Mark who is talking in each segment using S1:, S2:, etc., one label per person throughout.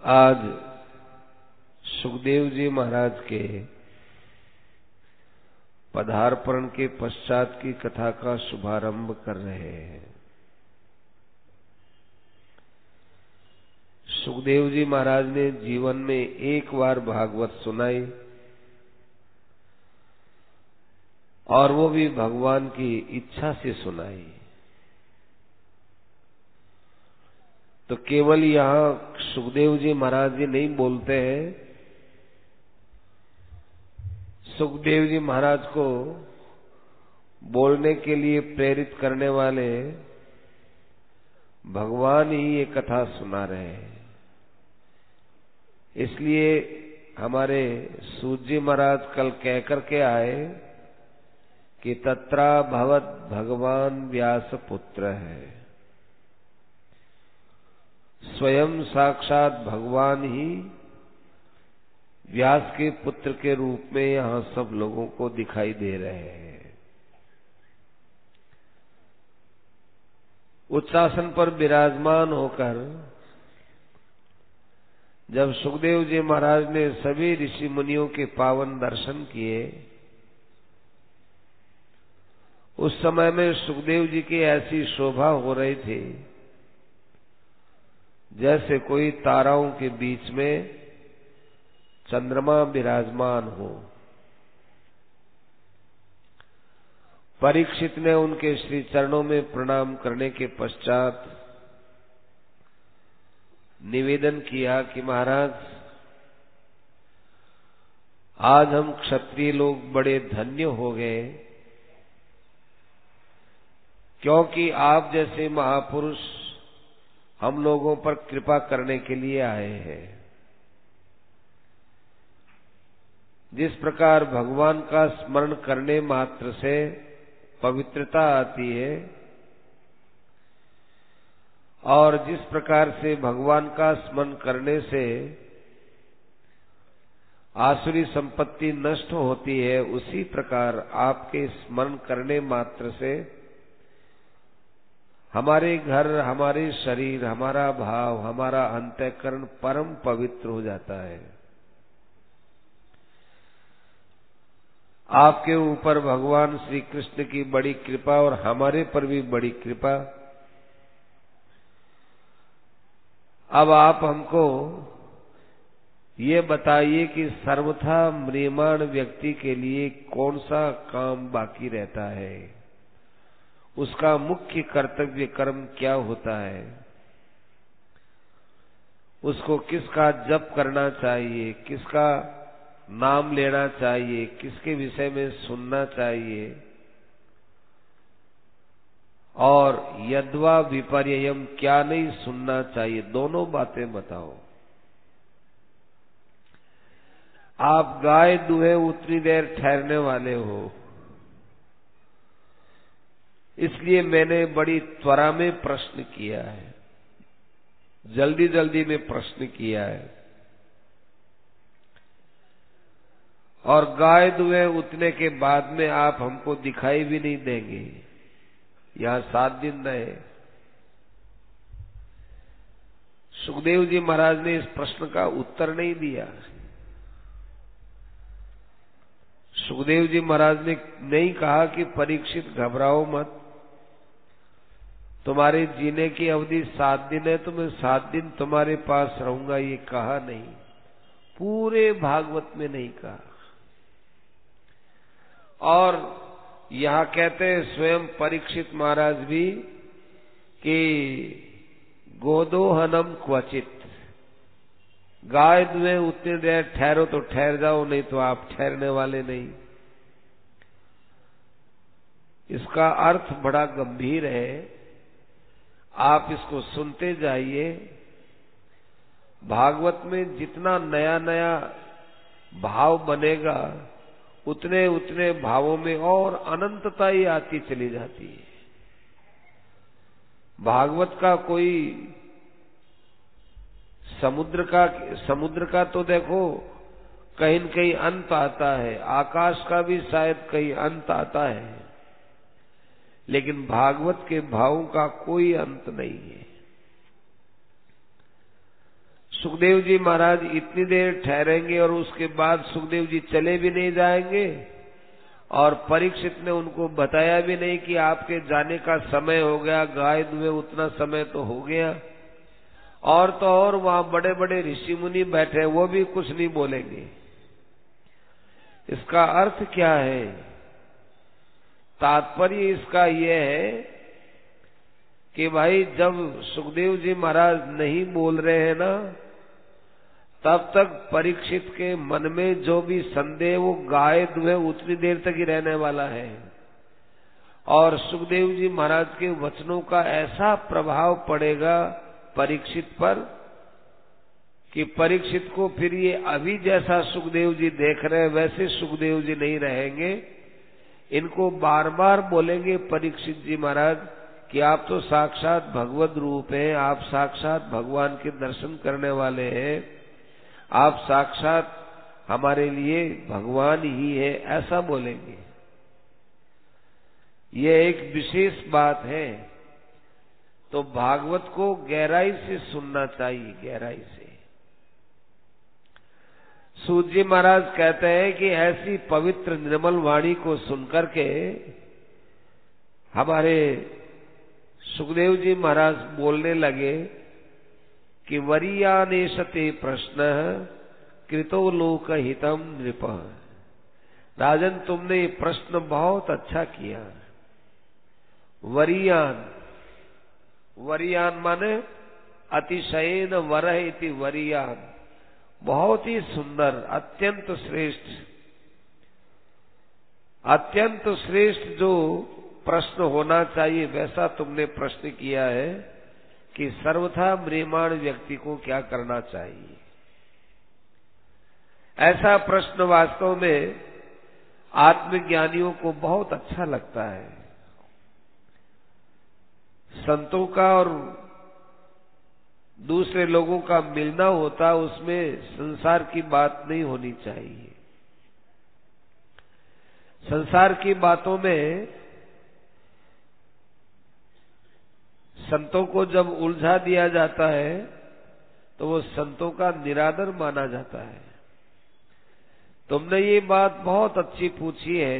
S1: आज सुखदेव जी महाराज के पदार्पण के पश्चात की कथा का शुभारंभ कर रहे हैं। सुखदेव जी महाराज ने जीवन में एक बार भागवत सुनाई, और वो भी भगवान की इच्छा से सुनाई। तो केवल यहाँ सुखदेव जी महाराज जी नहीं बोलते हैं, सुखदेव जी महाराज को बोलने के लिए प्रेरित करने वाले भगवान ही ये कथा सुना रहे हैं। इसलिए हमारे सूत जी महाराज कल कह करके आए कि तत्रा भवत भगवान व्यास पुत्र है। स्वयं साक्षात भगवान ही व्यास के पुत्र के रूप में यहाँ सब लोगों को दिखाई दे रहे हैं। उच्चासन पर विराजमान होकर जब सुखदेव जी महाराज ने सभी ऋषि मुनियों के पावन दर्शन किए, उस समय में सुखदेव जी की ऐसी शोभा हो रही थी जैसे कोई ताराओं के बीच में चंद्रमा विराजमान हो। परीक्षित ने उनके श्री चरणों में प्रणाम करने के पश्चात निवेदन किया कि महाराज, आज हम क्षत्रिय लोग बड़े धन्य हो गए, क्योंकि आप जैसे महापुरुष हम लोगों पर कृपा करने के लिए आए हैं। जिस प्रकार भगवान का स्मरण करने मात्र से पवित्रता आती है, और जिस प्रकार से भगवान का स्मरण करने से आसुरी संपत्ति नष्ट होती है, उसी प्रकार आपके स्मरण करने मात्र से हमारे घर, हमारे शरीर, हमारा भाव, हमारा अंतःकरण परम पवित्र हो जाता है। आपके ऊपर भगवान श्री कृष्ण की बड़ी कृपा और हमारे पर भी बड़ी कृपा। अब आप हमको ये बताइए कि सर्वथा म्रियमाण व्यक्ति के लिए कौन सा काम बाकी रहता है, उसका मुख्य कर्तव्य कर्म क्या होता है, उसको किसका जप करना चाहिए, किसका नाम लेना चाहिए, किसके विषय में सुनना चाहिए, और यद्वा विपर्ययम क्या नहीं सुनना चाहिए, दोनों बातें बताओ। आप गाय दुहे उतनी देर ठहरने वाले हो, इसलिए मैंने बड़ी त्वरा में प्रश्न किया है, जल्दी जल्दी में प्रश्न किया है। और गाय दुहे उतने के बाद में आप हमको दिखाई भी नहीं देंगे, यहाँ 7 दिन रहे। सुखदेव जी महाराज ने इस प्रश्न का उत्तर नहीं दिया। सुखदेव जी महाराज ने नहीं कहा कि परीक्षित घबराओ मत, तुम्हारे जीने की अवधि 7 दिन है, तो मैं 7 दिन तुम्हारे पास रहूंगा, ये कहा नहीं। पूरे भागवत में नहीं कहा। और यहाँ कहते हैं स्वयं परीक्षित महाराज भी कि गोदोहनम क्वचित, गाय में उतनी देर ठहरो तो ठहर जाओ, नहीं तो आप ठहरने वाले नहीं। इसका अर्थ बड़ा गंभीर है, आप इसको सुनते जाइए। भागवत में जितना नया नया भाव बनेगा, उतने उतने भावों में और अनंतता ही आती चली जाती है। भागवत का कोई समुद्र का तो देखो कहीं न कहीं अंत आता है, आकाश का भी शायद कहीं अंत आता है, लेकिन भागवत के भावों का कोई अंत नहीं है। सुखदेव जी महाराज इतनी देर ठहरेंगे और उसके बाद सुखदेव जी चले भी नहीं जाएंगे, और परीक्षित ने उनको बताया भी नहीं कि आपके जाने का समय हो गया, गाय दुहे उतना समय तो हो गया। और तो और वहां बड़े बड़े ऋषि मुनि बैठे, वो भी कुछ नहीं बोलेंगे। इसका अर्थ क्या है? तात्पर्य इसका यह है कि भाई जब सुखदेव जी महाराज नहीं बोल रहे हैं ना, तब तक परीक्षित के मन में जो भी संदेह वो गाय दुहे उतनी देर तक ही रहने वाला है। और सुखदेव जी महाराज के वचनों का ऐसा प्रभाव पड़ेगा परीक्षित पर कि परीक्षित को फिर ये अभी जैसा सुखदेव जी देख रहे हैं वैसे सुखदेव जी नहीं रहेंगे। इनको बार बार बोलेंगे परीक्षित जी महाराज कि आप तो साक्षात भगवत रूप हैं, आप साक्षात भगवान के दर्शन करने वाले हैं, आप साक्षात हमारे लिए भगवान ही है, ऐसा बोलेंगे। ये एक विशेष बात है। तो भागवत को गहराई से सुनना चाहिए, गहराई से। सूत जी महाराज कहते हैं कि ऐसी पवित्र निर्मल वाणी को सुनकर के हमारे सुखदेव जी महाराज बोलने लगे कि वरीयानेशते प्रश्न कृतो लोक हितम नृप। राजन, तुमने ये प्रश्न बहुत अच्छा किया। वरीयान, वरीयान माने अतिशयन वरह इति वरीयान, बहुत ही सुंदर, अत्यंत श्रेष्ठ, अत्यंत श्रेष्ठ जो प्रश्न होना चाहिए वैसा तुमने प्रश्न किया है कि सर्वथा म्रियमाण व्यक्ति को क्या करना चाहिए। ऐसा प्रश्न वास्तव में आत्मज्ञानियों को बहुत अच्छा लगता है। संतों का और दूसरे लोगों का मिलना होता, उसमें संसार की बात नहीं होनी चाहिए। संसार की बातों में संतों को जब उलझा दिया जाता है तो वो संतों का निरादर माना जाता है। तुमने ये बात बहुत अच्छी पूछी है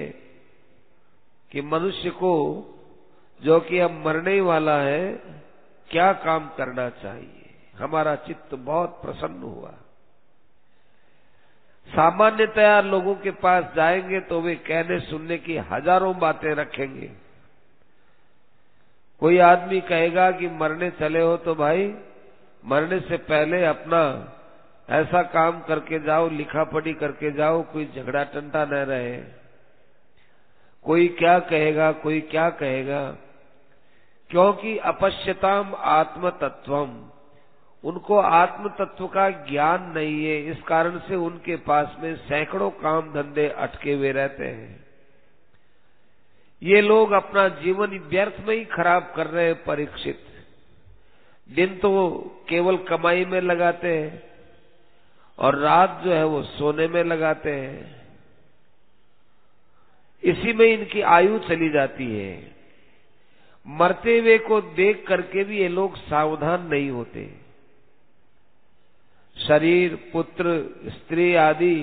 S1: कि मनुष्य को जो कि अब मरने ही वाला है क्या काम करना चाहिए। हमारा चित्त बहुत प्रसन्न हुआ। सामान्यतया लोगों के पास जाएंगे तो वे कहने सुनने की हजारों बातें रखेंगे। कोई आदमी कहेगा कि मरने चले हो तो भाई मरने से पहले अपना ऐसा काम करके जाओ, लिखा पढ़ी करके जाओ, कोई झगड़ा टंटा न रहे। कोई क्या कहेगा, कोई क्या कहेगा, क्योंकि अपश्यताम आत्म तत्वम, उनको आत्म तत्व का ज्ञान नहीं है। इस कारण से उनके पास में सैकड़ों काम धंधे अटके हुए रहते हैं। ये लोग अपना जीवन व्यर्थ में ही खराब कर रहे हैं। परीक्षित दिन तो केवल कमाई में लगाते हैं और रात जो है वो सोने में लगाते हैं। इसी में इनकी आयु चली जाती है। मरते हुए को देख करके भी ये लोग सावधान नहीं होते। शरीर, पुत्र, स्त्री आदि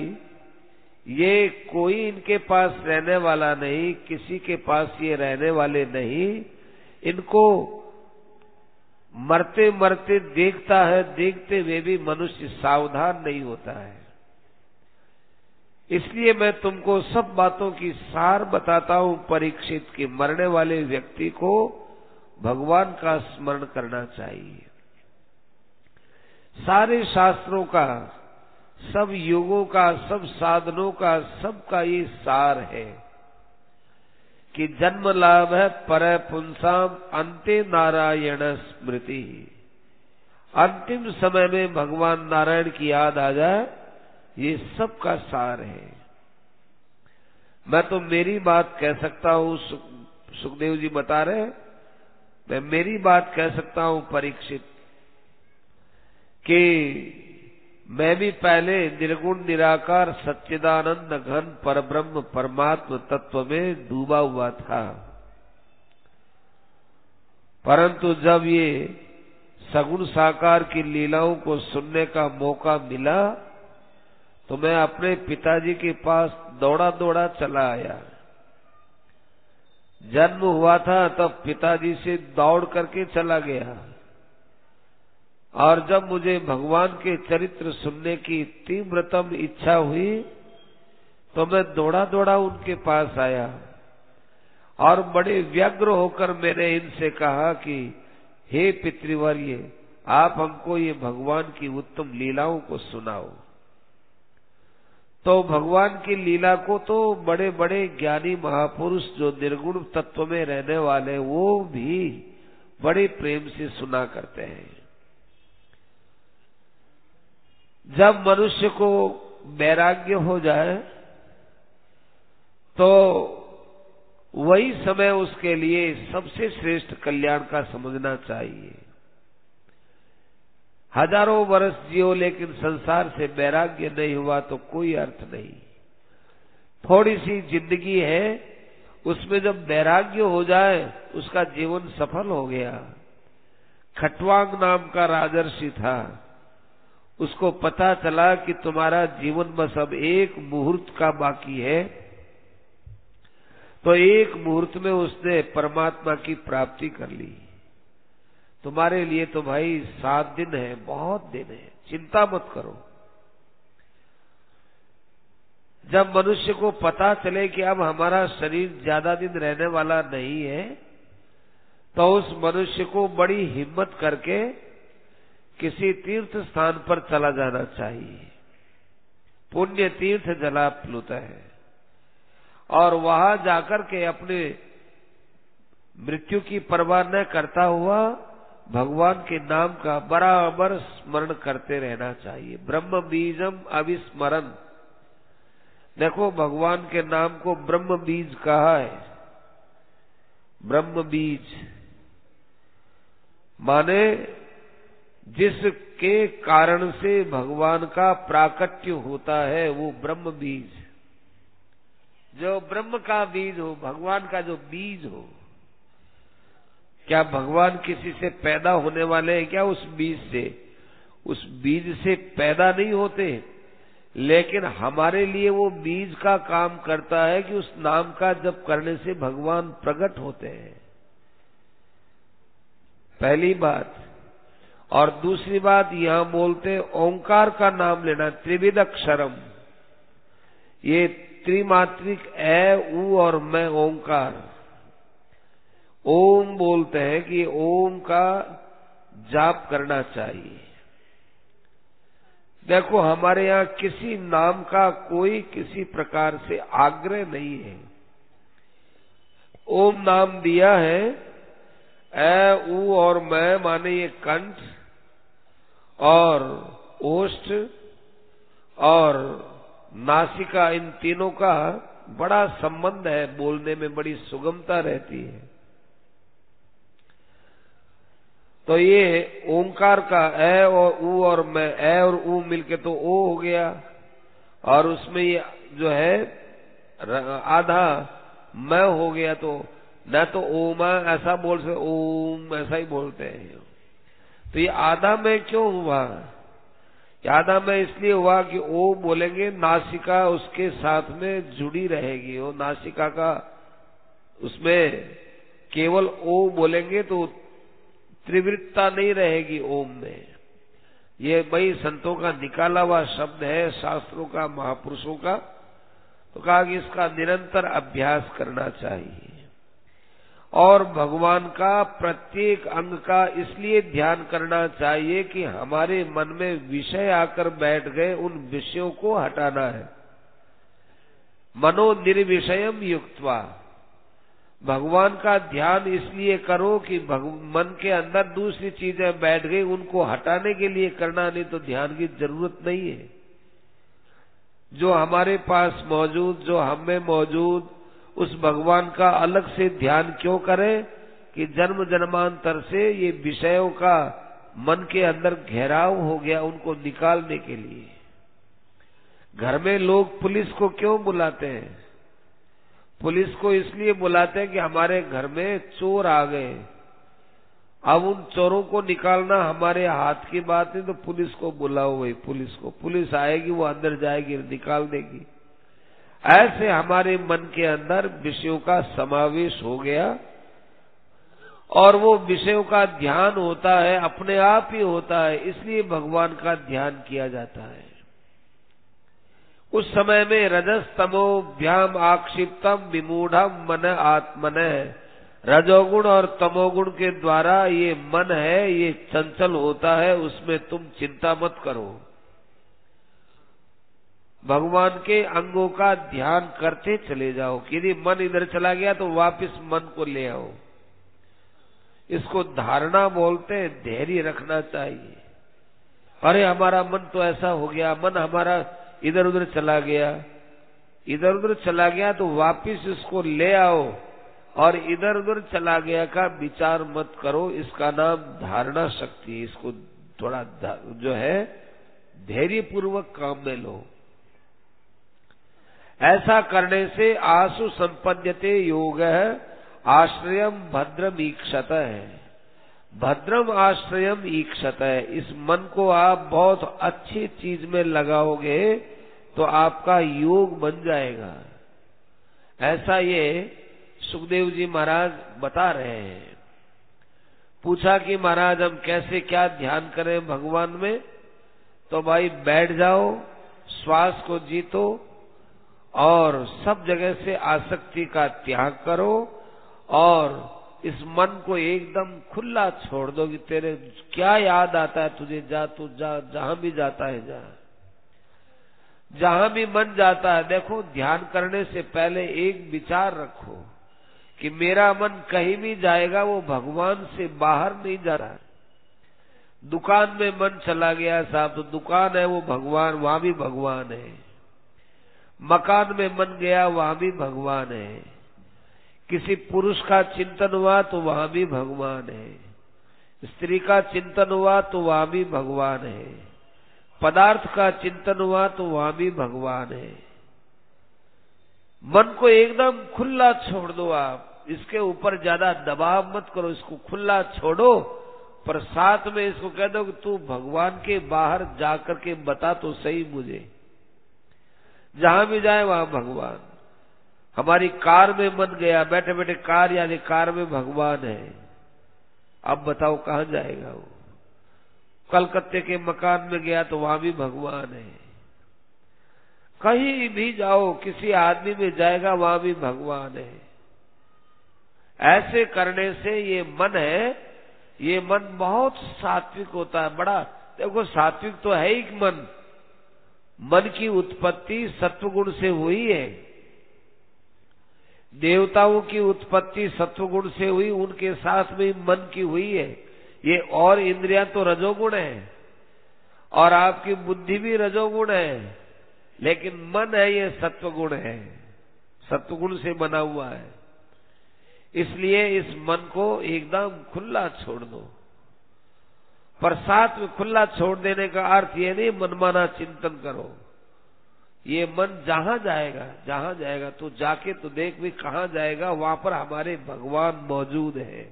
S1: ये कोई इनके पास रहने वाला नहीं, किसी के पास ये रहने वाले नहीं। इनको मरते मरते देखता है, देखते हुए भी मनुष्य सावधान नहीं होता है। इसलिए मैं तुमको सब बातों की सार बताता हूं परीक्षित कि मरने वाले व्यक्ति को भगवान का स्मरण करना चाहिए। सारे शास्त्रों का, सब युगों का, सब साधनों का, सबका ये सार है कि जन्म लाभ है पर पुंसाम अंते नारायण स्मृति। अंतिम समय में भगवान नारायण की याद आ जाए, ये सबका सार है। मैं तो मेरी बात कह सकता हूं, सुखदेव जी बता रहे, मैं मेरी बात कह सकता हूं परीक्षित कि मैं भी पहले निर्गुण निराकार सच्चिदानंद घन परब्रह्म परमात्म तत्व में डूबा हुआ था। परंतु जब ये सगुण साकार की लीलाओं को सुनने का मौका मिला तो मैं अपने पिताजी के पास दौड़ा दौड़ा चला आया। जन्म हुआ था तब पिताजी से दौड़ करके चला गया, और जब मुझे भगवान के चरित्र सुनने की तीव्रतम इच्छा हुई तो मैं दौड़ा दौड़ा उनके पास आया, और बड़े व्यग्र होकर मैंने इनसे कहा कि हे पितृवर्य, आप हमको ये भगवान की उत्तम लीलाओं को सुनाओ। तो भगवान की लीला को तो बड़े बड़े ज्ञानी महापुरुष जो निर्गुण तत्व में रहने वाले वो भी बड़े प्रेम से सुना करते हैं। जब मनुष्य को वैराग्य हो जाए तो वही समय उसके लिए सबसे श्रेष्ठ कल्याण का समझना चाहिए। हजारों वर्ष जियो लेकिन संसार से वैराग्य नहीं हुआ तो कोई अर्थ नहीं। थोड़ी सी जिंदगी है, उसमें जब वैराग्य हो जाए उसका जीवन सफल हो गया। खटवांग नाम का राजर्षि था, उसको पता चला कि तुम्हारा जीवन बस अब एक मुहूर्त का बाकी है, तो एक मुहूर्त में उसने परमात्मा की प्राप्ति कर ली। तुम्हारे लिए तो भाई 7 दिन है, बहुत दिन है, चिंता मत करो। जब मनुष्य को पता चले कि अब हमारा शरीर ज्यादा दिन रहने वाला नहीं है, तो उस मनुष्य को बड़ी हिम्मत करके किसी तीर्थ स्थान पर चला जाना चाहिए। पुण्य तीर्थ जला प्लुत है, और वहां जाकर के अपने मृत्यु की परवाह न करता हुआ भगवान के नाम का बराबर स्मरण करते रहना चाहिए। ब्रह्म बीजम अविस्मरण। देखो भगवान के नाम को ब्रह्म बीज कहा है। ब्रह्म बीज माने जिसके कारण से भगवान का प्राकट्य होता है वो ब्रह्म बीज। जो ब्रह्म का बीज हो, भगवान का जो बीज हो। क्या भगवान किसी से पैदा होने वाले हैं क्या? उस बीज से, उस बीज से पैदा नहीं होते, लेकिन हमारे लिए वो बीज का काम करता है कि उस नाम का जप करने से भगवान प्रकट होते हैं। पहली बात। और दूसरी बात, यहां बोलते ओंकार का नाम लेना, त्रिविध अक्षरम। ये त्रिमात्रिक ए, उ और मैं ओंकार। ओम बोलते हैं कि ओम का जाप करना चाहिए। देखो हमारे यहाँ किसी नाम का कोई किसी प्रकार से आग्रह नहीं है। ओम नाम दिया है, ए, उ और मैं माने ये कंठ और ओष्ठ और नासिका, इन तीनों का बड़ा संबंध है, बोलने में बड़ी सुगमता रहती है। तो ये ओंकार का ए और उ और मैं, ए और उ मिलके तो ओ हो गया, और उसमें ये जो है आधा मैं हो गया, तो न तो ओमा ऐसा बोल से ओम ऐसा ही बोलते हैं। तो ये आधा मैं क्यों हुआ? आधा मैं इसलिए हुआ कि ओ बोलेंगे, नासिका उसके साथ में जुड़ी रहेगी। वो नासिका का उसमें केवल ओ बोलेंगे तो त्रिवृत्ता नहीं रहेगी ओम में। ये भाई संतों का निकाला हुआ शब्द है, शास्त्रों का, महापुरुषों का। तो कहा कि इसका निरंतर अभ्यास करना चाहिए। और भगवान का प्रत्येक अंग का इसलिए ध्यान करना चाहिए कि हमारे मन में विषय आकर बैठ गए, उन विषयों को हटाना है। मनो निर्विषयम युक्त्वा। भगवान का ध्यान इसलिए करो कि मन के अंदर दूसरी चीजें बैठ गई, उनको हटाने के लिए करना, नहीं तो ध्यान की जरूरत नहीं है। जो हमारे पास मौजूद, जो हम में मौजूद, उस भगवान का अलग से ध्यान क्यों करें कि जन्म जन्मांतर से ये विषयों का मन के अंदर घेराव हो गया, उनको निकालने के लिए। घर में लोग पुलिस को क्यों बुलाते हैं? पुलिस को इसलिए बुलाते हैं कि हमारे घर में चोर आ गए, अब उन चोरों को निकालना हमारे हाथ की बात नहीं, तो पुलिस को बुलाओ, वही पुलिस आएगी, वो अंदर जाएगी, निकाल देगी। ऐसे हमारे मन के अंदर विषयों का समावेश हो गया और वो विषयों का ध्यान होता है, अपने आप ही होता है, इसलिए भगवान का ध्यान किया जाता है। उस समय में रजस तमोभ्याम आक्षिप्तम विमूढ़म मन आत्मन, रजोगुण और तमोगुण के द्वारा ये मन है, ये चंचल होता है, उसमें तुम चिंता मत करो। भगवान के अंगों का ध्यान करते चले जाओ। यदि मन इधर चला गया तो वापस मन को ले आओ। इसको धारणा बोलते हैं, धैर्य रखना चाहिए। अरे हमारा मन तो ऐसा हो गया, मन हमारा इधर उधर चला गया, इधर उधर चला गया तो वापस इसको ले आओ और इधर उधर चला गया का विचार मत करो। इसका नाम धारणा शक्ति है। इसको थोड़ा जो है धैर्य पूर्वक काम में लो। ऐसा करने से आसु संपद्यते योग आश्रयम भद्रम ईक्षत है, भद्रम आश्रयम ईक्षत है। इस मन को आप बहुत अच्छी चीज में लगाओगे तो आपका योग बन जाएगा। ऐसा ये सुखदेव जी महाराज बता रहे हैं। पूछा कि महाराज हम कैसे क्या ध्यान करें भगवान में? तो भाई बैठ जाओ, श्वास को जीतो और सब जगह से आसक्ति का त्याग करो और इस मन को एकदम खुला छोड़ दो कि तेरे क्या याद आता है तुझे, जा तू जा, जहां भी जाता है जा, जहां भी मन जाता है। देखो ध्यान करने से पहले एक विचार रखो कि मेरा मन कहीं भी जाएगा वो भगवान से बाहर नहीं जा रहा। दुकान में मन चला गया साहब तो दुकान है वो भगवान, वहां भी भगवान है। मकान में मन गया वहां भी भगवान है। किसी पुरुष का चिंतन हुआ तो वहां भी भगवान है। स्त्री का चिंतन हुआ तो वहां भी भगवान है। पदार्थ का चिंतन हुआ तो वहां भी भगवान है। मन को एकदम खुला छोड़ दो आप, इसके ऊपर ज्यादा दबाव मत करो, इसको खुला छोड़ो, पर साथ में इसको कह दो कि तू भगवान के बाहर जाकर के बता तो सही मुझे, जहां भी जाए वहां भगवान। हमारी कार में मन गया, बैठे बैठे कार यानी कार में भगवान है, अब बताओ कहां जाएगा वो? कलकत्ते के मकान में गया तो वहां भी भगवान है। कहीं भी जाओ, किसी आदमी में जाएगा वहां भी भगवान है। ऐसे करने से ये मन है, ये मन बहुत सात्विक होता है। बड़ा देखो सात्विक तो है ही मन। मन की उत्पत्ति सत्वगुण से हुई है। देवताओं की उत्पत्ति सत्वगुण से हुई, उनके साथ में मन की हुई है। ये और इंद्रियां तो रजोगुण है और आपकी बुद्धि भी रजोगुण है, लेकिन मन है ये सत्वगुण है, सत्वगुण से बना हुआ है। इसलिए इस मन को एकदम खुला छोड़ दो। पर साथ में खुला छोड़ देने का अर्थ ये नहीं मनमाना चिंतन करो। ये मन जहां जाएगा तो जाके तो देख भी कहां जाएगा, वहां पर हमारे भगवान मौजूद है।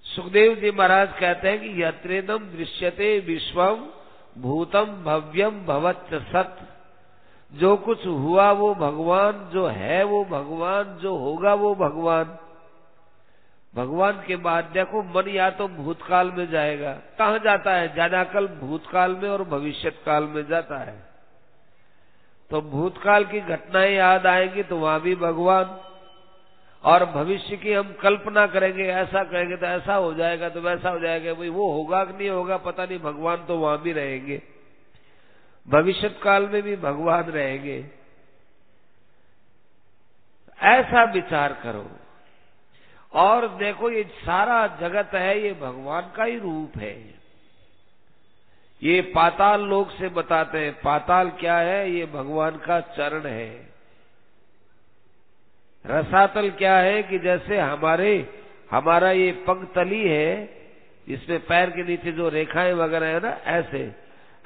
S1: सुखदेव जी महाराज कहते हैं कि यत्रेदम दृश्यते विश्वम भूतम भव्यम भवच्च सत। जो कुछ हुआ वो भगवान, जो है वो भगवान, जो होगा वो भगवान। भगवान के बाद देखो मन या तो भूतकाल में जाएगा, कहां जाता है? ज्यादाकल भूतकाल में और भविष्यत काल में जाता है। तो भूतकाल की घटनाएं याद आएंगी तो वहां भी भगवान, और भविष्य की हम कल्पना करेंगे, ऐसा करेंगे तो ऐसा हो जाएगा, तो वैसा हो जाएगा। भाई वो होगा कि नहीं होगा पता नहीं, भगवान तो वहां भी रहेंगे, भविष्यत काल में भी भगवान रहेंगे। ऐसा विचार करो और देखो ये सारा जगत है ये भगवान का ही रूप है। ये पाताल लोक से बताते हैं, पाताल क्या है? ये भगवान का चरण है। रसातल क्या है कि जैसे हमारा ये पंगतली है, इसमें पैर के नीचे जो रेखाएं वगैरह है ना,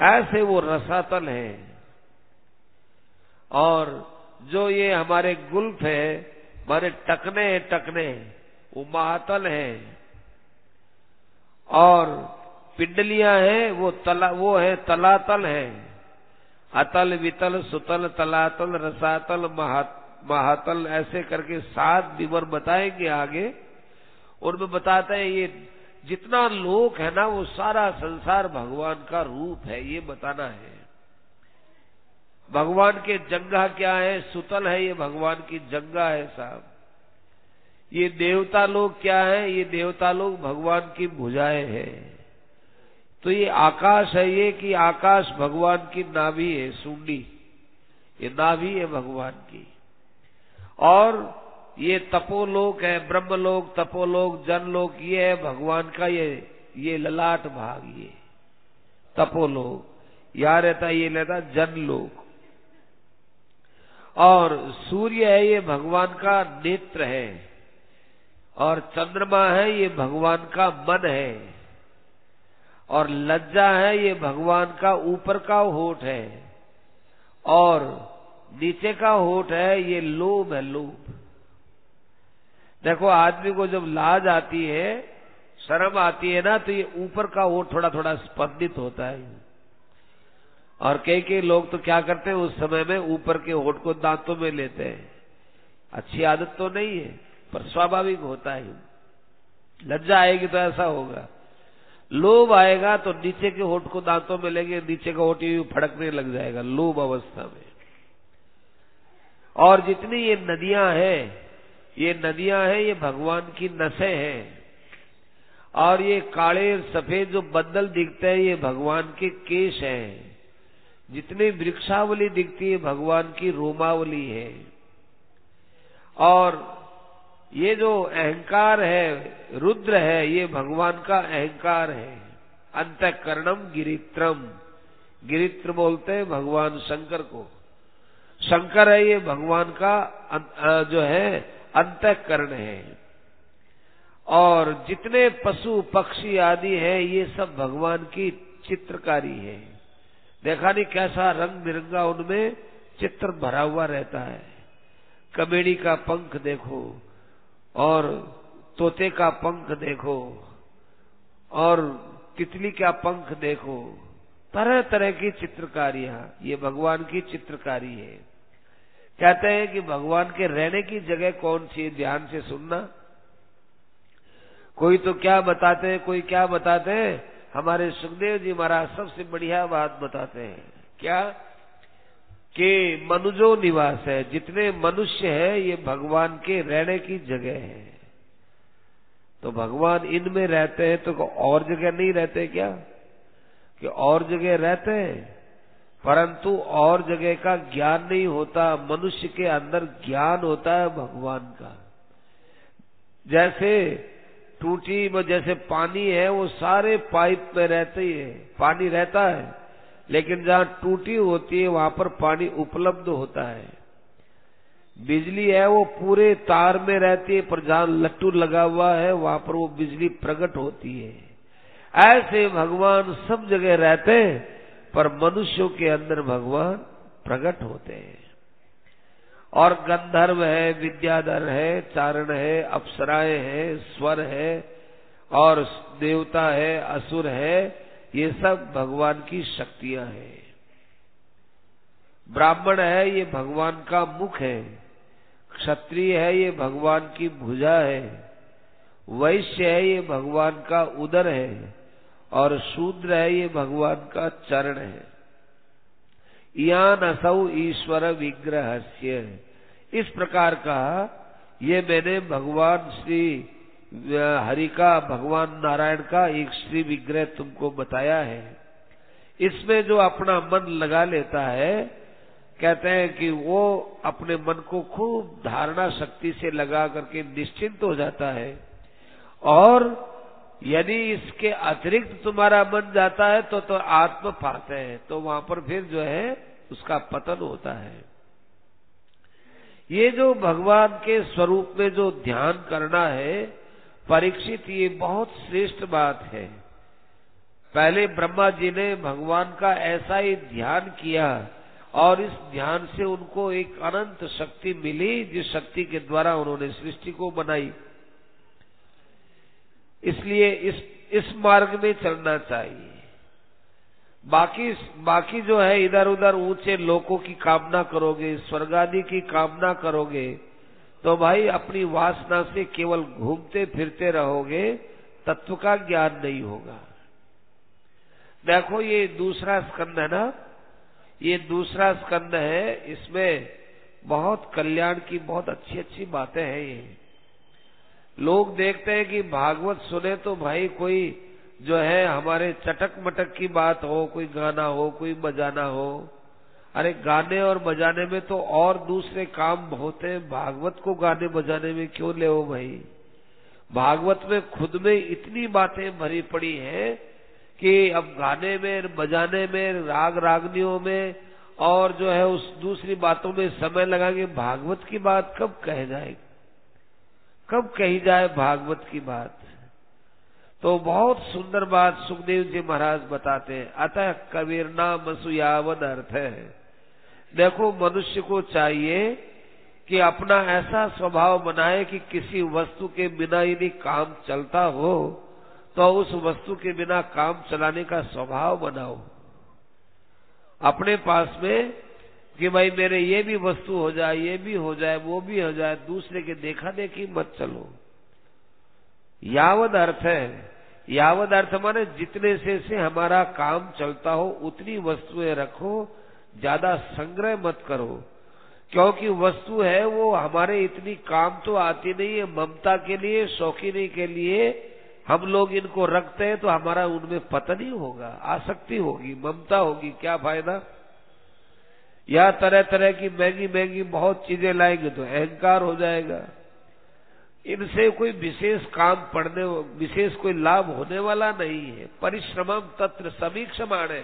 S1: ऐसे वो रसातल है। और जो ये हमारे गुल्फ है, हमारे टकने वो महातल है। और पिंडलियां हैं वो है तलातल है, अतल वितल सुतल तलातल रसातल महातल, ऐसे करके 7 विवर बताएंगे आगे। उनमें बताते हैं ये जितना लोक है ना वो सारा संसार भगवान का रूप है, ये बताना है। भगवान के जंघा क्या है, सुतल है, ये भगवान की जंघा है साहब। ये देवता लोग क्या है, ये देवता लोग भगवान की भुजाएं हैं। तो ये आकाश है, ये कि आकाश भगवान की नाभि है, सूंडी, ये नाभि है भगवान की। और ये तपोलोक है, ब्रह्मलोक, तपोलोक, जनलोक, ये है भगवान का ये ललाट भाग, ये तपोलोक। यहाँ रहता ये रहता जनलोक। और सूर्य है, ये भगवान का नेत्र है। और चंद्रमा है, ये भगवान का मन है। और लज्जा है, ये भगवान का ऊपर का होठ है। और नीचे का होठ है, ये लोभ है, लोभ। देखो आदमी को जब लाज आती है, शर्म आती है ना, तो ये ऊपर का होठ थोड़ा थोड़ा स्पंदित होता है। और कई लोग तो क्या करते हैं, उस समय में ऊपर के होठ को दांतों में लेते हैं। अच्छी आदत तो नहीं है, पर स्वाभाविक होता है। लज्जा आएगी तो ऐसा होगा, लोभ आएगा तो नीचे के होठ को दांतों में लेंगे, नीचे का होठ यूं फड़कने लग जाएगा लोभ अवस्था में। और जितनी ये नदियां हैं, ये भगवान की नसें हैं। और ये काले सफेद जो बदल दिखते हैं, ये भगवान के केश हैं। जितनी वृक्षावली दिखती है, भगवान की रोमावली है। और ये जो अहंकार है, रुद्र है, ये भगवान का अहंकार है। अंतःकरणम गिरित्रम, गिरित्र बोलते हैं भगवान शंकर को। शंकर है, ये भगवान का जो है अंतःकरण है। और जितने पशु पक्षी आदि है, ये सब भगवान की चित्रकारी है। देखा नहीं कैसा रंग बिरंगा उनमें चित्र भरा हुआ रहता है। कमेड़ी का पंख देखो, और तोते का पंख देखो, और तितली का पंख देखो, तरह तरह की चित्रकारियां, ये भगवान की चित्रकारी है। कहते हैं कि भगवान के रहने की जगह कौन सी है, ध्यान से सुनना। कोई तो क्या बताते हैं, कोई क्या बताते हैं, हमारे सुखदेव जी महाराज सबसे बढ़िया बात बताते हैं। क्या कि मनुजो निवास है, जितने मनुष्य है ये भगवान के रहने की जगह है। तो भगवान इनमें रहते हैं, तो और जगह नहीं रहते क्या? कि और जगह रहते हैं, परंतु और जगह का ज्ञान नहीं होता। मनुष्य के अंदर ज्ञान होता है भगवान का। जैसे टूटी में जैसे पानी है, वो सारे पाइप में रहते ही है, पानी रहता है, लेकिन जहाँ टूटी होती है वहां पर पानी उपलब्ध होता है। बिजली है, वो पूरे तार में रहती है, पर जहाँ लट्टू लगा हुआ है वहां पर वो बिजली प्रकट होती है। ऐसे भगवान सब जगह रहते हैं, पर मनुष्यों के अंदर भगवान प्रकट होते हैं। और गंधर्व है, विद्याधर है, चारण है, अप्सराएं हैं, स्वर है, और देवता है, असुर है, ये सब भगवान की शक्तियां हैं। ब्राह्मण है, ये भगवान का मुख है। क्षत्रिय है, ये भगवान की भुजा है। वैश्य है, ये भगवान का उदर है। और शूद्र है, ये भगवान का चरण है। यान असौ ईश्वर विग्रहस्य, इस प्रकार का ये मैंने भगवान श्री हरि का, भगवान नारायण का एक श्री विग्रह तुमको बताया है। इसमें जो अपना मन लगा लेता है, कहते हैं कि वो अपने मन को खूब धारणा शक्ति से लगा करके निश्चिंत हो जाता है। और यदि इसके अतिरिक्त तुम्हारा मन जाता है तो आत्मपात है, तो वहां पर फिर जो है उसका पतन होता है। ये जो भगवान के स्वरूप में जो ध्यान करना है परीक्षित, ये बहुत श्रेष्ठ बात है। पहले ब्रह्मा जी ने भगवान का ऐसा ही ध्यान किया, और इस ध्यान से उनको एक अनंत शक्ति मिली, जिस शक्ति के द्वारा उन्होंने सृष्टि को बनाई। इसलिए इस मार्ग में चलना चाहिए। बाकी जो है इधर उधर ऊंचे लोकों की कामना करोगे, स्वर्ग आदि की कामना करोगे, तो भाई अपनी वासना से केवल घूमते फिरते रहोगे, तत्व का ज्ञान नहीं होगा। देखो ये दूसरा स्कंद है ना, ये दूसरा स्कंद है, इसमें बहुत कल्याण की बहुत अच्छी अच्छी बातें हैं। ये लोग देखते हैं कि भागवत सुने तो भाई कोई जो है हमारे चटक मटक की बात हो, कोई गाना हो, कोई बजाना हो। अरे गाने और बजाने में तो और दूसरे काम बहुत हैं, भागवत को गाने बजाने में क्यों ले हो भाई। भागवत में खुद में इतनी बातें भरी पड़ी हैं कि अब गाने में, बजाने में, राग रागनियों में और जो है उस दूसरी बातों में समय लगाएंगे, भागवत की बात कब कह जाए, कब कही जाए भागवत की बात। तो बहुत सुंदर बात सुखदेव जी महाराज बताते हैं। अतः कबीर नाम सुयावद अर्थ है। देखो मनुष्य को चाहिए कि अपना ऐसा स्वभाव बनाए कि किसी वस्तु के बिना यदि काम चलता हो तो उस वस्तु के बिना काम चलाने का स्वभाव बनाओ अपने पास में, कि भाई मेरे ये भी वस्तु हो जाए, ये भी हो जाए, वो भी हो जाए, दूसरे के देखा देखी मत चलो। यावद अर्थ है, यावद अर्थ माने जितने से हमारा काम चलता हो उतनी वस्तुएं रखो, ज्यादा संग्रह मत करो, क्योंकि वस्तु है वो हमारे इतनी काम तो आती नहीं है। ममता के लिए, शौकीनी के लिए हम लोग इनको रखते हैं तो हमारा उनमें पतन ही होगा, आसक्ति होगी, ममता होगी, क्या फायदा। या तरह तरह की महंगी महंगी बहुत चीजें लाएंगे तो अहंकार हो जाएगा। इनसे कोई विशेष काम पड़ने, विशेष कोई लाभ होने वाला नहीं है। परिश्रमम तत्र समीक्षमाणे,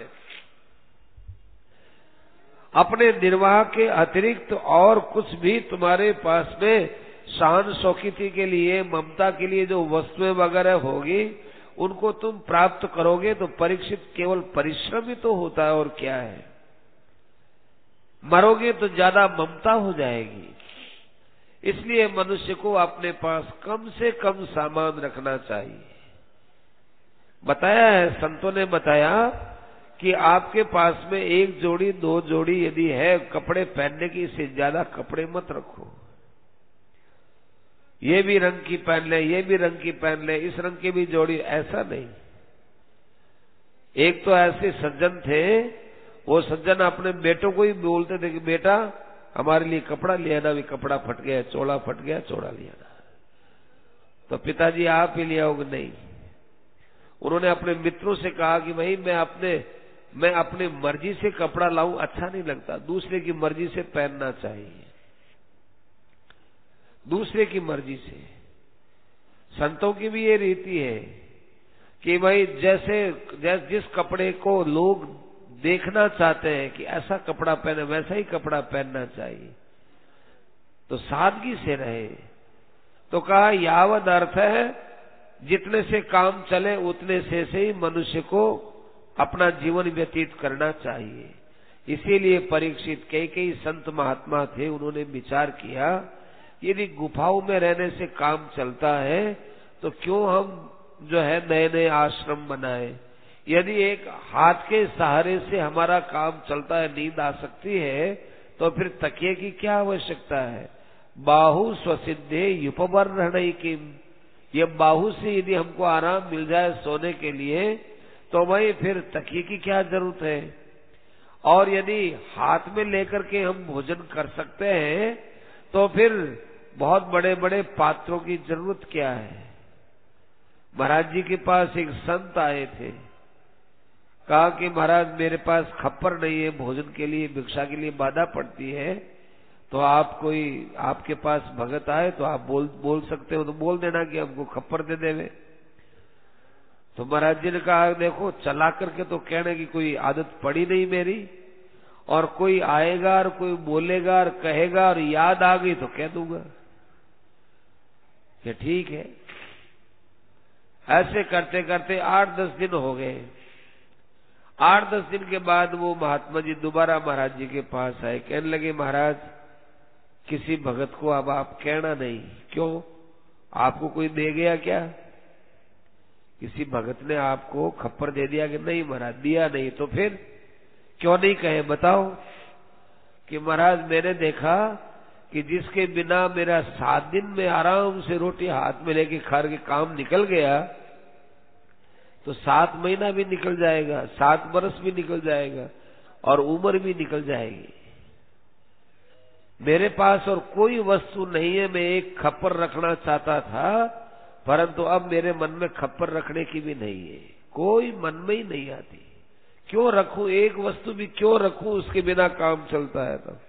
S1: अपने निर्वाह के अतिरिक्त और कुछ भी तुम्हारे पास में शान शौकीती के लिए, ममता के लिए जो वस्तुएं वगैरह होगी उनको तुम प्राप्त करोगे तो परीक्षित केवल परिश्रम ही तो होता है, और क्या है। मरोगे तो ज्यादा ममता हो जाएगी। इसलिए मनुष्य को अपने पास कम से कम सामान रखना चाहिए। बताया है, संतों ने बताया कि आपके पास में एक जोड़ी, दो जोड़ी यदि है कपड़े पहनने की, इससे ज्यादा कपड़े मत रखो। ये भी रंग की पहन ले, ये भी रंग की पहन ले, इस रंग की भी जोड़ी, ऐसा नहीं। एक तो ऐसे सज्जन थे, वो सज्जन अपने बेटों को ही बोलते थे कि बेटा हमारे लिए कपड़ा ले आना, भी कपड़ा फट गया, चोला फट गया, चोला ले आना। तो पिताजी आप ही ले आओगे? नहीं। उन्होंने अपने मित्रों से कहा कि भाई मैं अपने मर्जी से कपड़ा लाऊं अच्छा नहीं लगता, दूसरे की मर्जी से पहनना चाहिए, दूसरे की मर्जी से। संतों की भी ये रीति है कि भाई जिस कपड़े को लोग देखना चाहते हैं कि ऐसा कपड़ा पहने, वैसा ही कपड़ा पहनना चाहिए, तो सादगी से रहे। तो कहा यावद अर्थ है, जितने से काम चले उतने से ही मनुष्य को अपना जीवन व्यतीत करना चाहिए। इसीलिए परीक्षित कई संत महात्मा थे, उन्होंने विचार किया यदि गुफाओं में रहने से काम चलता है तो क्यों हम जो है नए नए आश्रम बनाए। यदि एक हाथ के सहारे से हमारा काम चलता है, नींद आ सकती है, तो फिर तकिए की क्या आवश्यकता है। बाहु स्वसिद्धे युपवर्णई किम, ये बाहु से यदि हमको आराम मिल जाए सोने के लिए तो भाई फिर तकिए की क्या जरूरत है। और यदि हाथ में लेकर के हम भोजन कर सकते हैं तो फिर बहुत बड़े बड़े पात्रों की जरूरत क्या है। महाराज जी के पास एक संत आए थे, कहा कि महाराज मेरे पास खप्पर नहीं है, भोजन के लिए, भिक्षा के लिए बाधा पड़ती है, तो आप कोई आपके पास भगत आए तो आप बोल सकते हो तो बोल देना कि हमको खप्पर दे देवे। तो महाराज जी ने कहा देखो चला करके तो कहने की कोई आदत पड़ी नहीं मेरी, और कोई आएगा और कोई बोलेगा और कहेगा और याद आ गई तो कह दूंगा कि ठीक है। ऐसे करते करते 8-10 दिन हो गए। 8-10 दिन के बाद वो महात्मा जी दोबारा महाराज जी के पास आए, कहने लगे महाराज किसी भगत को अब आप कहना नहीं। क्यों, आपको कोई दे गया क्या? किसी भगत ने आपको खप्पर दे दिया कि नहीं महाराज दिया नहीं, तो फिर क्यों नहीं कहे? बताओ कि महाराज मैंने देखा कि जिसके बिना मेरा 7 दिन में आराम से रोटी हाथ में लेके खा के काम निकल गया, तो 7 महीना भी निकल जाएगा, 7 बरस भी निकल जाएगा और उम्र भी निकल जाएगी। मेरे पास और कोई वस्तु नहीं है, मैं एक खप्पर रखना चाहता था, परंतु अब मेरे मन में खप्पर रखने की भी नहीं है, कोई मन में ही नहीं आती। क्यों रखूं एक वस्तु भी, क्यों रखूं, उसके बिना काम चलता है। तब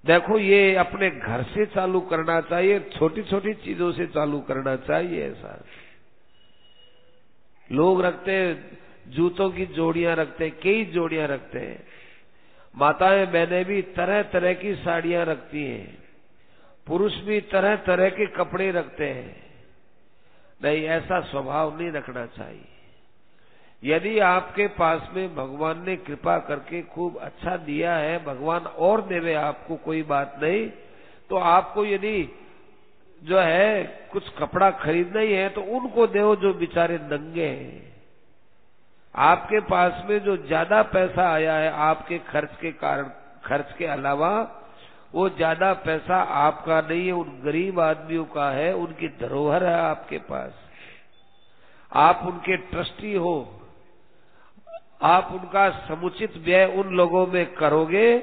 S1: देखो ये अपने घर से चालू करना चाहिए, छोटी छोटी चीजों से चालू करना चाहिए। ऐसा लोग रखते जूतों की जोड़ियां रखते हैं, कई जोड़ियां रखते हैं। माताएं बहनें भी तरह तरह की साड़ियां रखती हैं, पुरुष भी तरह तरह के कपड़े रखते हैं। नहीं, ऐसा स्वभाव नहीं रखना चाहिए। यदि आपके पास में भगवान ने कृपा करके खूब अच्छा दिया है, भगवान और देवे आपको, कोई बात नहीं, तो आपको यदि जो है कुछ कपड़ा खरीदना ही है तो उनको दो जो बेचारे नंगे हैं। आपके पास में जो ज्यादा पैसा आया है आपके खर्च के कारण, खर्च के अलावा, वो ज्यादा पैसा आपका नहीं है, उन गरीब आदमियों का है, उनकी धरोहर है आपके पास। आप उनके ट्रस्टी हो, आप उनका समुचित व्यय उन लोगों में करोगे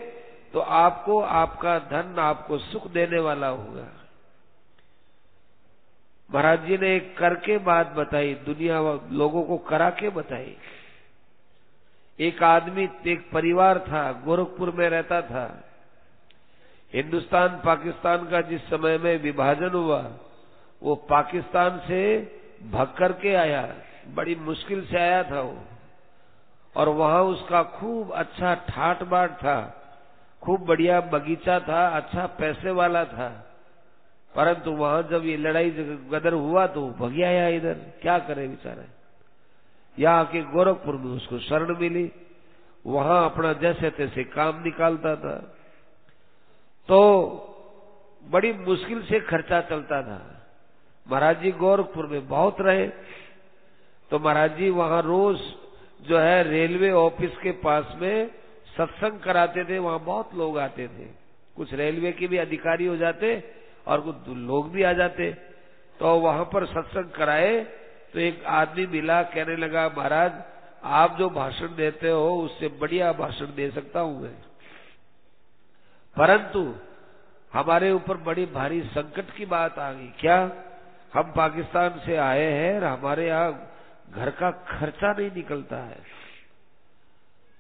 S1: तो आपको आपका धन आपको सुख देने वाला होगा। महाराज जी ने एक करके बात बताई, दुनिया लोगों को करा के बताई। एक आदमी, एक परिवार था, गोरखपुर में रहता था। हिंदुस्तान पाकिस्तान का जिस समय में विभाजन हुआ, वो पाकिस्तान से भाग करके आया, बड़ी मुश्किल से आया था वो, और वहां उसका खूब अच्छा ठाट बाट था, खूब बढ़िया बगीचा था, अच्छा पैसे वाला था। परंतु वहां जब ये लड़ाई गदर हुआ तो भग आया इधर, क्या करे बेचारा। यहाँ के गोरखपुर में उसको शरण मिली, वहां अपना जैसे तैसे काम निकालता था, तो बड़ी मुश्किल से खर्चा चलता था। महाराज जी गोरखपुर में बहुत रहे, तो महाराज जी वहां रोज जो है रेलवे ऑफिस के पास में सत्संग कराते थे, वहां बहुत लोग आते थे। कुछ रेलवे के भी अधिकारी हो जाते और कुछ लोग भी आ जाते, तो वहां पर सत्संग कराए। तो एक आदमी मिला, कहने लगा महाराज आप जो भाषण देते हो उससे बढ़िया भाषण दे सकता हूं मैं, परंतु हमारे ऊपर बड़ी भारी संकट की बात आ गई। क्या? हम पाकिस्तान से आए हैं और हमारे यहाँ घर का खर्चा नहीं निकलता है।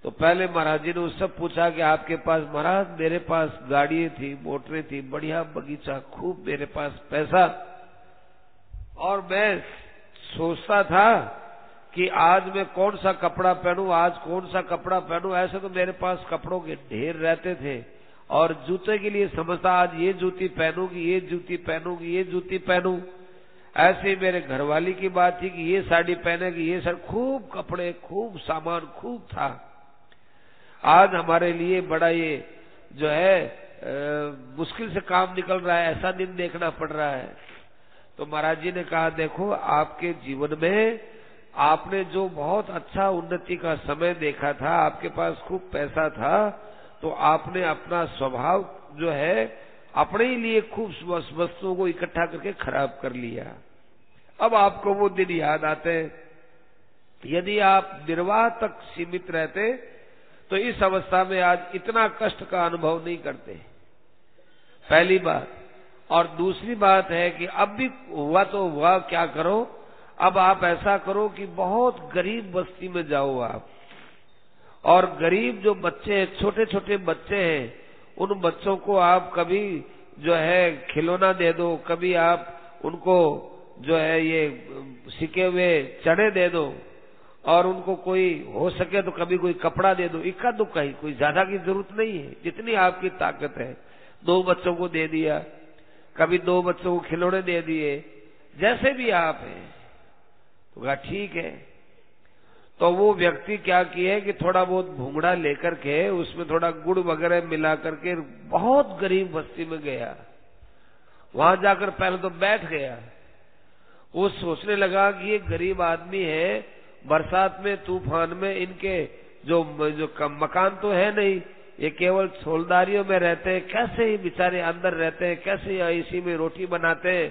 S1: तो पहले महाराज जी ने उससे पूछा कि आपके पास? महाराज मेरे पास गाड़ियां थी, मोटरें थी, बढ़िया बगीचा, खूब मेरे पास पैसा, और मैं सोचता था कि आज मैं कौन सा कपड़ा पहनूं, आज कौन सा कपड़ा पहनूं। ऐसे तो मेरे पास कपड़ों के ढेर रहते थे, और जूते के लिए समझता आज ये जूती पहनूंगी, ये जूती पहनूंगी, ये जूती पहनूं। ऐसे मेरे घरवाली की बात थी कि ये साड़ी पहनेगी, ये सब खूब कपड़े, खूब सामान, खूब था। आज हमारे लिए बड़ा ये जो है मुश्किल से काम निकल रहा है, ऐसा दिन देखना पड़ रहा है। तो महाराज जी ने कहा देखो, आपके जीवन में आपने जो बहुत अच्छा उन्नति का समय देखा था, आपके पास खूब पैसा था, तो आपने अपना स्वभाव जो है अपने ही लिए खूब वस्तुओं को इकट्ठा करके खराब कर लिया। अब आपको वो दिन याद आते हैं। यदि आप निर्वाह तक सीमित रहते तो इस अवस्था में आज इतना कष्ट का अनुभव नहीं करते, पहली बात। और दूसरी बात है कि अब भी हुआ तो हुआ, क्या करो, अब आप ऐसा करो कि बहुत गरीब बस्ती में जाओ आप, और गरीब जो बच्चे, छोटे छोटे बच्चे हैं, उन बच्चों को आप कभी जो है खिलौना दे दो, कभी आप उनको जो है ये सिके हुए चने दे दो, और उनको कोई हो सके तो कभी कोई कपड़ा दे दो, इक्का दुक्का ही, कोई ज्यादा की जरूरत नहीं है, जितनी आपकी ताकत है। 2 बच्चों को दे दिया, कभी 2 बच्चों को खिलौने दे दिए, जैसे भी आप हैं। तो कहा ठीक है। तो वो व्यक्ति क्या किए कि थोड़ा बहुत भूंगड़ा लेकर के उसमें थोड़ा गुड़ वगैरह मिला करके बहुत गरीब बस्ती में गया। वहां जाकर पहले तो बैठ गया, वो सोचने लगा कि ये गरीब आदमी है, बरसात में तूफान में इनके जो मकान तो है नहीं, ये केवल छोलदारियों में रहते हैं, कैसे ही बेचारे अंदर रहते हैं, कैसे इसी में रोटी बनाते हैं,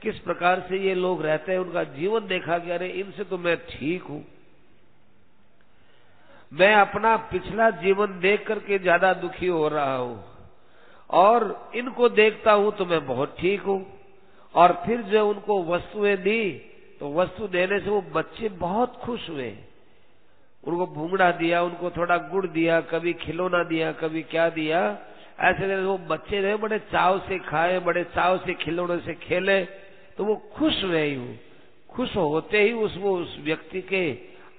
S1: किस प्रकार से ये लोग रहते हैं, उनका जीवन देखा कि अरे इनसे तो मैं ठीक हूं, मैं अपना पिछला जीवन देख करके ज्यादा दुखी हो रहा हूं और इनको देखता हूं तो मैं बहुत ठीक हूं। और फिर जो उनको वस्तुएं दी तो वस्तु देने से वो बच्चे बहुत खुश हुए, उनको भूंगड़ा दिया, उनको थोड़ा गुड़ दिया, कभी खिलौना दिया, कभी क्या दिया, ऐसे वो बच्चे रहे बड़े चाव से खाए, बड़े चाव से खिलौने से खेले, तो वो खुश हुए ही। खुश होते ही उस व्यक्ति के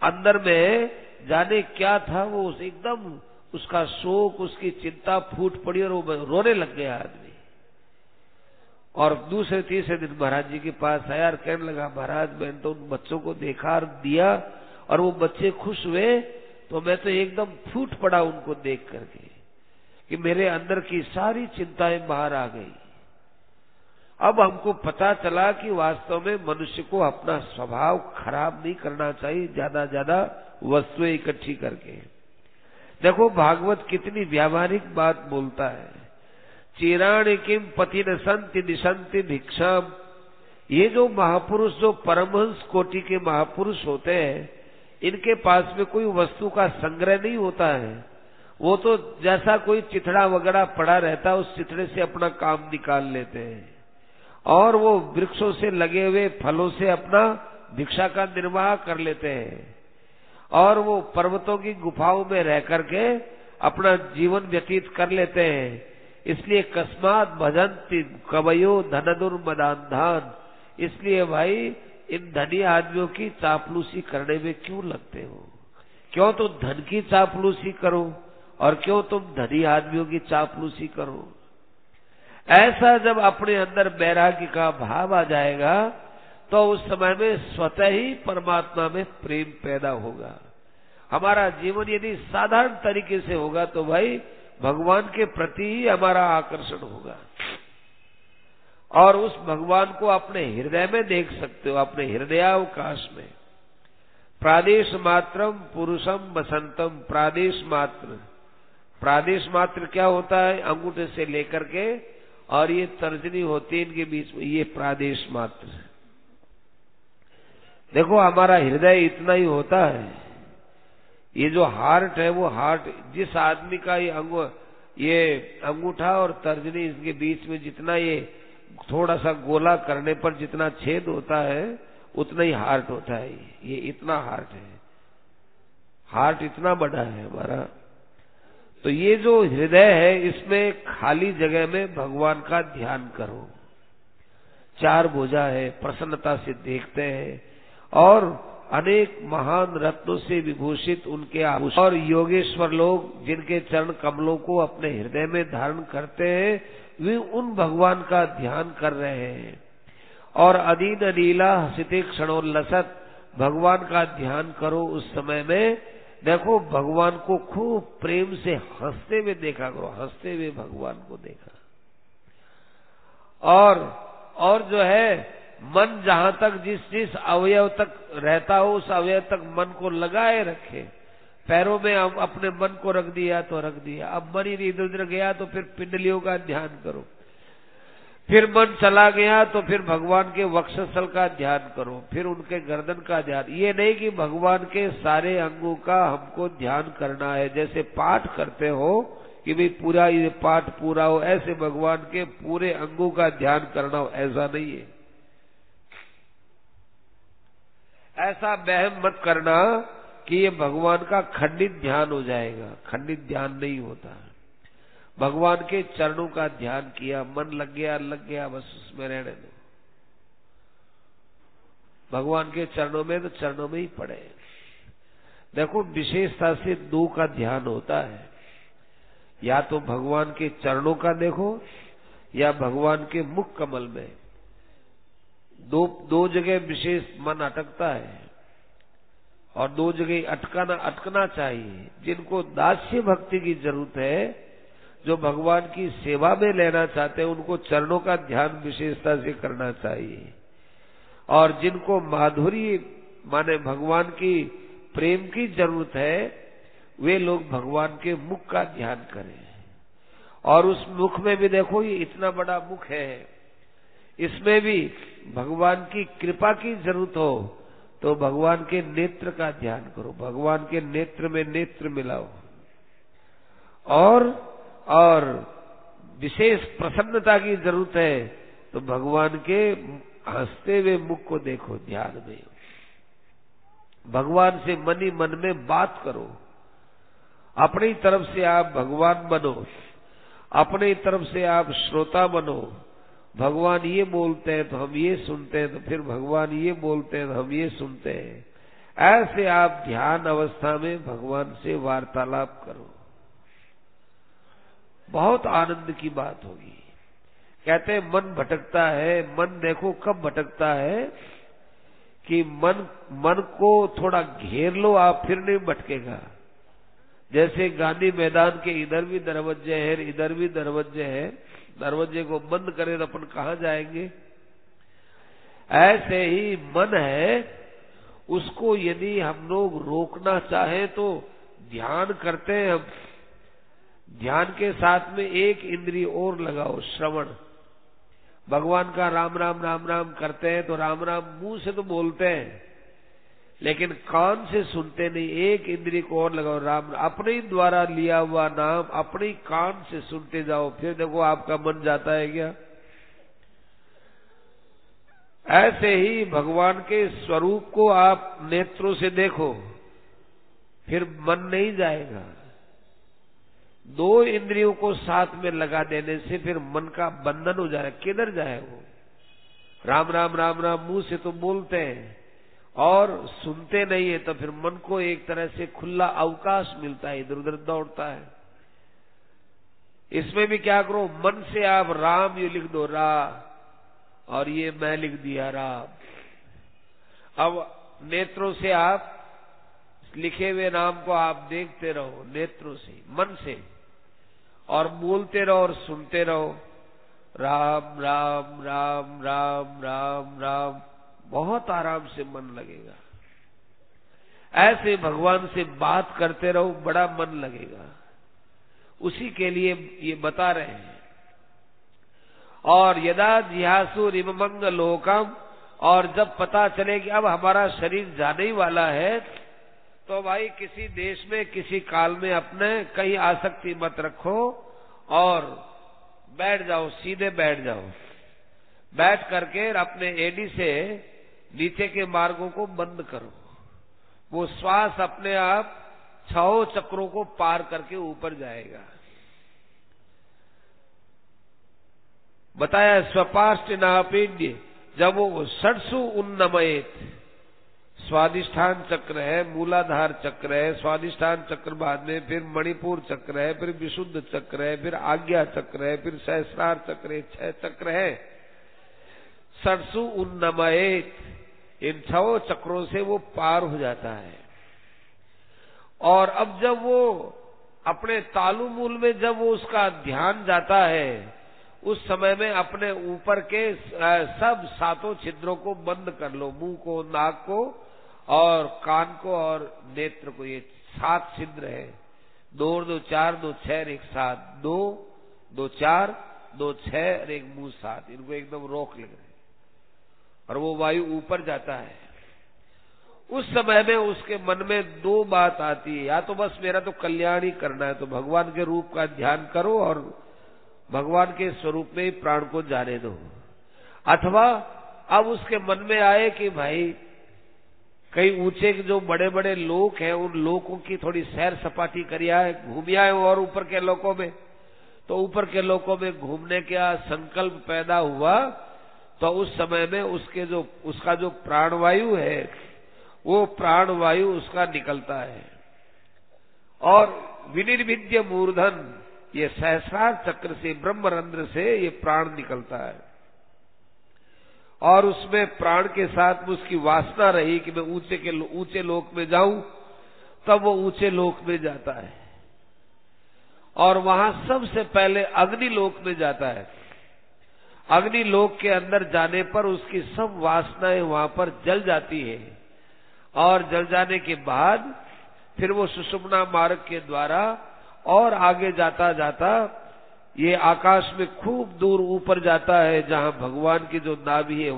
S1: अंदर में जाने क्या था, वो एकदम उसका शोक, उसकी चिंता फूट पड़ी और वो रोने लग गया आदमी। और दूसरे तीसरे दिन महाराज जी के पास आया और कहने लगा, महाराज मैंने तो उन बच्चों को देखा और दिया और वो बच्चे खुश हुए, तो मैं तो एकदम फूट पड़ा उनको देख करके कि मेरे अंदर की सारी चिंताएं बाहर आ गई। अब हमको पता चला कि वास्तव में मनुष्य को अपना स्वभाव खराब नहीं करना चाहिए ज्यादा वस्तुएं इकट्ठी करके। देखो भागवत कितनी व्यावहारिक बात बोलता है, चिराणि किम पति न संति दिशंति भिक्षाम। ये जो महापुरुष, जो परमहंस कोटि के महापुरुष होते हैं, इनके पास में कोई वस्तु का संग्रह नहीं होता है, वो तो जैसा कोई चिथड़ा वगैरह पड़ा रहता है उस चिथड़े से अपना काम निकाल लेते हैं और वो वृक्षों से लगे हुए फलों से अपना भिक्षा का निर्वाह कर लेते हैं और वो पर्वतों की गुफाओं में रह करके अपना जीवन व्यतीत कर लेते हैं। इसलिए कस्मात भजन्ति कवयो धनदुर्मदान्धान, इसलिए भाई इन धनी आदमियों की चापलूसी करने में क्यों लगते हो? क्यों तुम धन की चापलूसी करो और क्यों तुम धनी आदमियों की चापलूसी करो? ऐसा जब अपने अंदर वैराग्य का भाव आ जाएगा तो उस समय में स्वतः ही परमात्मा में प्रेम पैदा होगा। हमारा जीवन यदि साधारण तरीके से होगा तो भाई भगवान के प्रति ही हमारा आकर्षण होगा और उस भगवान को अपने हृदय में देख सकते हो, अपने हृदयावकाश में। प्रादेश मात्रम पुरुषम बसंतम, प्रादेश मात्र। प्रादेश मात्र क्या होता है? अंगूठे से लेकर के और ये तर्जनी होती है इनके बीच में, ये प्रादेश मात्र। देखो हमारा हृदय इतना ही होता है, ये जो हार्ट है वो हार्ट, जिस आदमी का ये अंगूठा और तर्जनी इसके बीच में जितना ये थोड़ा सा गोला करने पर जितना छेद होता है उतना ही हार्ट होता है। ये इतना हार्ट है, हार्ट इतना बड़ा है हमारा। तो ये जो हृदय है इसमें खाली जगह में भगवान का ध्यान करो। चार भुजा है, प्रसन्नता से देखते हैं और अनेक महान रत्नों से विभूषित उनके आभूषण और योगेश्वर लोग जिनके चरण कमलों को अपने हृदय में धारण करते हैं, वे उन भगवान का ध्यान कर रहे हैं। और अदीन लीला हसिते क्षणोल्लसत, भगवान का ध्यान करो। उस समय में देखो भगवान को खूब प्रेम से हंसते हुए देखा करो, हंसते हुए भगवान को देखा। और जो है मन जहां तक जिस अवयव तक रहता हो उस अवयव तक मन को लगाए रखे। पैरों में अपने मन को रख दिया तो रख दिया, अब मन ही इधर उधर गया तो फिर पिंडलियों का ध्यान करो। फिर मन चला गया तो फिर भगवान के वक्षस्थल का ध्यान करो, फिर उनके गर्दन का ध्यान। ये नहीं कि भगवान के सारे अंगों का हमको ध्यान करना है, जैसे पाठ करते हो कि भाई पूरा ये पाठ पूरा हो, ऐसे भगवान के पूरे अंगों का ध्यान करना हो, ऐसा नहीं है। ऐसा वहम मत करना कि ये भगवान का खंडित ध्यान हो जाएगा, खंडित ध्यान नहीं होता। भगवान के चरणों का ध्यान किया, मन लग गया बस उसमें रहने दो। भगवान के चरणों में तो चरणों में ही पड़े। देखो विशेषता से दो का ध्यान होता है, या तो भगवान के चरणों का देखो या भगवान के मुख कमल में। दो जगह विशेष मन अटकता है और दो जगह अटकना चाहिए। जिनको दास्य भक्ति की जरूरत है, जो भगवान की सेवा में लेना चाहते हैं, उनको चरणों का ध्यान विशेषता से करना चाहिए। और जिनको माधुरी माने भगवान की प्रेम की जरूरत है, वे लोग भगवान के मुख का ध्यान करें। और उस मुख में भी देखो, ये इतना बड़ा मुख है, इसमें भी भगवान की कृपा की जरूरत हो तो भगवान के नेत्र का ध्यान करो, भगवान के नेत्र में नेत्र मिलाओ। और विशेष प्रसन्नता की जरूरत है तो भगवान के हंसते हुए मुख को देखो ध्यान में। भगवान से मन ही मन में बात करो, अपनी तरफ से आप भगवान बनो, अपनी तरफ से आप श्रोता बनो। भगवान ये बोलते हैं तो हम ये सुनते हैं, तो फिर भगवान ये बोलते हैं तो हम ये सुनते हैं। ऐसे आप ध्यान अवस्था में भगवान से वार्तालाप करो, बहुत आनंद की बात होगी। कहते हैं मन भटकता है, मन देखो कब भटकता है कि मन को थोड़ा घेर लो आप, फिर नहीं भटकेगा। जैसे गांधी मैदान के इधर भी दरवाजे हैं, इधर भी दरवाजे हैं, दरवाजे को बंद करें तो अपन कहां जाएंगे। ऐसे ही मन है, उसको यदि हम लोग रोकना चाहें तो ध्यान करते हैं हम, ध्यान के साथ में एक इंद्रिय और लगाओ, श्रवण। भगवान का राम राम राम राम करते हैं तो राम राम मुंह से तो बोलते हैं, लेकिन कान से सुनते नहीं। एक इंद्रिय को और लगाओ, राम, अपने ही द्वारा लिया हुआ नाम अपने ही कान से सुनते जाओ, फिर देखो आपका मन जाता है क्या। ऐसे ही भगवान के स्वरूप को आप नेत्रों से देखो, फिर मन नहीं जाएगा। दो इंद्रियों को साथ में लगा देने से फिर मन का बंधन हो जाए, किधर जाए वो। राम राम राम राम मुंह से तो बोलते हैं और सुनते नहीं है, तो फिर मन को एक तरह से खुला अवकाश मिलता है, इधर उधर दौड़ता है। इसमें भी क्या करो, मन से आप राम ये लिख दो, रा, और ये मैं लिख दिया राम। अब नेत्रों से आप लिखे हुए नाम को आप देखते रहो, नेत्रों से, मन से, और बोलते रहो और सुनते रहो, राम राम राम राम राम राम। बहुत आराम से मन लगेगा। ऐसे भगवान से बात करते रहो, बड़ा मन लगेगा। उसी के लिए ये बता रहे हैं। और यदा जिहासु रिमंग लोकम, और जब पता चले कि अब हमारा शरीर जाने ही वाला है, तो भाई किसी देश में किसी काल में अपने कहीं आसक्ति मत रखो और बैठ जाओ, सीधे बैठ जाओ। बैठ करके अपने एडी से नीचे के मार्गों को बंद करो। वो श्वास अपने आप 6 चक्रों को पार करके ऊपर जाएगा। बताया स्वपाष्ट नापीड्य, जब वो षट्सु उन्नमयेत, स्वादिष्ठान चक्र है, मूलाधार चक्र है, स्वादिष्ठान चक्र बाद में, फिर मणिपुर चक्र है, फिर विशुद्ध चक्र है, फिर आज्ञा चक्र है, फिर सहस्रार चक्र है, 6 चक्र है। षट्सु उन्नमयेत, इन 6 चक्रों से वो पार हो जाता है। और अब जब वो अपने तालु मूल में जब वो उसका ध्यान जाता है, उस समय में अपने ऊपर के सब 7 छिद्रों को बंद कर लो, मुंह को, नाक को और कान को और नेत्र को। ये 7 छिद्र है, 2 2 4 2 6 1 7, 2 2 4 2 6 और 1 मुंह 7, इनको एकदम रोक ले और वो वायु ऊपर जाता है। उस समय में उसके मन में 2 बात आती है, या तो बस मेरा तो कल्याण ही करना है, तो भगवान के रूप का ध्यान करो और भगवान के स्वरूप में ही प्राण को जाने दो। अथवा अब उसके मन में आए कि भाई कई ऊंचे जो बड़े बड़े लोक हैं, उन लोकों की थोड़ी सैर सपाटी करी आए, घूम आए और ऊपर के लोकों में, तो ऊपर के लोकों में घूमने का संकल्प पैदा हुआ। तो उस समय में उसका जो प्राणवायु है, वो प्राणवायु उसका निकलता है। और विनिर्विद्य मूर्धन, ये सहस्रार चक्र से, ब्रह्मरंध्र से ये प्राण निकलता है। और उसमें प्राण के साथ में उसकी वासना रही कि मैं ऊंचे लोक में जाऊं, तब वो ऊंचे लोक में जाता है। और वहां सबसे पहले अग्नि लोक में जाता है। अग्नि लोक के अंदर जाने पर उसकी सब वासनाएं वहां पर जल जाती है, और जल जाने के बाद फिर वो सुषुम्ना मार्ग के द्वारा और आगे जाता जाता ये आकाश में खूब दूर ऊपर जाता है, जहां भगवान की जो नाभि है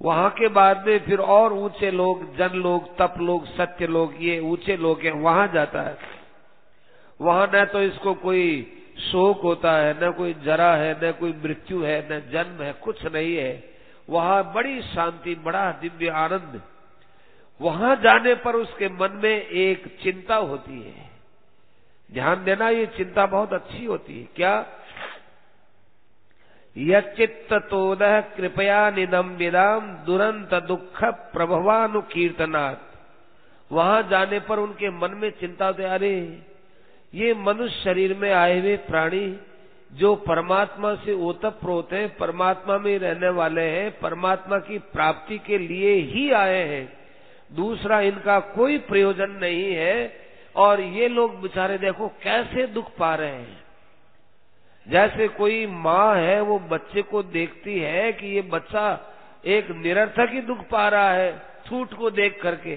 S1: वहां के बाद में फिर और ऊंचे लोग, जन लोग, तप लोग, सत्य लोग, ये ऊंचे लोग हैं, वहां जाता है। वहां न तो इसको कोई शोक होता है, न कोई जरा है, न कोई मृत्यु है, न जन्म है, कुछ नहीं है। वहां बड़ी शांति, बड़ा दिव्य आनंद। वहां जाने पर उसके मन में एक चिंता होती है। ध्यान देना, ये चिंता बहुत अच्छी होती है। क्या? यच्चित्ततोद कृपया निदम विदाम दुरंत दुख प्रभवानुकीर्तनात्। वहां जाने पर उनके मन में चिंता होती है, अरे ये मनुष्य शरीर में आए हुए प्राणी जो परमात्मा से ओतप्रोत हैं, परमात्मा में रहने वाले हैं, परमात्मा की प्राप्ति के लिए ही आए हैं, दूसरा इनका कोई प्रयोजन नहीं है। और ये लोग बेचारे देखो कैसे दुख पा रहे हैं। जैसे कोई माँ है, वो बच्चे को देखती है कि ये बच्चा एक निरर्थक ही दुख पा रहा है, ठूठ को देख करके।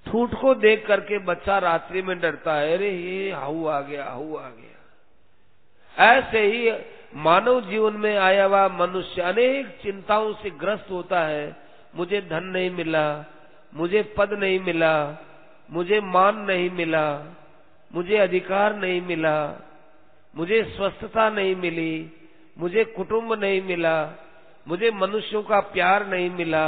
S1: ठूठ को देख करके बच्चा रात्रि में डरता है, अरे ये हाउ आ गया, हाउ आ गया। ऐसे ही मानव जीवन में आया हुआ मनुष्य अनेक चिंताओं से ग्रस्त होता है। मुझे धन नहीं मिला, मुझे पद नहीं मिला, मुझे मान नहीं मिला, मुझे अधिकार नहीं मिला, मुझे स्वस्थता नहीं मिली, मुझे कुटुंब नहीं मिला, मुझे मनुष्यों का प्यार नहीं मिला।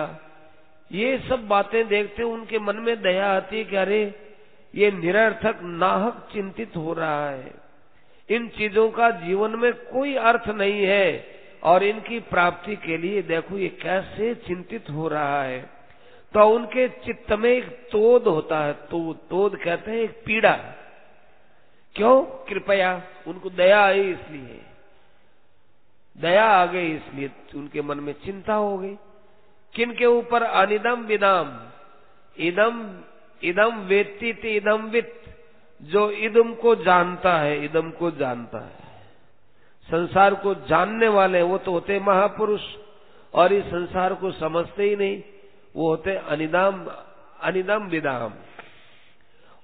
S1: ये सब बातें देखते उनके मन में दया आती है कि अरे ये निरर्थक नाहक चिंतित हो रहा है, इन चीजों का जीवन में कोई अर्थ नहीं है, और इनकी प्राप्ति के लिए देखो ये कैसे चिंतित हो रहा है। तो उनके चित्त में एक तोद होता है, तोद कहते हैं एक पीड़ा। क्यों? कृपया, उनको दया आई, इसलिए दया आ गई, इसलिए उनके मन में चिंता हो गई। किनके ऊपर? अनिदम विदाम इदम वेत्ति ते इदम वित्त। जो इदम को जानता है, इदम को जानता है, संसार को जानने वाले वो तो होते महापुरुष, और इस संसार को समझते ही नहीं, वो होते अनिदम विदाम।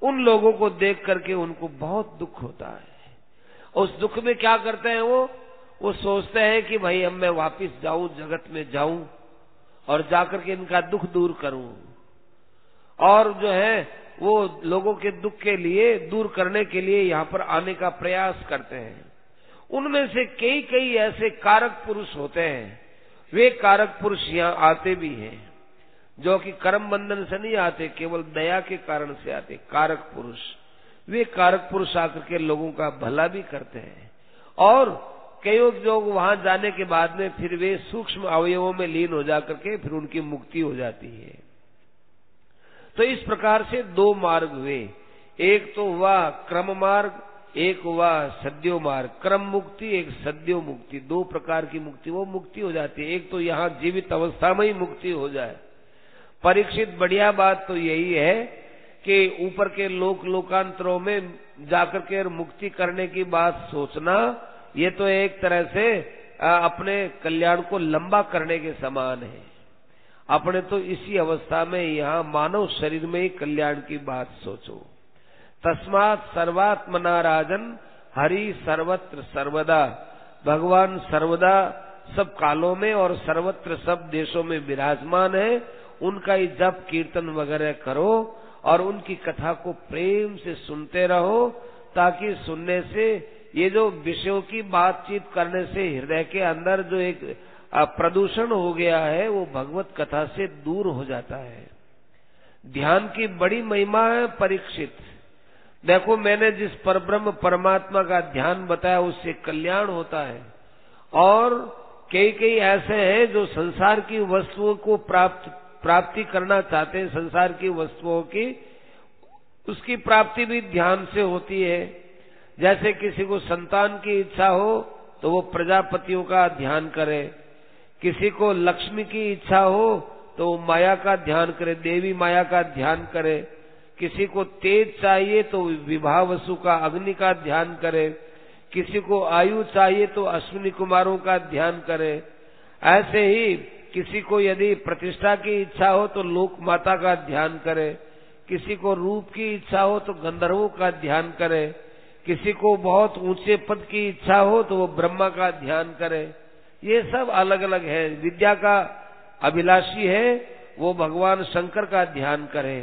S1: उन लोगों को देख करके उनको बहुत दुख होता है। उस दुख में क्या करते हैं वो सोचते हैं कि भाई अब मैं वापिस जाऊं, जगत में जाऊं और जाकर के इनका दुख दूर करूं, और जो है वो लोगों के दुख के लिए, दूर करने के लिए यहाँ पर आने का प्रयास करते हैं। उनमें से कई ऐसे कारक पुरुष होते हैं, वे कारक पुरुष यहाँ आते भी हैं, जो कि कर्म बंधन से नहीं आते, केवल दया के कारण से आते। कारक पुरुष, वे कारक पुरुष आकर के लोगों का भला भी करते हैं, और कई लोग वहां जाने के बाद में फिर वे सूक्ष्म अवयवों में लीन हो जाकर के फिर उनकी मुक्ति हो जाती है। तो इस प्रकार से दो मार्ग हुए, एक तो हुआ क्रम मार्ग, एक हुआ सद्यो मार्ग। क्रम मुक्ति, एक सद्यो मुक्ति, दो प्रकार की मुक्ति, वो मुक्ति हो जाती है। एक तो यहाँ जीवित अवस्था में ही मुक्ति हो जाए। परीक्षित, बढ़िया बात तो यही है कि ऊपर के लोकांतरों में जाकर के मुक्ति करने की बात सोचना, ये तो एक तरह से अपने कल्याण को लंबा करने के समान है। अपने तो इसी अवस्था में यहाँ मानव शरीर में ही कल्याण की बात सोचो। तस्मात् सर्वात्मना राजन हरि सर्वत्र सर्वदा। भगवान सर्वदा सब कालों में और सर्वत्र सब देशों में विराजमान है। उनका ही जप कीर्तन वगैरह करो और उनकी कथा को प्रेम से सुनते रहो, ताकि सुनने से ये जो विषयों की बातचीत करने से हृदय के अंदर जो एक प्रदूषण हो गया है, वो भगवत कथा से दूर हो जाता है। ध्यान की बड़ी महिमा है परीक्षित। देखो, मैंने जिस परब्रह्म परमात्मा का ध्यान बताया उससे कल्याण होता है, और कई ऐसे हैं जो संसार की वस्तुओं को प्राप्ति करना चाहते हैं। संसार की वस्तुओं की उसकी प्राप्ति भी ध्यान से होती है। जैसे किसी को संतान की इच्छा हो तो वो प्रजापतियों का ध्यान करे, किसी को लक्ष्मी की इच्छा हो तो माया का ध्यान करे, देवी माया का ध्यान करे, किसी को तेज चाहिए तो विभा वसु का, अग्नि का ध्यान करे, किसी को आयु चाहिए तो अश्विनी कुमारों का ध्यान करे। ऐसे ही किसी को यदि प्रतिष्ठा की इच्छा हो तो लोक माता का ध्यान करे, किसी को रूप की इच्छा हो तो गंधर्वों का ध्यान करे, किसी को बहुत ऊंचे पद की इच्छा हो तो वो ब्रह्मा का ध्यान करे। ये सब अलग अलग है। विद्या का अभिलाषी है वो भगवान शंकर का ध्यान करे,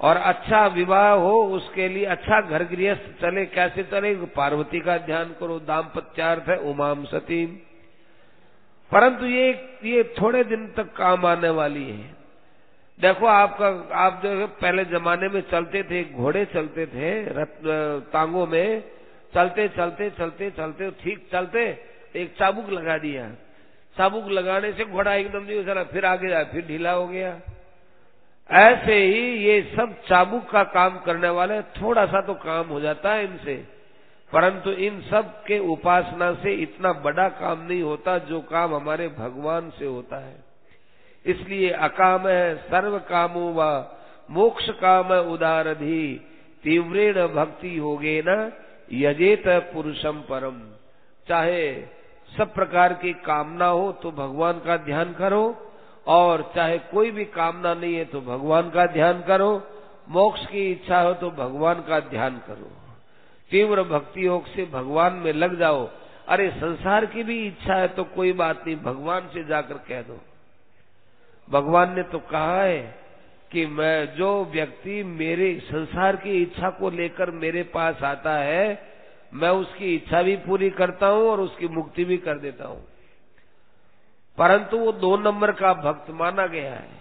S1: और अच्छा विवाह हो उसके लिए अच्छा घर गृहस्थ चले, कैसे चले, पार्वती का ध्यान करो। दाम्पत्यार्थ है उमाम सतीम। परंतु ये थोड़े दिन तक काम आने वाली है। देखो आप जो पहले जमाने में चलते थे, घोड़े चलते थे टांगों में, चलते चलते चलते चलते ठीक चलते, एक चाबुक लगा दिया, चाबुक लगाने से घोड़ा एकदम नहीं चला, फिर आगे जाए, फिर ढीला हो गया। ऐसे ही ये सब चाबुक का काम करने वाले, थोड़ा सा तो काम हो जाता है इनसे, परंतु इन सब के उपासना से इतना बड़ा काम नहीं होता जो काम हमारे भगवान से होता है। इसलिए अकाम है सर्व कामो व मोक्ष काम उदारधि तीव्रेण भक्ति होगे न यजेत पुरुषम परम। चाहे सब प्रकार की कामना हो तो भगवान का ध्यान करो, और चाहे कोई भी कामना नहीं है तो भगवान का ध्यान करो, मोक्ष की इच्छा हो तो भगवान का ध्यान करो। तीव्र भक्ति योग से भगवान में लग जाओ। अरे संसार की भी इच्छा है तो कोई बात नहीं, भगवान से जाकर कह दो। भगवान ने तो कहा है कि मैं जो व्यक्ति मेरे संसार की इच्छा को लेकर मेरे पास आता है, मैं उसकी इच्छा भी पूरी करता हूं और उसकी मुक्ति भी कर देता हूं। परंतु वो 2 नंबर का भक्त माना गया है।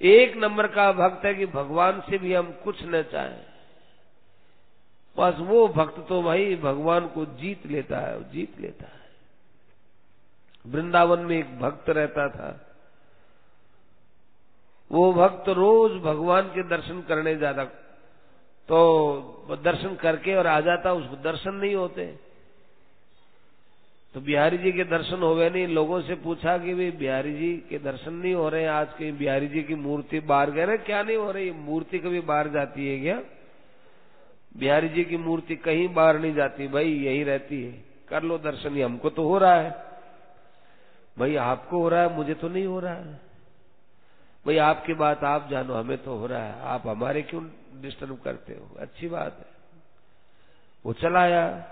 S1: 1 नंबर का भक्त है कि भगवान से भी हम कुछ न चाहें, बस वो भक्त तो भाई भगवान को जीत लेता है, जीत लेता है। वृंदावन में एक भक्त रहता था, वो भक्त रोज भगवान के दर्शन करने जाता, तो दर्शन करके और आ जाता, उसको दर्शन नहीं होते। तो बिहारी जी के दर्शन हो गए नहीं। लोगों से पूछा कि भाई बिहारी जी के दर्शन नहीं हो रहे, आज कहीं बिहारी जी की मूर्ति बाहर गए ना? क्या नहीं हो रही? मूर्ति कभी बाहर जाती है क्या? बिहारी जी की मूर्ति कहीं बाहर नहीं जाती भाई, यही रहती है। कर लो दर्शन, हमको तो हो रहा है। भाई आपको हो रहा है, मुझे तो नहीं हो रहा है। भाई आपकी बात आप जानो, हमें तो हो रहा है, आप हमारे क्यों डिस्टर्ब करते हो? अच्छी बात है। वो चला आया,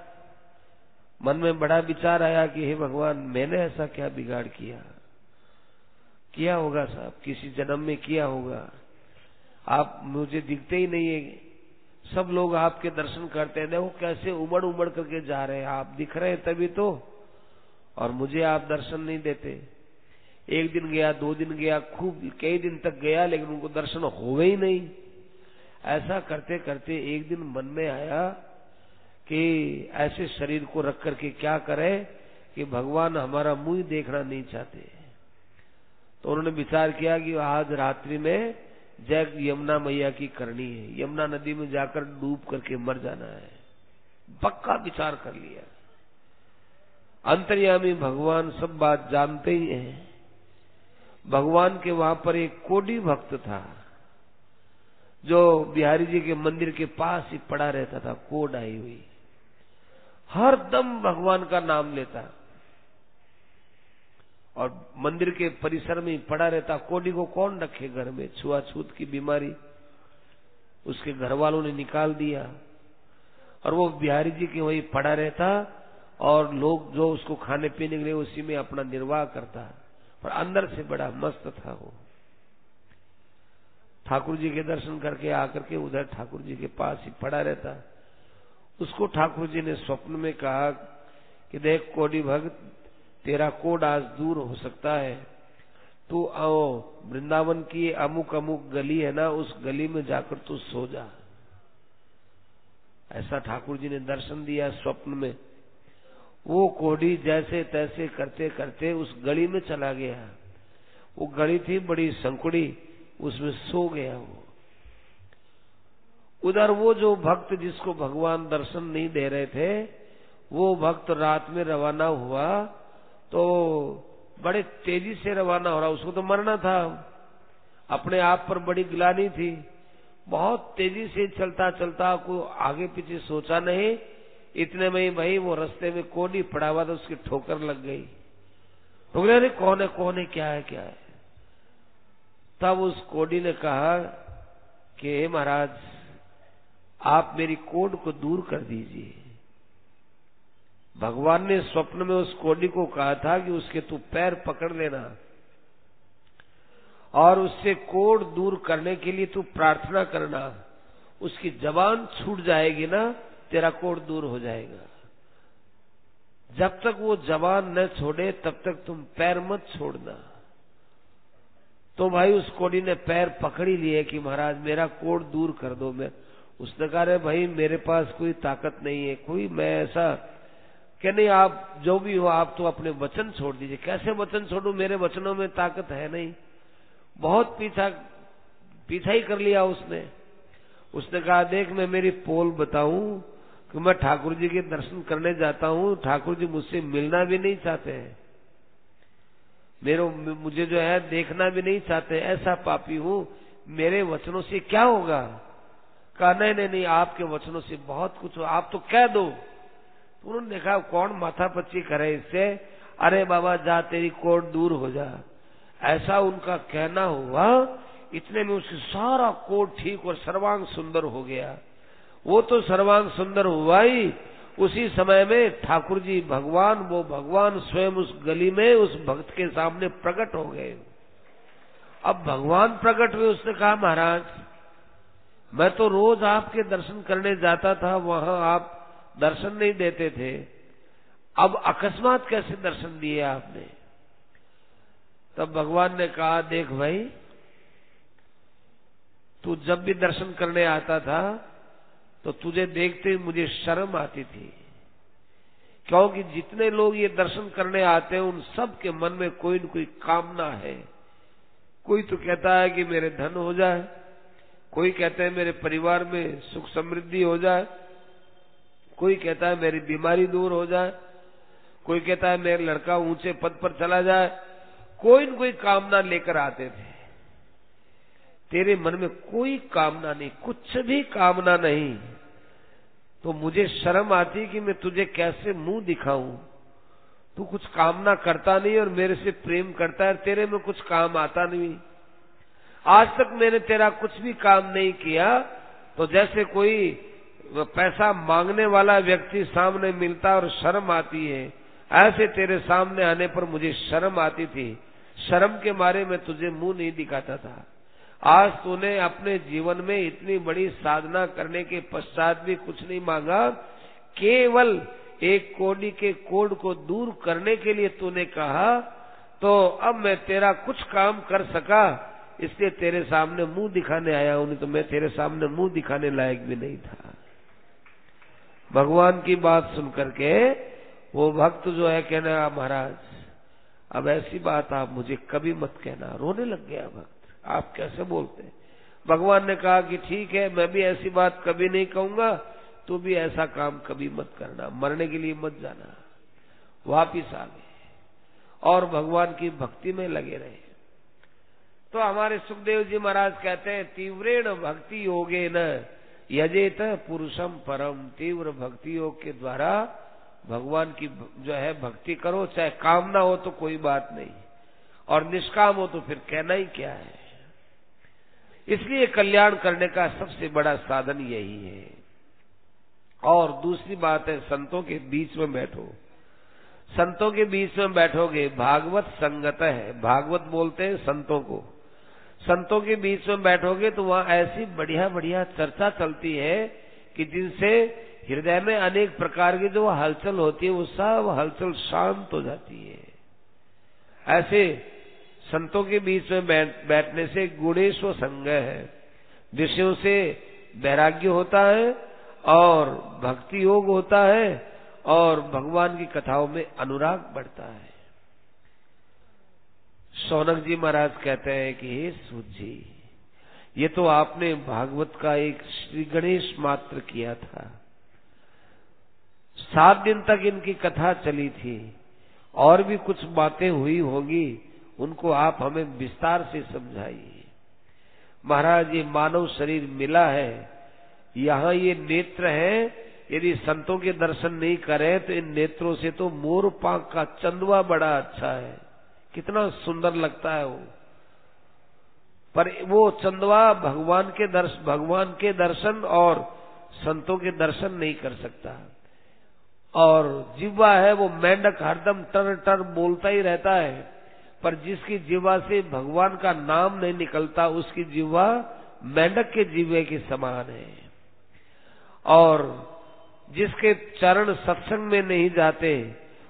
S1: मन में बड़ा विचार आया कि हे भगवान, मैंने ऐसा क्या बिगाड़ किया होगा साहब, किसी जन्म में किया होगा। आप मुझे दिखते ही नहीं है, सब लोग आपके दर्शन करते हैं, देखो कैसे उमड़ उमड़ करके जा रहे हैं, आप दिख रहे हैं तभी तो, और मुझे आप दर्शन नहीं देते। 1 दिन गया, 2 दिन गया, खूब कई दिन तक गया, लेकिन उनको दर्शन हो गई नहीं। ऐसा करते करते एक दिन मन में आया कि ऐसे शरीर को रख करके क्या करें कि भगवान हमारा मुंह देखना नहीं चाहते। तो उन्होंने विचार किया कि आज रात्रि में जय यमुना मैया की करनी है, यमुना नदी में जाकर डूब करके मर जाना है। पक्का विचार कर लिया। अंतर्यामी भगवान सब बात जानते ही हैं। भगवान के वहां पर एक कोडी भक्त था जो बिहारी जी के मंदिर के पास ही पड़ा रहता था, कोड आई हुई, हर दम भगवान का नाम लेता और मंदिर के परिसर में ही पड़ा रहता। कोडी को कौन रखे घर में? छुआछूत की बीमारी उसके घर वालों ने निकाल दिया, और वो बिहारी जी के वहीं पड़ा रहता, और लोग जो उसको खाने पीने के लिए उसी में अपना निर्वाह करता, पर अंदर से बड़ा मस्त था वो। ठाकुर जी के दर्शन करके आकर के उधर ठाकुर जी के पास ही पड़ा रहता। उसको ठाकुर जी ने स्वप्न में कहा कि देख कोडी भक्त, तेरा कोड आज दूर हो सकता है, तू आओ वृंदावन की अमुक अमुक गली है ना, उस गली में जाकर तू सो जा। ऐसा ठाकुर जी ने दर्शन दिया स्वप्न में। वो कोडी जैसे तैसे करते करते उस गली में चला गया। वो गली थी बड़ी संकुड़ी, उसमें सो गया वो। उधर वो जो भक्त जिसको भगवान दर्शन नहीं दे रहे थे, वो भक्त रात में रवाना हुआ, तो बड़े तेजी से रवाना हो रहा। उसको तो मरना था, अपने आप पर बड़ी ग्लानि थी। बहुत तेजी से चलता चलता, कोई आगे पीछे सोचा नहीं इतने में ही भाई वो रास्ते में कोडी पड़ा हुआ था, उसकी ठोकर लग गई। तो बोले अरे कौन है, क्या है। तब उस कोडी ने कहा कि हे महाराज, आप मेरी कोड को दूर कर दीजिए। भगवान ने स्वप्न में उस कोडी को कहा था कि उसके तू पैर पकड़ लेना और उससे कोड दूर करने के लिए तू प्रार्थना करना। उसकी जबान छूट जाएगी ना, तेरा कोड दूर हो जाएगा। जब तक वो जबान न छोड़े तब तक तुम पैर मत छोड़ना। तो भाई उस कोडी ने पैर पकड़ ही लिए कि महाराज मेरा कोड दूर कर दो। मैं उसने कहा रे भाई मेरे पास कोई ताकत नहीं है, कोई मैं ऐसा कि नहीं, आप जो भी हो आप तो अपने वचन छोड़ दीजिए। कैसे वचन छोड़ू, मेरे वचनों में ताकत है नहीं। बहुत पीछा ही कर लिया उसने। उसने कहा देख मैं मेरी पोल बताऊं कि मैं ठाकुर जी के दर्शन करने जाता हूं, ठाकुर जी मुझसे मिलना भी नहीं चाहते हैं, मुझे जो है देखना भी नहीं चाहते, ऐसा पापी हूं, मेरे वचनों से क्या होगा। कहा नहीं, आपके वचनों से बहुत कुछ हो, आप तो कह दो। तो उन्होंने कहा कौन माथा पच्ची करे इससे, अरे बाबा जा तेरी कोड दूर हो जा। ऐसा उनका कहना हुआ, इतने में उसकी सारा कोड ठीक और सर्वांग सुंदर हो गया। वो तो सर्वांग सुंदर हुआ ही, उसी समय में ठाकुर जी वो भगवान स्वयं उस गली में उस भक्त के सामने प्रकट हो गए। अब भगवान प्रकट हुए, उसने कहा महाराज मैं तो रोज आपके दर्शन करने जाता था, वहां आप दर्शन नहीं देते थे, अब अकस्मात कैसे दर्शन दिए आपने। तब भगवान ने कहा देख भाई, तू जब भी दर्शन करने आता था तो तुझे देखते ही मुझे शर्म आती थी, क्योंकि जितने लोग ये दर्शन करने आते हैं उन सब के मन में कोई न कोई कामना है। कोई तो कहता है कि मेरे धन हो जाए, कोई कहता है मेरे परिवार में सुख समृद्धि हो जाए, कोई कहता है मेरी बीमारी दूर हो जाए, कोई कहता है मेरा लड़का ऊंचे पद पर चला जाए। कोई न कोई कामना लेकर आते थे। तेरे मन में कोई कामना नहीं, कुछ भी कामना नहीं, तो मुझे शर्म आती कि मैं तुझे कैसे मुंह दिखाऊं। तू कुछ कामना करता नहीं और मेरे से प्रेम करता है, तेरे में कुछ काम आता नहीं। आज तक मैंने तेरा कुछ भी काम नहीं किया, तो जैसे कोई पैसा मांगने वाला व्यक्ति सामने मिलता और शर्म आती है, ऐसे तेरे सामने आने पर मुझे शर्म आती थी। शर्म के मारे मैं तुझे मुंह नहीं दिखाता था। आज तूने अपने जीवन में इतनी बड़ी साधना करने के पश्चात भी कुछ नहीं मांगा, केवल एक कोडी के कोड को दूर करने के लिए तूने कहा, तो अब मैं तेरा कुछ काम कर सका, इसलिए तेरे सामने मुंह दिखाने आया हूं, नहीं तो मैं तेरे सामने मुंह दिखाने लायक भी नहीं था। भगवान की बात सुनकर के वो भक्त जो है कहना महाराज अब ऐसी बात आप मुझे कभी मत कहना। रोने लग गया भक्त, आप कैसे बोलते हैं। भगवान ने कहा कि ठीक है, मैं भी ऐसी बात कभी नहीं कहूंगा, तू भी ऐसा काम कभी मत करना, मरने के लिए मत जाना। वापिस आ गए और भगवान की भक्ति में लगे रहे। तो हमारे सुखदेव जी महाराज कहते हैं तीव्रेण भक्ति योगे न यजेत पुरुषम परम। तीव्र भक्ति योग के द्वारा भगवान की जो है भक्ति करो, चाहे कामना हो तो कोई बात नहीं, और निष्काम हो तो फिर कहना ही क्या है। इसलिए कल्याण करने का सबसे बड़ा साधन यही है। और दूसरी बात है, संतों के बीच में बैठो। संतों के बीच में बैठोगे, भागवत संगत है, भागवत बोलते हैं संतों को। संतों के बीच में बैठोगे तो वहां ऐसी बढ़िया बढ़िया चर्चा चलती है कि जिनसे हृदय में अनेक प्रकार की जो हलचल होती है वो सब हलचल शांत हो जाती है। ऐसे संतों के बीच में बैठने से गुणेश्वर संग है, विषयों से वैराग्य होता है और भक्ति योग होता है और भगवान की कथाओं में अनुराग बढ़ता है। शौनक जी महाराज कहते हैं कि हे सूत जी, ये तो आपने भागवत का एक श्री गणेश मात्र किया था, 7 दिन तक इनकी कथा चली थी, और भी कुछ बातें हुई होंगी, उनको आप हमें विस्तार से समझाइए। महाराज ये मानव शरीर मिला है, यहाँ ये नेत्र है, यदि संतों के दर्शन नहीं करें तो इन नेत्रों से तो मोर पांख का चंदवा बड़ा अच्छा है, कितना सुंदर लगता है वो, पर वो चंदवा भगवान के दर्शन और संतों के दर्शन नहीं कर सकता। और जिह्वा है वो मेंढक, हरदम टर टर बोलता ही रहता है, पर जिसकी जिह्वा से भगवान का नाम नहीं निकलता उसकी जिह्वा मेंढक के जिह्वे के समान है। और जिसके चरण सत्संग में नहीं जाते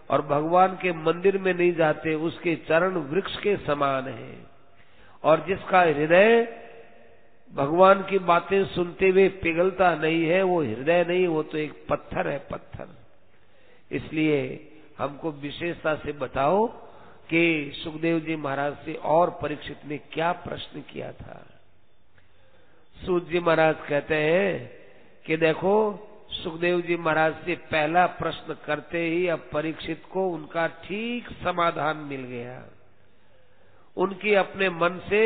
S1: और भगवान के मंदिर में नहीं जाते उसके चरण वृक्ष के समान है। और जिसका हृदय भगवान की बातें सुनते हुए पिघलता नहीं है वो हृदय नहीं, वो तो एक पत्थर है, पत्थर। इसलिए हमको विशेषता से बताओ कि सुखदेव जी महाराज से और परीक्षित ने क्या प्रश्न किया था। सूत जी महाराज कहते हैं कि देखो सुखदेव जी महाराज से पहला प्रश्न करते ही अब परीक्षित को उनका ठीक समाधान मिल गया। उनकी अपने मन से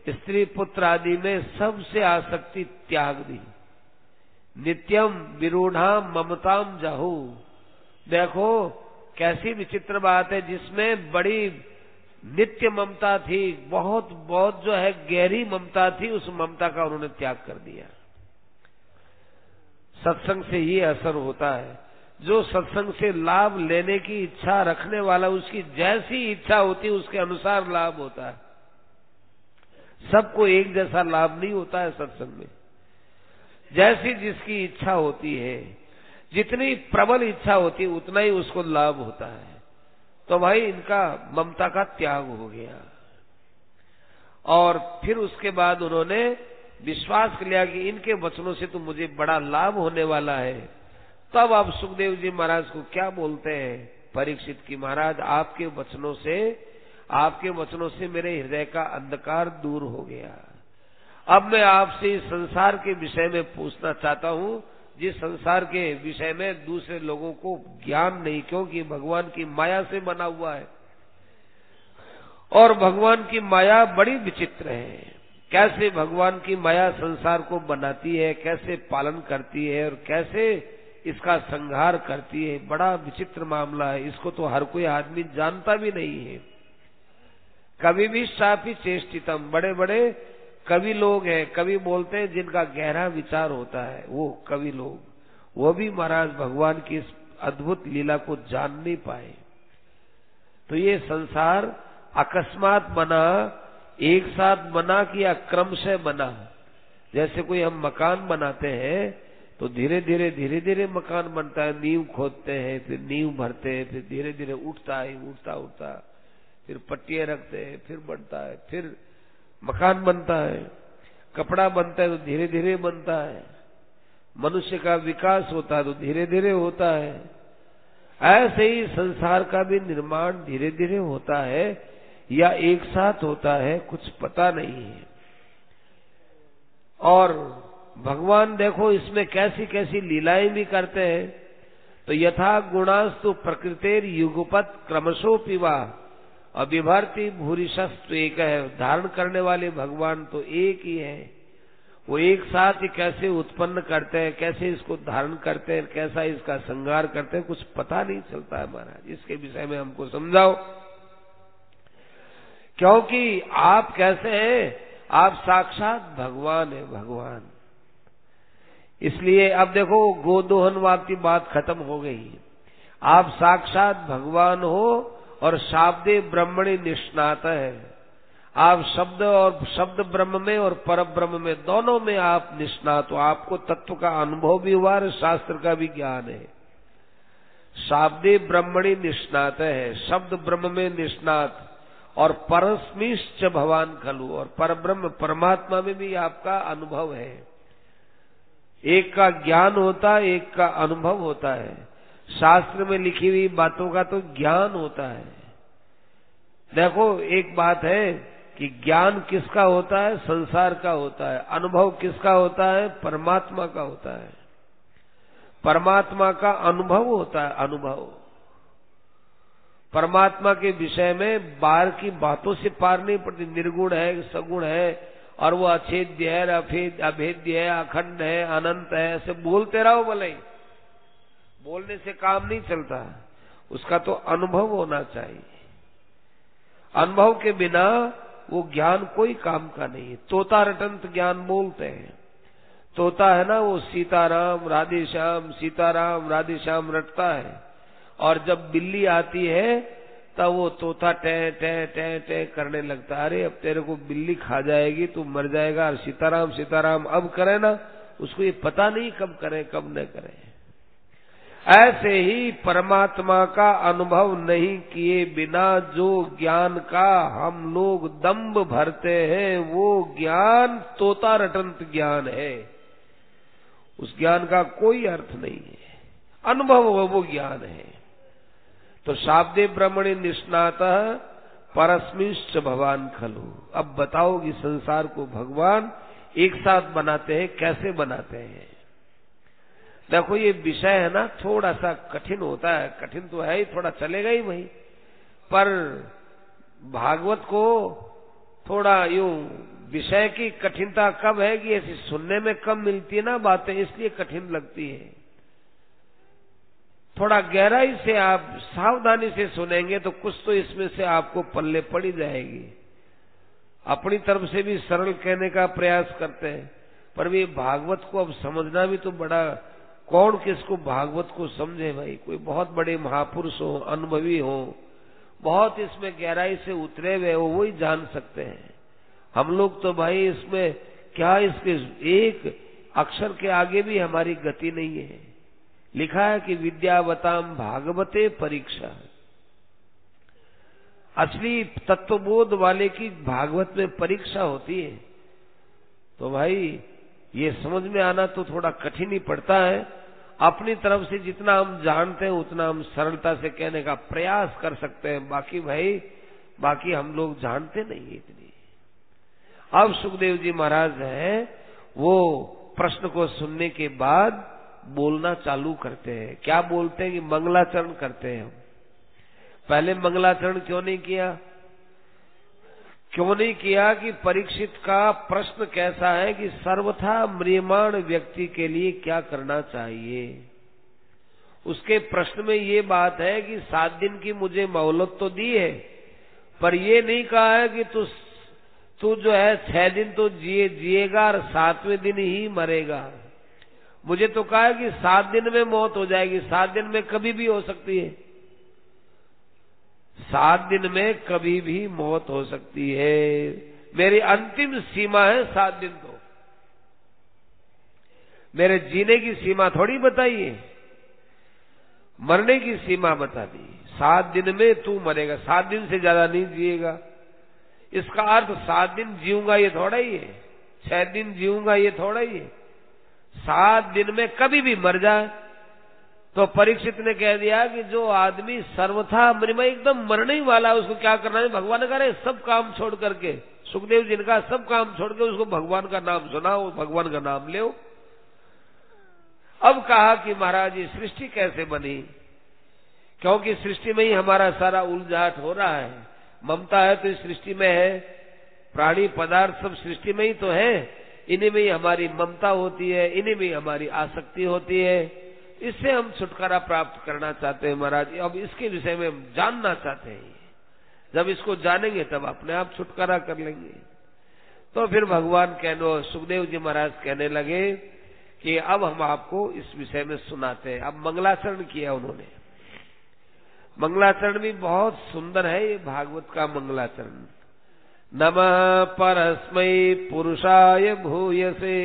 S1: स्त्री पुत्र आदि में सबसे आसक्ति त्याग दी। नित्यम विरूढ़ाम ममताम जाहू। देखो कैसी विचित्र बात है, जिसमें बड़ी नित्य ममता थी, बहुत बहुत जो है गहरी ममता थी, उस ममता का उन्होंने त्याग कर दिया। सत्संग से ये असर होता है, जो सत्संग से लाभ लेने की इच्छा रखने वाला उसकी जैसी इच्छा होती है उसके अनुसार लाभ होता है। सबको एक जैसा लाभ नहीं होता है सत्संग में। जैसी जिसकी इच्छा होती है, जितनी प्रबल इच्छा होती है उतना ही उसको लाभ होता है। तो भाई इनका ममता का त्याग हो गया। और फिर उसके बाद उन्होंने विश्वास किया कि इनके वचनों से तो मुझे बड़ा लाभ होने वाला है। तब आप सुखदेव जी महाराज को क्या बोलते हैं, परीक्षित की महाराज आपके वचनों से मेरे हृदय का अंधकार दूर हो गया। अब मैं आपसे इस संसार के विषय में पूछना चाहता हूं, जिस संसार के विषय में दूसरे लोगों को ज्ञान नहीं, क्योंकि भगवान की माया से बना हुआ है। और भगवान की माया बड़ी विचित्र है। कैसे भगवान की माया संसार को बनाती है, कैसे पालन करती है और कैसे इसका संहार करती है, बड़ा विचित्र मामला है। इसको तो हर कोई आदमी जानता भी नहीं है। कवि भी शापी चेष्टितम, बड़े बड़े कवि लोग हैं, कवि बोलते हैं जिनका गहरा विचार होता है, वो कवि लोग, वो भी महाराज भगवान की इस अद्भुत लीला को जान नहीं पाए। तो ये संसार अकस्मात बना, एक साथ बना कि या क्रमशः बना। जैसे कोई हम मकान बनाते हैं तो धीरे धीरे मकान बनता है। नींव खोदते हैं, फिर नींव भरते हैं, फिर धीरे धीरे उठता है, उठता फिर पट्टियां रखते हैं, फिर बनता है, फिर मकान बनता है। कपड़ा बनता है तो धीरे धीरे बनता है। मनुष्य का विकास होता है तो धीरे धीरे होता है। ऐसे ही संसार का भी निर्माण धीरे धीरे होता है या एक साथ होता है, कुछ पता नहीं है। और भगवान देखो इसमें कैसी कैसी लीलाएं भी करते हैं। तो यथा गुणास्तु प्रकृतिर युगपत क्रमशो पिवा अभिभारती भूरिशस्तु एक है। धारण करने वाले भगवान तो एक ही है, वो एक साथ ही कैसे उत्पन्न करते हैं, कैसे इसको धारण करते हैं, कैसा इसका संहार करते हैं, कुछ पता नहीं चलता है महाराज। इसके विषय में हमको समझाओ, क्योंकि आप कैसे हैं, आप साक्षात भगवान है, भगवान। इसलिए अब देखो गोदोहनवाद की बात खत्म हो गई। आप साक्षात भगवान हो और शाब्दे ब्रह्मणि निष्णात है। आप शब्द ब्रह्म में और पर ब्रह्म में दोनों में आप निष्णात हो। आपको तत्व का अनुभव भी हुआ और शास्त्र का भी ज्ञान है। शाब्दे ब्रह्मणि निष्णात है, शब्द ब्रह्म में निष्णात, और परस्मिश्च भवान खलु, और पर ब्रह्म परमात्मा में भी आपका अनुभव है। एक का ज्ञान होता है, एक का अनुभव होता है। शास्त्र में लिखी हुई बातों का तो ज्ञान होता है। देखो एक बात है कि ज्ञान किसका होता है, संसार का होता है। अनुभव किसका होता है, परमात्मा का होता है। परमात्मा का अनुभव होता है, अनुभव। परमात्मा के विषय में बाहर की बातों से पार नहीं पड़ती। निर्गुण है, सगुण है, और वो अछेद्य है, अभेद्य है, अखंड है, अनंत है, ऐसे बोलते रहो भले, बोलने से काम नहीं चलता, उसका तो अनुभव होना चाहिए। अनुभव के बिना वो ज्ञान कोई काम का नहीं है। तोता रटंत ज्ञान बोलते हैं। तोता है ना, वो सीताराम राधे श्याम सीताराम राधे श्याम रटता है, और जब बिल्ली आती है तब वो तोता टे टे टे टे करने लगता है। अरे अब तेरे को बिल्ली खा जाएगी, तू मर जाएगा, और सीताराम सीताराम अब करे ना, उसको ये पता नहीं कब करे कब न करे। ऐसे ही परमात्मा का अनुभव नहीं किए बिना जो ज्ञान का हम लोग दंभ भरते हैं, वो ज्ञान तोता रटंत ज्ञान है। उस ज्ञान का कोई अर्थ नहीं है। अनुभव वो ज्ञान है। तो शाब्दे ब्रह्मणि निष्णातः परस्मिंश्च भगवान खलु। अब बताओ कि संसार को भगवान एक साथ बनाते हैं, कैसे बनाते हैं? देखो ये विषय है ना, थोड़ा सा कठिन होता है, कठिन तो है ही, थोड़ा चलेगा ही वही, पर भागवत को थोड़ा यूं विषय की कठिनता कब है कि ऐसी सुनने में कम मिलती है ना बातें, इसलिए कठिन लगती है। थोड़ा गहराई से आप सावधानी से सुनेंगे तो कुछ तो इसमें से आपको पल्ले पड़ी जाएगी। अपनी तरफ से भी सरल कहने का प्रयास करते हैं, पर भी भागवत को अब समझना भी तो बड़ा, कौन किसको भागवत को समझे भाई? कोई बहुत बड़े महापुरुष हो, अनुभवी हो, बहुत इसमें गहराई से उतरे हुए हो, वही जान सकते हैं। हम लोग तो भाई इसमें क्या, इसके एक अक्षर के आगे भी हमारी गति नहीं है। लिखा है कि विद्यावताम भागवते परीक्षा। असली तत्वबोध वाले की भागवत में परीक्षा होती है। तो भाई ये समझ में आना तो थोड़ा कठिन ही पड़ता है। अपनी तरफ से जितना हम जानते हैं उतना हम सरलता से कहने का प्रयास कर सकते हैं। बाकी हम लोग जानते नहीं इतनी। अब सुखदेव जी महाराज हैं, वो प्रश्न को सुनने के बाद बोलना चालू करते हैं। क्या बोलते हैं कि मंगलाचरण करते हैं। हम पहले मंगलाचरण क्यों नहीं किया कि परीक्षित का प्रश्न कैसा है कि सर्वथा म्रियमाण व्यक्ति के लिए क्या करना चाहिए। उसके प्रश्न में ये बात है कि 7 दिन की मुझे मोहलत तो दी है, पर ये नहीं कहा है कि तू जो है 6 दिन तो जिएगा और 7वें दिन ही मरेगा। मुझे तो कहा है कि 7 दिन में मौत हो जाएगी। 7 दिन में कभी भी हो सकती है। 7 दिन में कभी भी मौत हो सकती है। मेरी अंतिम सीमा है 7 दिन। तो मेरे जीने की सीमा थोड़ी बताइए, मरने की सीमा बता दी। 7 दिन में तू मरेगा, 7 दिन से ज्यादा नहीं जिएगा। इसका अर्थ 7 दिन जीऊंगा ये थोड़ा ही है, 6 दिन जीऊंगा ये थोड़ा ही है। 7 दिन में कभी भी मर जाए। तो परीक्षित ने कह दिया कि जो आदमी सर्वथा मृमय एकदम मरने ही वाला है, उसको क्या करना है? भगवान ने कहा सब काम छोड़ करके, सुखदेव जी ने कहा सब काम छोड़ के उसको भगवान का नाम सुनाओ, भगवान का नाम ले। अब कहा कि महाराज ये सृष्टि कैसे बनी? क्योंकि सृष्टि में ही हमारा सारा उलझाट हो रहा है। ममता है तो इस सृष्टि में है, प्राणी पदार्थ सब सृष्टि में ही तो है। इन्हीं में ही हमारी ममता होती है, इन्हीं में ही हमारी आसक्ति होती है। इससे हम छुटकारा प्राप्त करना चाहते हैं महाराज। अब इसके विषय में हम जानना चाहते हैं। जब इसको जानेंगे तब अपने आप छुटकारा कर लेंगे। तो फिर भगवान सुखदेव जी महाराज कहने लगे कि अब हम आपको इस विषय में सुनाते हैं। अब मंगलाचरण किया उन्होंने। मंगलाचरण भी बहुत सुंदर है ये भागवत का मंगलाचरण। नमः परस्मै पुरुषाय भूयसे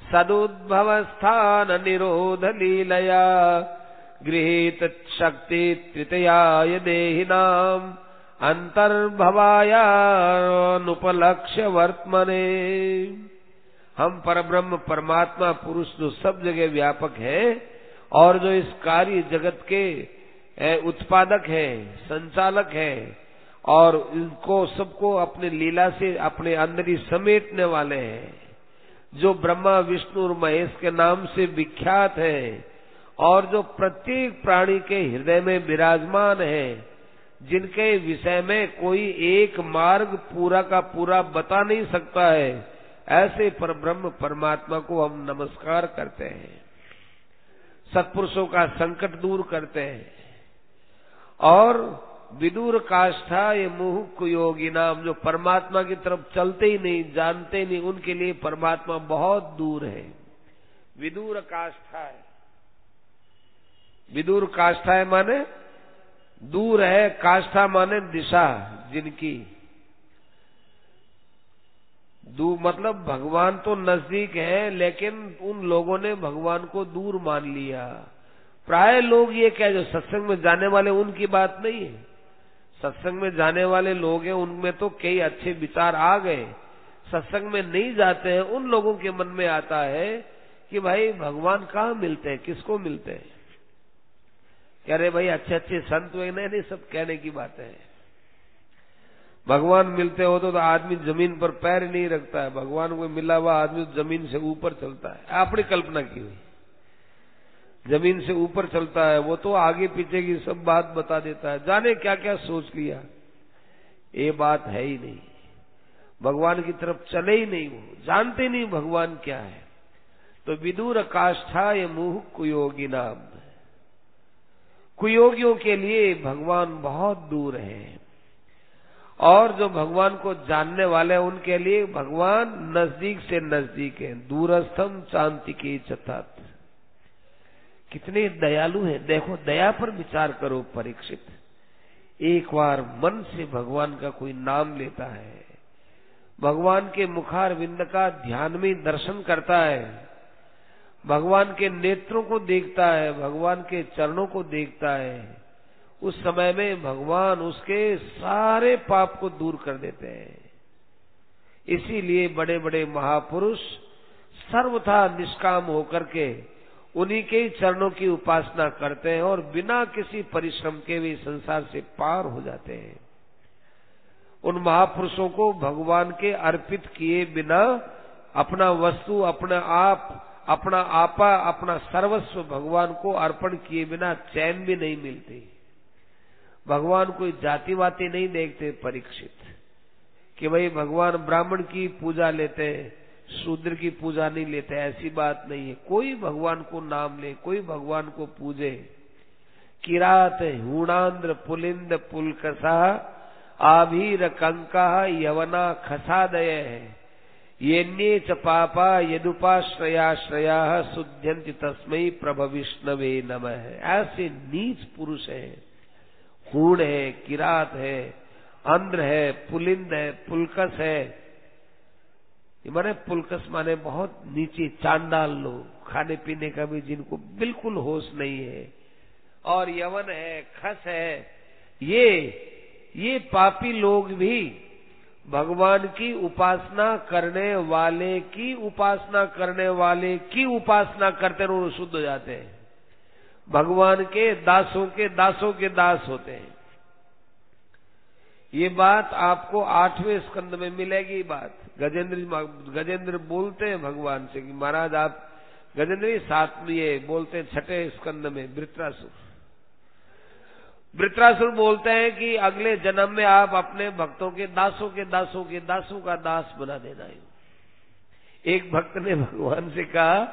S1: सदुद्भवस्थान निरोध लीलया गृहीत शक्ति तृतीयाय देहिनाम अंतर्भवाया अनुपलक्ष्य वर्तमने। हम परब्रह्म परमात्मा पुरुष जो सब जगह व्यापक है और जो इस कार्य जगत के उत्पादक है, संचालक है और इनको सबको अपने लीला से अपने अंदर ही समेटने वाले हैं, जो ब्रह्मा विष्णु और महेश के नाम से विख्यात है और जो प्रत्येक प्राणी के हृदय में विराजमान है, जिनके विषय में कोई एक मार्ग पूरा का पूरा बता नहीं सकता है, ऐसे परब्रह्म परमात्मा को हम नमस्कार करते हैं। सत्पुरुषों का संकट दूर करते हैं। और विदूर काष्ठा ये मुहुः योगी नाम, जो परमात्मा की तरफ चलते ही नहीं, जानते ही नहीं, उनके लिए परमात्मा बहुत दूर है। विदूर काष्ठा है, विदूर काष्ठा है माने दूर है, काष्ठा माने दिशा जिनकी। मतलब भगवान तो नजदीक है, लेकिन उन लोगों ने भगवान को दूर मान लिया। प्राय लोग ये क्या, जो सत्संग में जाने वाले उनकी बात नहीं है, सत्संग में जाने वाले लोग हैं उनमें तो कई अच्छे विचार आ गए। सत्संग में नहीं जाते हैं उन लोगों के मन में आता है कि भाई भगवान कहाँ मिलते हैं, किसको मिलते हैं। कह रहे भाई अच्छे अच्छे संत हुए, नहीं सब कहने की बात है। भगवान मिलते हो तो आदमी जमीन पर पैर नहीं रखता है, भगवान को मिला हुआ आदमी जमीन से ऊपर चलता है। आपने कल्पना की हुई, जमीन से ऊपर चलता है, वो तो आगे पीछे की सब बात बता देता है, जाने क्या क्या सोच लिया। ये बात है ही नहीं, भगवान की तरफ चले ही नहीं, वो जानते नहीं भगवान क्या है। तो विदूर काष्ठा ये मुहुः कुयोगी नाम, कुयोगियों के लिए भगवान बहुत दूर है। और जो भगवान को जानने वाले हैं उनके लिए भगवान नजदीक से नजदीक है। दूरस्थम चांतिके चतात, कितने दयालु है। देखो दया पर विचार करो परीक्षित, एक बार मन से भगवान का कोई नाम लेता है, भगवान के मुखारविंद का ध्यान में दर्शन करता है, भगवान के नेत्रों को देखता है, भगवान के चरणों को देखता है, उस समय में भगवान उसके सारे पाप को दूर कर देते हैं। इसीलिए बड़े बड़े महापुरुष सर्वथा निष्काम होकर के उन्हीं के चरणों की उपासना करते हैं और बिना किसी परिश्रम के वे संसार से पार हो जाते हैं। उन महापुरुषों को भगवान के अर्पित किए बिना अपना वस्तु, अपना आप, अपना आपा, अपना सर्वस्व भगवान को अर्पण किए बिना चैन भी नहीं मिलती। भगवान कोई जाति वाती नहीं देखते परीक्षित, कि भाई भगवान ब्राह्मण की पूजा लेते हैं, शूद्र की पूजा नहीं लेते, ऐसी बात नहीं है। कोई भगवान को नाम ले, कोई भगवान को पूजे। किरात हूणांद्र पुलिंद पुलकसा आभीर कंका यवना खसादय है, ये च पापा यदुपाश्रयाश्रया शुद्ध्यन्ति तस्मै प्रभ विष्णवे नमः। ऐसे नीच पुरुष है, हूण है, किरात है, अंध्र है, पुलिंद है, पुलकस है। माने पुलकस माने बहुत नीचे चांडाल लोग, खाने पीने का भी जिनको बिल्कुल होश नहीं है। और यवन है, खस है, ये पापी लोग भी भगवान की उपासना करने वाले की उपासना करने वाले की उपासना करते हैं और शुद्ध हो जाते हैं। भगवान के दासों के दास होते हैं। ये बात आपको 8वें स्कंद में मिलेगी। बात गजेंद्र बोलते हैं भगवान से कि महाराज आप, गजेंद्र 7वें बोलते हैं 6ठे स्कंद में, वृत्रासुर बोलते हैं कि अगले जन्म में आप अपने भक्तों के दासों का दास बना देना है। एक भक्त ने भगवान से कहा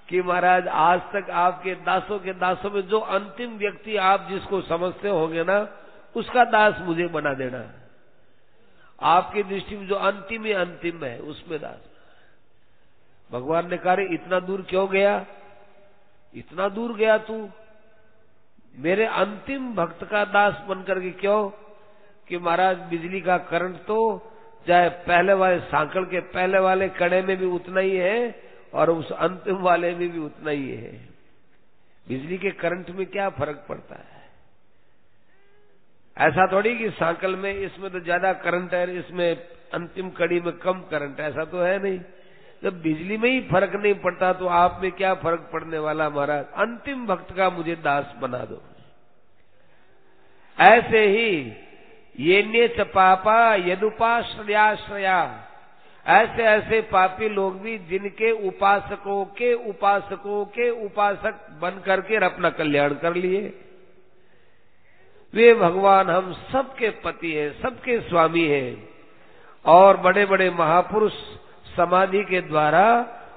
S1: कि महाराज आज तक आपके दासों में जो अंतिम व्यक्ति आप जिसको समझते होंगे ना, उसका दास मुझे बना देना। आपकी दृष्टि में जो अंतिम है उसमें दास। भगवान ने कहा इतना दूर क्यों गया, इतना दूर गया तू मेरे अंतिम भक्त का दास बनकर के? क्यों? कि महाराज बिजली का करंट तो चाहे पहले वाले सांकड़ के पहले वाले कड़े में भी उतना ही है और उस अंतिम वाले में भी उतना ही है। बिजली के करंट में क्या फर्क पड़ता है? ऐसा थोड़ी कि सांकल में इसमें तो ज्यादा करंट है, इसमें अंतिम कड़ी में कम करंट, ऐसा तो है नहीं। जब बिजली में ही फर्क नहीं पड़ता तो आप में क्या फर्क पड़ने वाला? महाराज अंतिम भक्त का मुझे दास बना दो। ऐसे ही ये च पापा यदुपाश्रयाश्रया, ऐसे ऐसे पापी लोग भी जिनके उपासकों के उपासक बन करके अपना कल्याण कर लिए, वे भगवान हम सबके पति हैं, सबके स्वामी हैं। और बड़े बड़े महापुरुष समाधि के द्वारा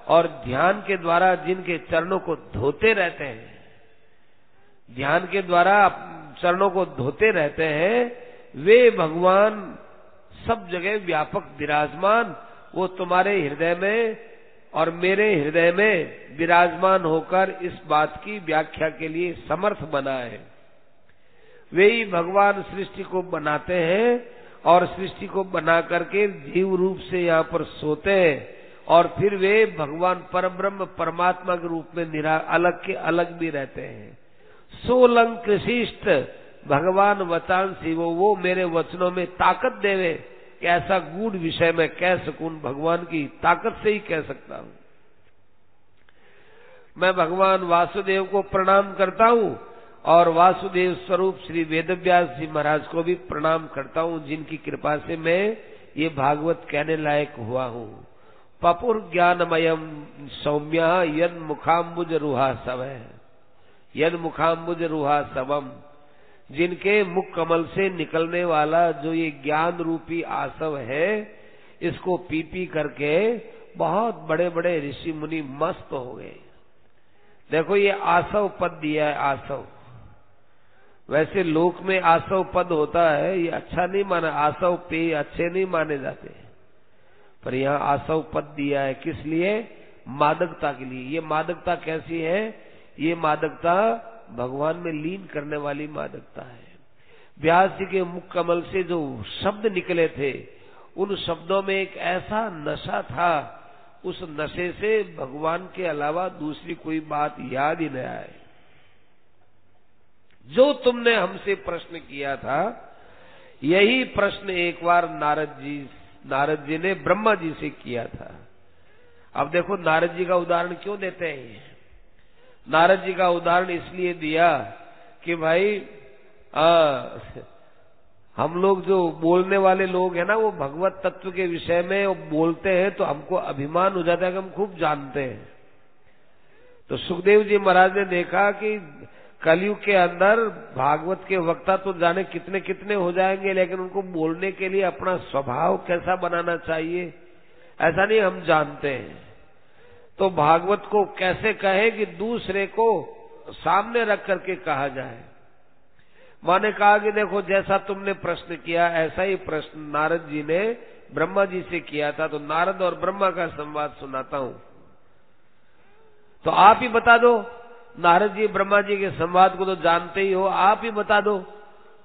S1: और ध्यान के द्वारा जिनके चरणों को धोते रहते हैं, ध्यान के द्वारा चरणों को धोते रहते हैं, वे भगवान सब जगह व्यापक विराजमान, वो तुम्हारे हृदय में और मेरे हृदय में विराजमान होकर इस बात की व्याख्या के लिए समर्थ बना है। वे ही भगवान सृष्टि को बनाते हैं और सृष्टि को बना करके जीव रूप से यहाँ पर सोते हैं और फिर वे भगवान परब्रह्म परमात्मा के रूप में अलग के अलग भी रहते हैं। सोलंग कृशिष्ट भगवान वचांसी, वो मेरे वचनों में ताकत देवे कि ऐसा गूढ़ विषय मैं कह सकूं, भगवान की ताकत से ही कह सकता हूं। मैं भगवान वासुदेव को प्रणाम करता हूं और वासुदेव स्वरूप श्री वेदव्यास जी महाराज को भी प्रणाम करता हूं, जिनकी कृपा से मैं ये भागवत कहने लायक हुआ हूं। पपुर ज्ञानमयम सौम्य यद मुखाम्बुज रुहा सवै, यद मुखाम्बुज रुहा सवम, जिनके मुख कमल से निकलने वाला जो ये ज्ञान रूपी आसव है, इसको पी पी करके बहुत बड़े बड़े ऋषि मुनि मस्त हो गए। देखो ये आसव पद दिया है, आसव। वैसे लोक में आसव पद होता है, ये अच्छा नहीं माना, आसव पेय अच्छे नहीं माने जाते, पर यहाँ आसव पद दिया है किस लिए? मादकता के लिए। ये मादकता कैसी है? ये मादकता भगवान में लीन करने वाली मादकता है। व्यास जी के मुख कमल से जो शब्द निकले थे, उन शब्दों में एक ऐसा नशा था, उस नशे से भगवान के अलावा दूसरी कोई बात याद ही न आए। जो तुमने हमसे प्रश्न किया था, यही प्रश्न एक बार नारद जी ने ब्रह्मा जी से किया था। अब देखो नारद जी का उदाहरण क्यों देते हैं? नारद जी का उदाहरण इसलिए दिया कि भाई हम लोग जो बोलने वाले लोग हैं ना, वो भगवत तत्व के विषय में बोलते हैं तो हमको अभिमान हो जाता है कि हम खूब जानते हैं। तो सुखदेव जी महाराज ने देखा कि कलयुग के अंदर भागवत के वक्ता तो जाने कितने कितने हो जाएंगे, लेकिन उनको बोलने के लिए अपना स्वभाव कैसा बनाना चाहिए, ऐसा नहीं हम जानते हैं। तो भागवत को कैसे कहे कि दूसरे को सामने रख करके कहा जाए। माने कहा कि देखो जैसा तुमने प्रश्न किया, ऐसा ही प्रश्न नारद जी ने ब्रह्मा जी से किया था। तो नारद और ब्रह्मा का संवाद सुनाता हूं, तो आप ही बता दो। नारद जी ब्रह्मा जी के संवाद को तो जानते ही हो, आप ही बता दो।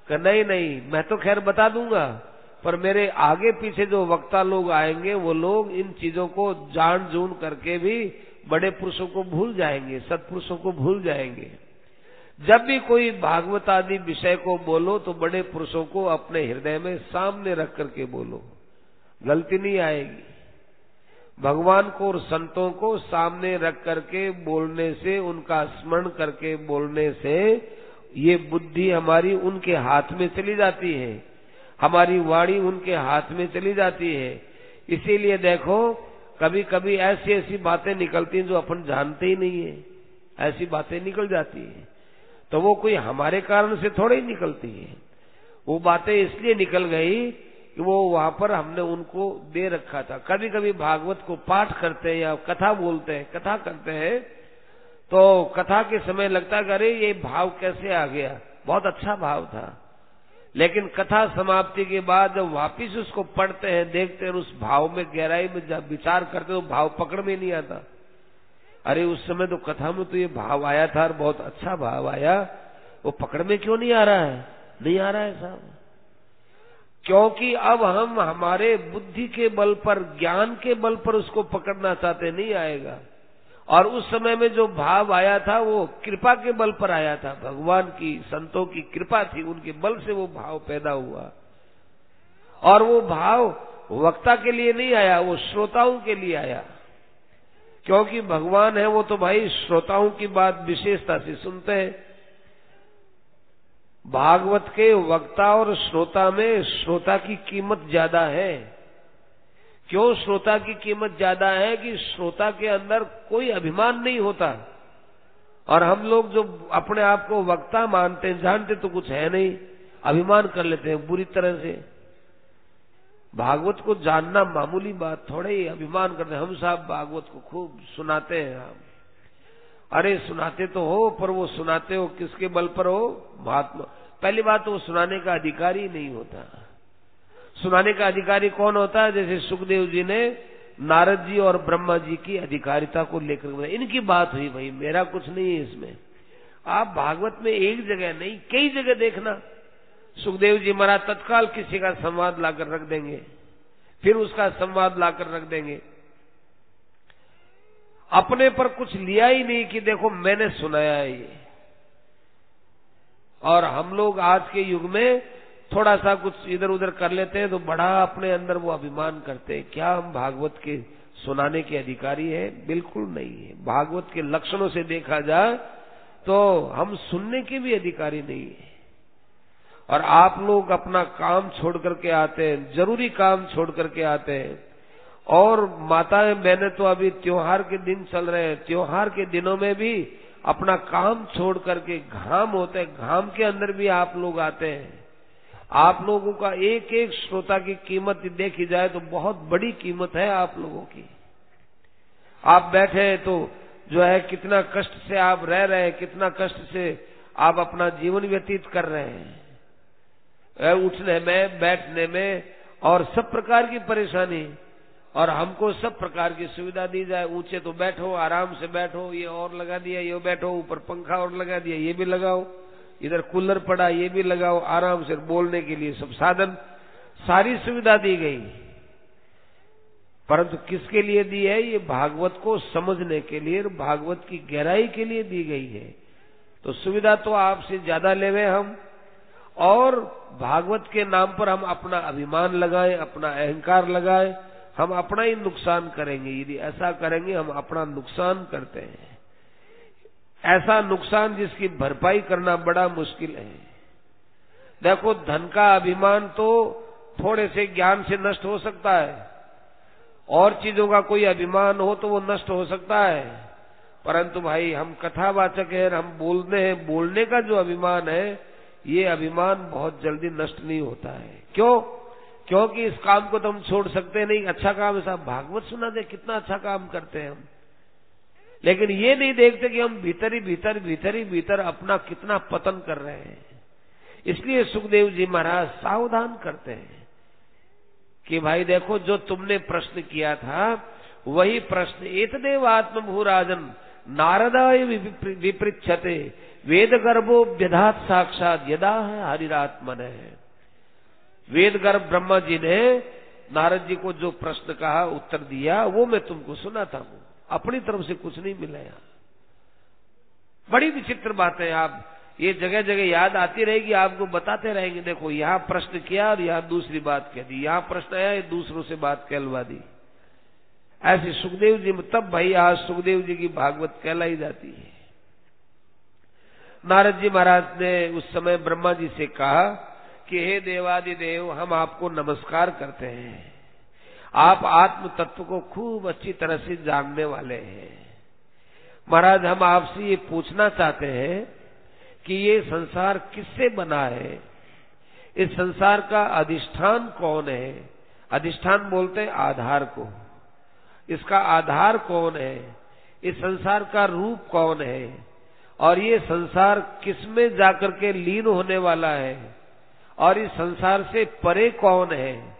S1: कि नहीं नहीं, मैं तो खैर बता दूंगा, पर मेरे आगे पीछे जो वक्ता लोग आएंगे, वो लोग इन चीजों को जान जून करके भी बड़े पुरुषों को भूल जाएंगे, सत्पुरुषों को भूल जाएंगे। जब भी कोई भागवत आदि विषय को बोलो तो बड़े पुरुषों को अपने हृदय में सामने रख करके बोलो, गलती नहीं आएगी। भगवान को और संतों को सामने रख करके बोलने से, उनका स्मरण करके बोलने से, ये बुद्धि हमारी उनके हाथ में चली जाती है, हमारी वाणी उनके हाथ में चली जाती है। इसीलिए देखो कभी कभी ऐसी ऐसी बातें निकलती हैं जो अपन जानते ही नहीं है, ऐसी बातें निकल जाती है। तो वो कोई हमारे कारण से थोड़ी ही निकलती है, वो बातें इसलिए निकल गई कि वो वहां पर हमने उनको दे रखा था। कभी कभी भागवत को पाठ करते हैं या कथा बोलते हैं, कथा करते हैं, तो कथा के समय लगता है अरे ये भाव कैसे आ गया, बहुत अच्छा भाव था। लेकिन कथा समाप्ति के बाद जब वापिस उसको पढ़ते हैं, देखते हैं, उस भाव में गहराई में जब विचार करते हैं, तो भाव पकड़ में नहीं आता। अरे उस समय तो कथा में तो ये भाव आया था और बहुत अच्छा भाव आया, वो पकड़ में क्यों नहीं आ रहा है? नहीं आ रहा है साहब, क्योंकि अब हम हमारे बुद्धि के बल पर, ज्ञान के बल पर उसको पकड़ना चाहते, नहीं आएगा। और उस समय में जो भाव आया था वो कृपा के बल पर आया था, भगवान की, संतों की कृपा थी, उनके बल से वो भाव पैदा हुआ। और वो भाव वक्ता के लिए नहीं आया, वो श्रोताओं के लिए आया, क्योंकि भगवान है वो तो भाई श्रोताओं की बात विशेषता से सुनते हैं। भागवत के वक्ता और श्रोता में श्रोता की कीमत ज्यादा है। क्यों श्रोता की कीमत ज्यादा है? कि श्रोता के अंदर कोई अभिमान नहीं होता, और हम लोग जो अपने आप को वक्ता मानते हैं, जानते तो कुछ है नहीं, अभिमान कर लेते हैं बुरी तरह से। भागवत को जानना मामूली बात थोड़े ही। अभिमान करते हम साहब भागवत को खूब सुनाते हैं हम। अरे सुनाते तो हो, पर वो सुनाते हो किसके बल पर हो? महात्मा। पहली बात तो वो सुनाने का अधिकारी नहीं होता। सुनाने का अधिकारी कौन होता है? जैसे सुखदेव जी ने नारद जी और ब्रह्मा जी की अधिकारिता को लेकर इनकी बात हुई, भाई मेरा कुछ नहीं है इसमें। आप भागवत में एक जगह नहीं कई जगह देखना, सुखदेव जी महाराज तत्काल किसी का संवाद लाकर रख देंगे, फिर उसका संवाद लाकर रख देंगे। अपने पर कुछ लिया ही नहीं कि देखो मैंने सुनाया है ये। और हम लोग आज के युग में थोड़ा सा कुछ इधर उधर कर लेते हैं तो बड़ा अपने अंदर वो अभिमान करते हैं, क्या हम भागवत के सुनाने के अधिकारी हैं? बिल्कुल नहीं है। भागवत के लक्षणों से देखा जाए तो हम सुनने के भी अधिकारी नहीं है। और आप लोग अपना काम छोड़ करके आते हैं, जरूरी काम छोड़ करके आते हैं। और माताएं बहनें तो अभी त्योहार के दिन चल रहे हैं, त्योहार के दिनों में भी अपना काम छोड़ करके, घाम होते हैं, घाम के अंदर भी आप लोग आते हैं। आप लोगों का एक एक श्रोता की कीमत देखी जाए तो बहुत बड़ी कीमत है आप लोगों की। आप बैठे हैं तो जो है कितना कष्ट से आप रह रहे हैं, कितना कष्ट से आप अपना जीवन व्यतीत कर रहे हैं, उठने में, बैठने में और सब प्रकार की परेशानी। और हमको सब प्रकार की सुविधा दी जाए, ऊंचे तो बैठो, आराम से बैठो, ये और लगा दिया, ये बैठो, ऊपर पंखा और लगा दिया, ये भी लगाओ, इधर कूलर पड़ा ये भी लगाओ, आराम से बोलने के लिए सब साधन, सारी सुविधा दी गई। परंतु किसके लिए दी है? ये भागवत को समझने के लिए, भागवत की गहराई के लिए दी गई है। तो सुविधा तो आपसे ज्यादा लेवे हम, और भागवत के नाम पर हम अपना अभिमान लगाएं, अपना अहंकार लगाएं, हम अपना ही नुकसान करेंगे। यदि ऐसा करेंगे हम अपना नुकसान करते हैं। ऐसा नुकसान जिसकी भरपाई करना बड़ा मुश्किल है। देखो धन का अभिमान तो थोड़े से ज्ञान से नष्ट हो सकता है, और चीजों का कोई अभिमान हो तो वो नष्ट हो सकता है। परंतु भाई हम कथावाचक हैं, हम बोलते हैं, बोलने का जो अभिमान है ये अभिमान बहुत जल्दी नष्ट नहीं होता है। क्यों? क्योंकि इस काम को तो हम छोड़ सकते नहीं। अच्छा काम है साहब, भागवत सुना दे, कितना अच्छा काम करते हैं हम। लेकिन ये नहीं देखते कि हम भीतर ही भीतर अपना कितना पतन कर रहे हैं। इसलिए सुखदेव जी महाराज सावधान करते हैं कि भाई देखो जो तुमने प्रश्न किया था वही प्रश्न एतदेव आत्मभूराजन नारदाय विपृच्छते वेद गर्भो व्यधात साक्षात यदा है हरिरात्मन है। वेद गर्भ ब्रह्मा जी ने नारद जी को जो प्रश्न कहा, उत्तर दिया, वो मैं तुमको सुनाता हूं। अपनी तरफ से कुछ नहीं मिला यहाँ। बड़ी विचित्र बातें आप ये जगह जगह याद आती रहेगी, आपको बताते रहेंगे। देखो यहाँ प्रश्न किया और यहाँ दूसरी बात कह दी, यहाँ प्रश्न आया ये दूसरों से बात कहलवा दी। ऐसे सुखदेव जी, तब भाई आज सुखदेव जी की भागवत कहलाई जाती है। नारद जी महाराज ने उस समय ब्रह्मा जी से कहा कि हे देवादिदेव, हम आपको नमस्कार करते हैं। आप आत्म तत्व को खूब अच्छी तरह से जानने वाले हैं। महाराज हम आपसे ये पूछना चाहते हैं कि ये संसार किससे बना है? इस संसार का अधिष्ठान कौन है? अधिष्ठान बोलते हैं आधार को। इसका आधार कौन है? इस संसार का रूप कौन है? और ये संसार किसमें जाकर के लीन होने वाला है? और इस संसार से परे कौन है?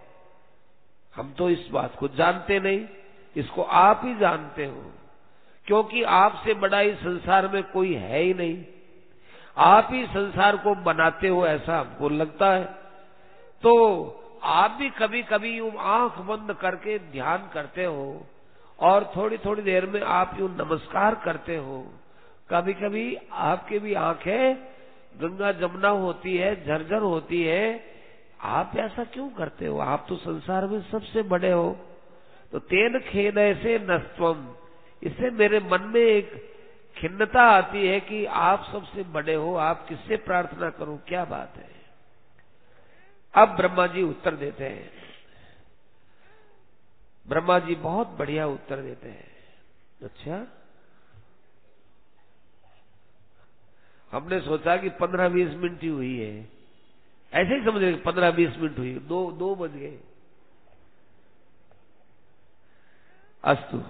S1: हम तो इस बात को जानते नहीं, इसको आप ही जानते हो, क्योंकि आपसे बड़ा इस संसार में कोई है ही नहीं। आप ही संसार को बनाते हो ऐसा हमको लगता है। तो आप भी कभी कभी यूं आंख बंद करके ध्यान करते हो और थोड़ी थोड़ी देर में आप यूं नमस्कार करते हो। कभी कभी आपके भी आंखें गंगा जमुना होती है, झरझर होती है। आप ऐसा क्यों करते हो? आप तो संसार में सबसे बड़े हो। तो तेन खेदय से नस्त्वम, इससे मेरे मन में एक खिन्नता आती है कि आप सबसे बड़े हो, आप किससे प्रार्थना करो, क्या बात है? अब ब्रह्मा जी उत्तर देते हैं। ब्रह्मा जी बहुत बढ़िया उत्तर देते हैं। अच्छा, हमने सोचा कि 15-20 मिनट ही हुई है, ऐसे ही समझ रहे 15-20 मिनट हुई, 2 बज गए। अस्तु।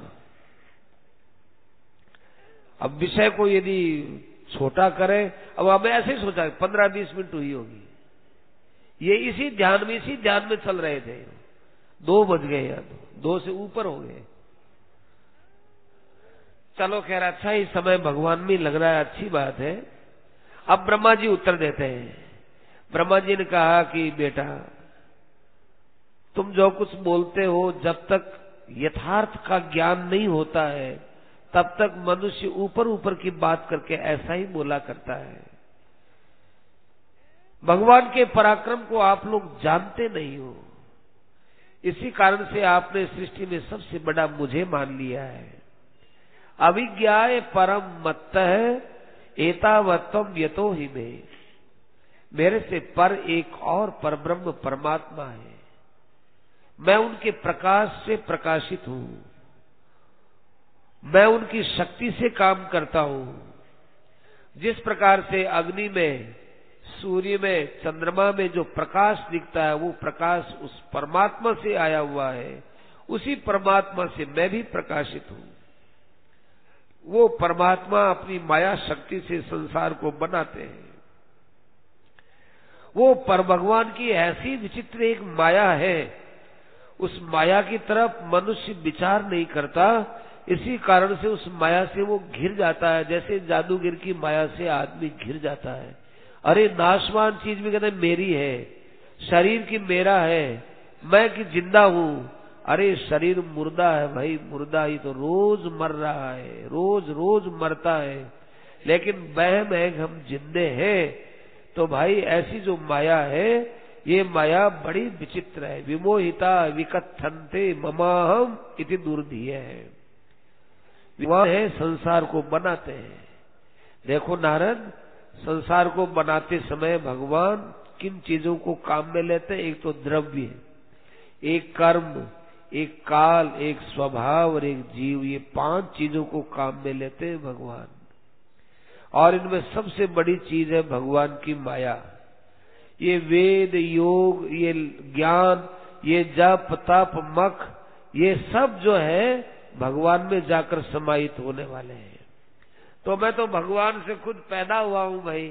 S1: अब विषय को यदि छोटा करें, अब हमें ऐसे ही सोचा 15-20 मिनट हुई होगी, ये इसी ध्यान में चल रहे थे, 2 बज गए या 2 से ऊपर हो गए। चलो खैर, अच्छा ही समय भगवान में लग रहा है, अच्छी बात है। अब ब्रह्मा जी उत्तर देते हैं। ब्रह्मा जी ने कहा कि बेटा, तुम जो कुछ बोलते हो, जब तक यथार्थ का ज्ञान नहीं होता है तब तक मनुष्य ऊपर ऊपर की बात करके ऐसा ही बोला करता है। भगवान के पराक्रम को आप लोग जानते नहीं हो, इसी कारण से आपने सृष्टि में सबसे बड़ा मुझे मान लिया है। अविज्ञाय परम मत्तः एतावत्तम यतो हि में, मेरे से पर एक और परब्रह्म परमात्मा है, मैं उनके प्रकाश से प्रकाशित हूं, मैं उनकी शक्ति से काम करता हूं। जिस प्रकार से अग्नि में, सूर्य में, चंद्रमा में जो प्रकाश दिखता है, वो प्रकाश उस परमात्मा से आया हुआ है, उसी परमात्मा से मैं भी प्रकाशित हूं। वो परमात्मा अपनी माया शक्ति से संसार को बनाते हैं। वो पर भगवान की ऐसी विचित्र एक माया है, उस माया की तरफ मनुष्य विचार नहीं करता, इसी कारण से उस माया से वो घिर जाता है, जैसे जादूगर की माया से आदमी घिर जाता है। अरे नाशवान चीज भी कहते मेरी है, शरीर की मेरा है, मैं कि जिंदा हूं। अरे शरीर मुर्दा है भाई, मुर्दा ही तो रोज मर रहा है, रोज रोज मरता है, लेकिन वहम है कि हम जिंदे हैं। तो भाई ऐसी जो माया है, ये माया बड़ी विचित्र है। विमोहिता विकथन्ते ममाहम इति दुर्धिय है, वह है संसार को बनाते हैं। देखो नारद, संसार को बनाते समय भगवान किन चीजों को काम में लेते हैं? एक तो द्रव्य, एक कर्म, एक काल, एक स्वभाव और एक जीव, ये 5 चीजों को काम में लेते हैं भगवान। और इनमें सबसे बड़ी चीज है भगवान की माया। ये वेद, योग, ये ज्ञान, ये जप, तप, मख, ये सब जो है भगवान में जाकर समाहित होने वाले हैं। तो मैं तो भगवान से खुद पैदा हुआ हूं भाई,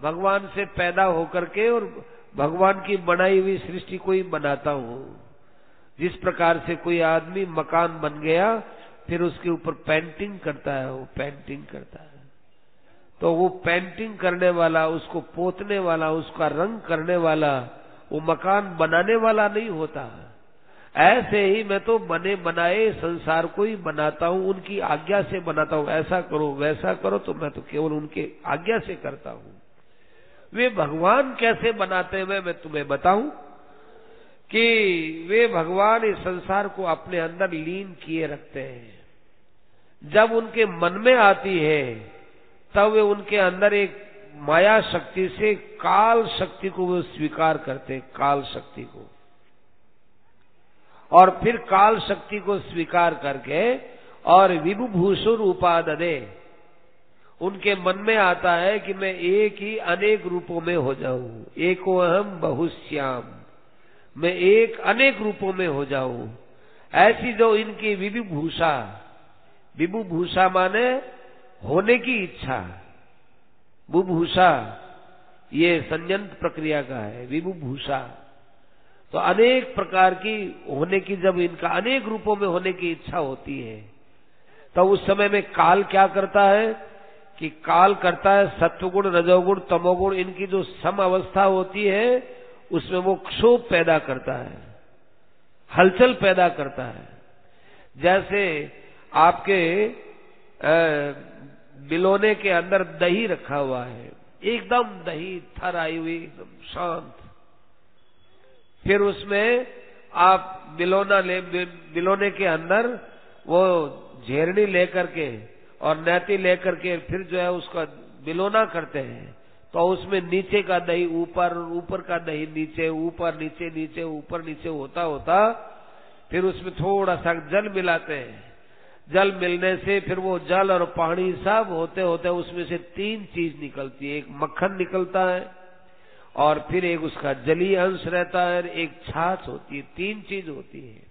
S1: भगवान से पैदा होकर के और भगवान की बनाई हुई सृष्टि को ही बनाता हूं। जिस प्रकार से कोई आदमी मकान बन गया, फिर उसके ऊपर पेंटिंग करता है, वो पेंटिंग करता है, तो वो पेंटिंग करने वाला, उसको पोतने वाला, उसका रंग करने वाला, वो मकान बनाने वाला नहीं होता। ऐसे ही मैं तो बने बनाए संसार को ही बनाता हूं, उनकी आज्ञा से बनाता हूं। ऐसा करो, वैसा करो, तो मैं तो केवल उनके आज्ञा से करता हूं। वे भगवान कैसे बनाते हैं मैं तुम्हें बताऊं कि वे भगवान इस संसार को अपने अंदर लीन किए रखते हैं। जब उनके मन में आती है, तब वे उनके अंदर एक माया शक्ति से काल शक्ति को वे स्वीकार करते हैं, काल शक्ति को। और फिर काल शक्ति को स्वीकार करके और विभुभूषुर उपाददे, उनके मन में आता है कि मैं एक ही अनेक रूपों में हो जाऊं, एको अहम बहुश्याम, मैं एक अनेक रूपों में हो जाऊं। ऐसी जो इनकी विभुभूषा, विभुभूषा माने होने की इच्छा, बुभूषा ये संयंत्र प्रक्रिया का है, विभुभूषा। तो अनेक प्रकार की होने की, जब इनका अनेक रूपों में होने की इच्छा होती है, तो उस समय में काल क्या करता है कि काल करता है सत्वगुण, रजोगुण, तमोगुण, इनकी जो सम अवस्था होती है उसमें वो क्षोभ पैदा करता है, हलचल पैदा करता है। जैसे आपके बिलोने के अंदर दही रखा हुआ है, एकदम दही थर आई हुई, एकदम शांत, फिर उसमें आप बिलोने के अंदर वो झेरनी लेकर के और नैती लेकर के फिर जो है उसका बिलोना करते हैं, तो उसमें नीचे का दही ऊपर, ऊपर का दही नीचे, ऊपर नीचे, नीचे ऊपर, नीचे होता होता फिर उसमें थोड़ा सा जल मिलाते हैं। जल मिलने से फिर वो जल और पानी सब होते होते उसमें से 3 चीज निकलती है। एक मक्खन निकलता है, और फिर एक उसका जलीय अंश रहता है, एक छाछ होती है, 3 चीज होती है।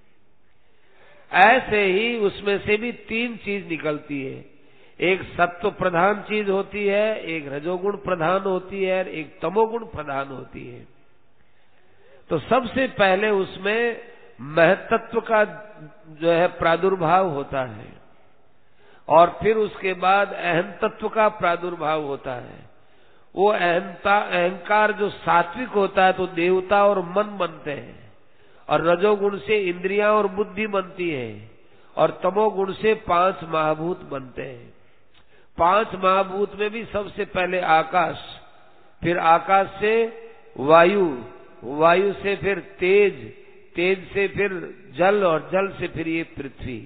S1: ऐसे ही उसमें से भी 3 चीज निकलती है। एक सत्व प्रधान चीज होती है, एक रजोगुण प्रधान होती है, एक तमोगुण प्रधान होती है। तो सबसे पहले उसमें महत्त्व का जो है प्रादुर्भाव होता है, और फिर उसके बाद अहम तत्व का प्रादुर्भाव होता है। वो अहंकार जो सात्विक होता है तो देवता और मन बनते हैं, और रजोगुण से इंद्रियां और बुद्धि बनती है, और तमोगुण से 5 महाभूत बनते हैं। 5 महाभूत में भी सबसे पहले आकाश, फिर आकाश से वायु, वायु से फिर तेज, तेज से फिर जल, और जल से फिर ये पृथ्वी।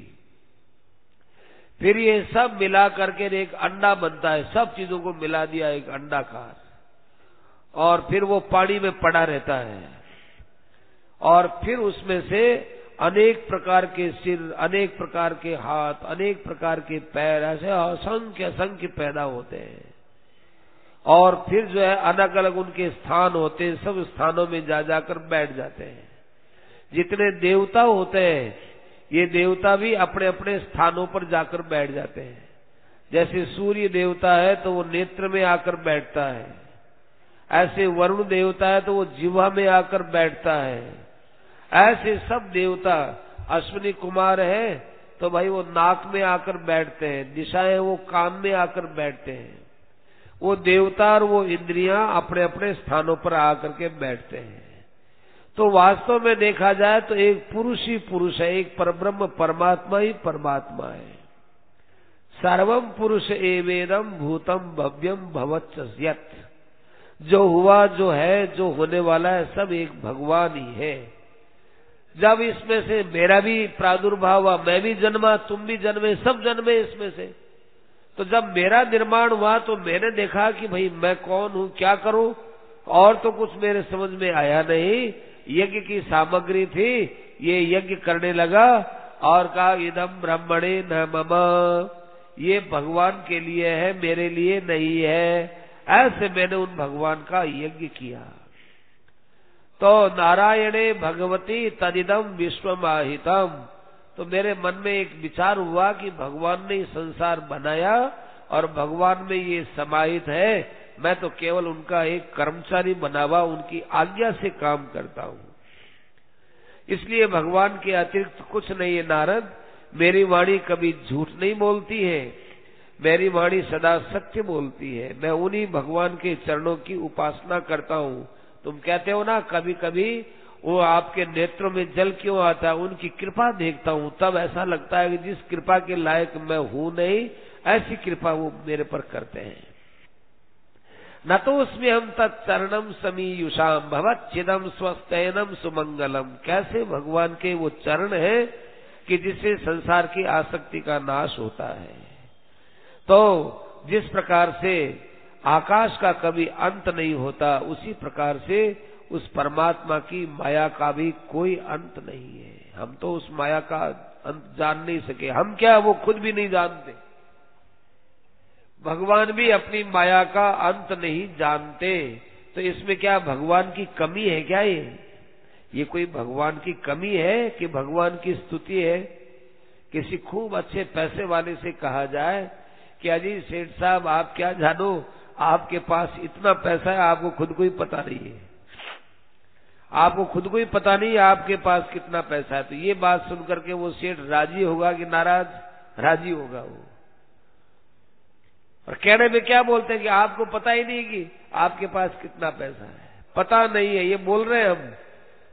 S1: फिर ये सब मिला करके एक अंडा बनता है। सब चीजों को मिला दिया एक अंडाकार, और फिर वो पानी में पड़ा रहता है, और फिर उसमें से अनेक प्रकार के सिर, अनेक प्रकार के हाथ, अनेक प्रकार के पैर, ऐसे असंख्य असंख्य पैदा होते हैं। और फिर जो है अलग अलग उनके स्थान होते हैं, सब स्थानों में जा जाकर बैठ जाते हैं। जितने देवता होते हैं, ये देवता भी अपने अपने स्थानों पर जाकर बैठ जाते हैं। जैसे सूर्य देवता है तो वो नेत्र में आकर बैठता है, ऐसे वरुण देवता है तो वो जिह्वा में आकर बैठता है। ऐसे सब देवता, अश्विनी कुमार है तो भाई वो नाक में आकर बैठते हैं, दिशाएं वो कान में आकर बैठते हैं। वो देवता और वो इंद्रियां अपने अपने स्थानों पर आकर के बैठते हैं। तो वास्तव में देखा जाए तो एक पुरुष ही पुरुष है, एक परब्रह्म परमात्मा ही परमात्मा है। सर्वम पुरुष एवेदम भूतम भव्यम भवच्च यत्। जो हुआ, जो है, जो होने वाला है, सब एक भगवान ही है। जब इसमें से मेरा भी प्रादुर्भाव हुआ, मैं भी जन्मा, तुम भी जन्मे, सब जन्मे इसमें से, तो जब मेरा निर्माण हुआ तो मैंने देखा कि भाई मैं कौन हूं, क्या करूं, और तो कुछ मेरे समझ में आया नहीं। यज्ञ की सामग्री थी, ये यज्ञ करने लगा और कहा इदम ब्रह्मणे न मम, ये भगवान के लिए है, मेरे लिए नहीं है। ऐसे मैंने उन भगवान का यज्ञ किया। तो नारायणे भगवती तदिदम विश्वमाहितम। तो मेरे मन में एक विचार हुआ कि भगवान ने संसार बनाया और भगवान में ये समाहित है, मैं तो केवल उनका एक कर्मचारी बना हुआ, उनकी आज्ञा से काम करता हूं। इसलिए भगवान के अतिरिक्त कुछ नहीं है नारद। मेरी वाणी कभी झूठ नहीं बोलती है, मेरी वाणी सदा सत्य बोलती है। मैं उन्हीं भगवान के चरणों की उपासना करता हूं। तुम कहते हो ना कभी कभी वो आपके नेत्रों में जल क्यों आता है, उनकी कृपा देखता हूं तब ऐसा लगता है कि जिस कृपा के लायक मैं हूं नहीं, ऐसी कृपा वो मेरे पर करते हैं। न तो उसमें हम तत्चरणम समीयुषाम भवच्चिदम स्वस्थैनम सुमंगलम। कैसे भगवान के वो चरण है कि जिससे संसार की आसक्ति का नाश होता है। तो जिस प्रकार से आकाश का कभी अंत नहीं होता, उसी प्रकार से उस परमात्मा की माया का भी कोई अंत नहीं है। हम तो उस माया का अंत जान नहीं सके। हम क्या, वो खुद भी नहीं जानते। भगवान भी अपनी माया का अंत नहीं जानते। तो इसमें क्या भगवान की कमी है क्या? ये कोई भगवान की कमी है कि भगवान की स्तुति है? किसी खूब अच्छे पैसे वाले से कहा जाए कि अजी सेठ साहब आप क्या जानो, आपके पास इतना पैसा है, आपको खुद को ही पता नहीं है, आपको खुद को ही पता नहीं है आपके पास कितना पैसा है। तो ये बात सुनकर के वो सेठ राजी होगा कि नाराज? राजी होगा वो। और कहने में क्या बोलते हैं कि आपको पता ही नहीं कि आपके पास कितना पैसा है, पता नहीं है, ये बोल रहे हैं हम,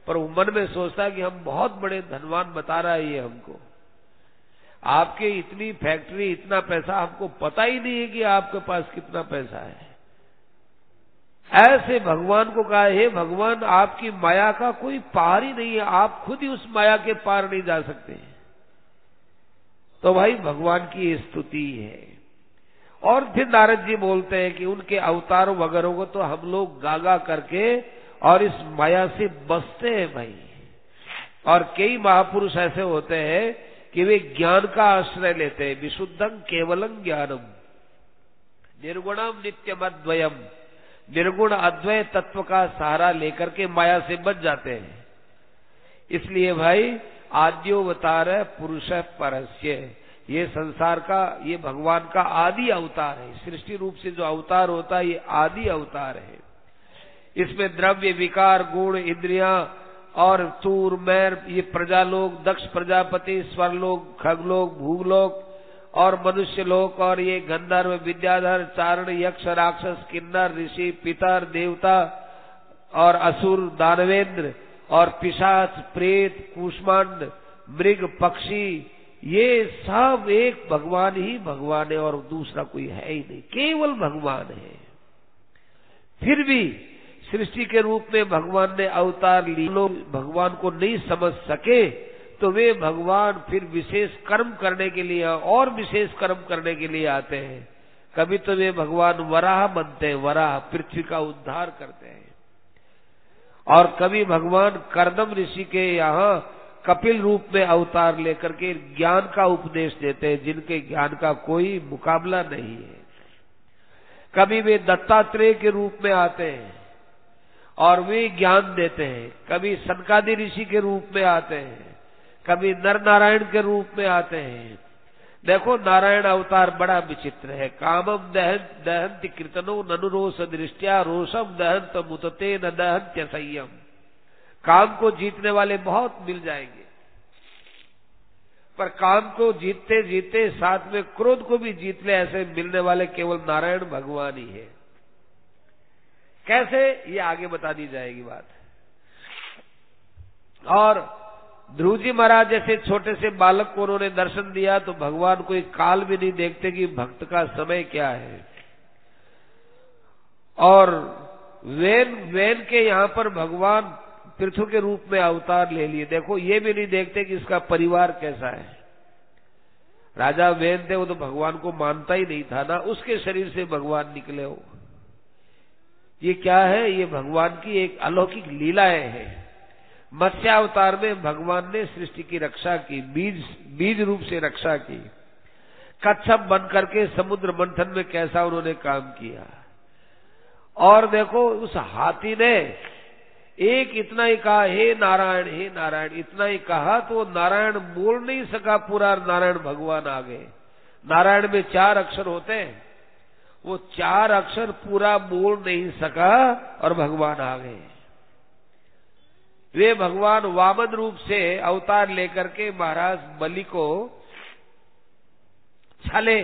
S1: पर वो मन में सोचता है कि हम बहुत बड़े धनवान बता रहा है ये हमको। आपके इतनी फैक्ट्री, इतना पैसा, हमको पता ही नहीं है कि आपके पास कितना पैसा है। ऐसे भगवान को कहा, हे भगवान आपकी माया का कोई पार ही नहीं है, आप खुद ही उस माया के पार नहीं जा सकते। तो भाई भगवान की स्तुति है। और फिर नारद जी बोलते हैं कि उनके अवतार वगैरह को तो हम लोग गागा करके और इस माया से बचते हैं भाई। और कई महापुरुष ऐसे होते हैं कि वे ज्ञान का आश्रय लेते हैं। विशुद्धं केवलं ज्ञानम निर्गुणम नित्यम अद्वयम। निर्गुण अद्वय तत्व का सहारा लेकर के माया से बच जाते हैं। इसलिए भाई आद्योवतार पुरुष परस्य, ये संसार का, ये भगवान का आदि अवतार है। सृष्टि रूप से जो अवतार होता है ये आदि अवतार है। इसमें द्रव्य, विकार, गुण, इंद्रियां और तूर, मैर, ये प्रजालोक, दक्ष प्रजापति, स्वरलोक, खगलोक, भूलोक और मनुष्य लोक, और ये गंधर्व, विद्याधर, चारण, यक्ष, राक्षस, किन्नर, ऋषि, पितर, देवता और असुर, दानवेंद्र और पिशाच, प्रेत, कूष्मांड, मृग, पक्षी, ये सब एक भगवान ही भगवान है और दूसरा कोई है ही नहीं, केवल भगवान है। फिर भी सृष्टि के रूप में भगवान ने अवतार लिए, लोग भगवान को नहीं समझ सके तो वे भगवान फिर विशेष कर्म करने के लिए और विशेष कर्म करने के लिए आते हैं। कभी तो वे भगवान वराह बनते हैं, वराह पृथ्वी का उद्धार करते हैं, और कभी भगवान कर्दम ऋषि के यहाँ कपिल रूप में अवतार लेकर के ज्ञान का उपदेश देते हैं, जिनके ज्ञान का कोई मुकाबला नहीं है। कभी वे दत्तात्रेय के रूप में आते हैं और वे ज्ञान देते हैं, कभी सनकादि ऋषि के रूप में आते हैं, कभी नर नारायण के रूप में आते हैं। देखो नारायण अवतार बड़ा विचित्र है। कामम दहंति कीर्तनो ननुरोष दृष्टिया रोषम दहंत मुतते न दहंत्य संयम। काम को जीतने वाले बहुत मिल जाएंगे, पर काम को जीतते जीतते साथ में क्रोध को भी जीत ले, ऐसे मिलने वाले केवल नारायण भगवान ही है। कैसे, ये आगे बता दी जाएगी बात। और ध्रुव जी महाराज जैसे छोटे से बालक को उन्होंने दर्शन दिया तो भगवान कोई काल भी नहीं देखते कि भक्त का समय क्या है। और वेन के यहाँ पर भगवान पृथु के रूप में अवतार ले लिए। देखो ये भी नहीं देखते कि इसका परिवार कैसा है। राजा वेन थे, वो तो भगवान को मानता ही नहीं था ना, उसके शरीर से भगवान निकले हो। ये क्या है, ये भगवान की एक अलौकिक लीलाएं हैं। मत्स्यावतार में भगवान ने सृष्टि की रक्षा की, बीज रूप से रक्षा की। कच्छप बन करके समुद्र मंथन में कैसा उन्होंने काम किया। और देखो उस हाथी ने एक इतना ही कहा, हे नारायण हे नारायण, इतना ही कहा तो नारायण बोल नहीं सका, पूरा नारायण भगवान आ गए। नारायण में 4 अक्षर होते हैं, वो 4 अक्षर पूरा बोल नहीं सका और भगवान आ गए। वे भगवान वामन रूप से अवतार लेकर के महाराज बलि को छले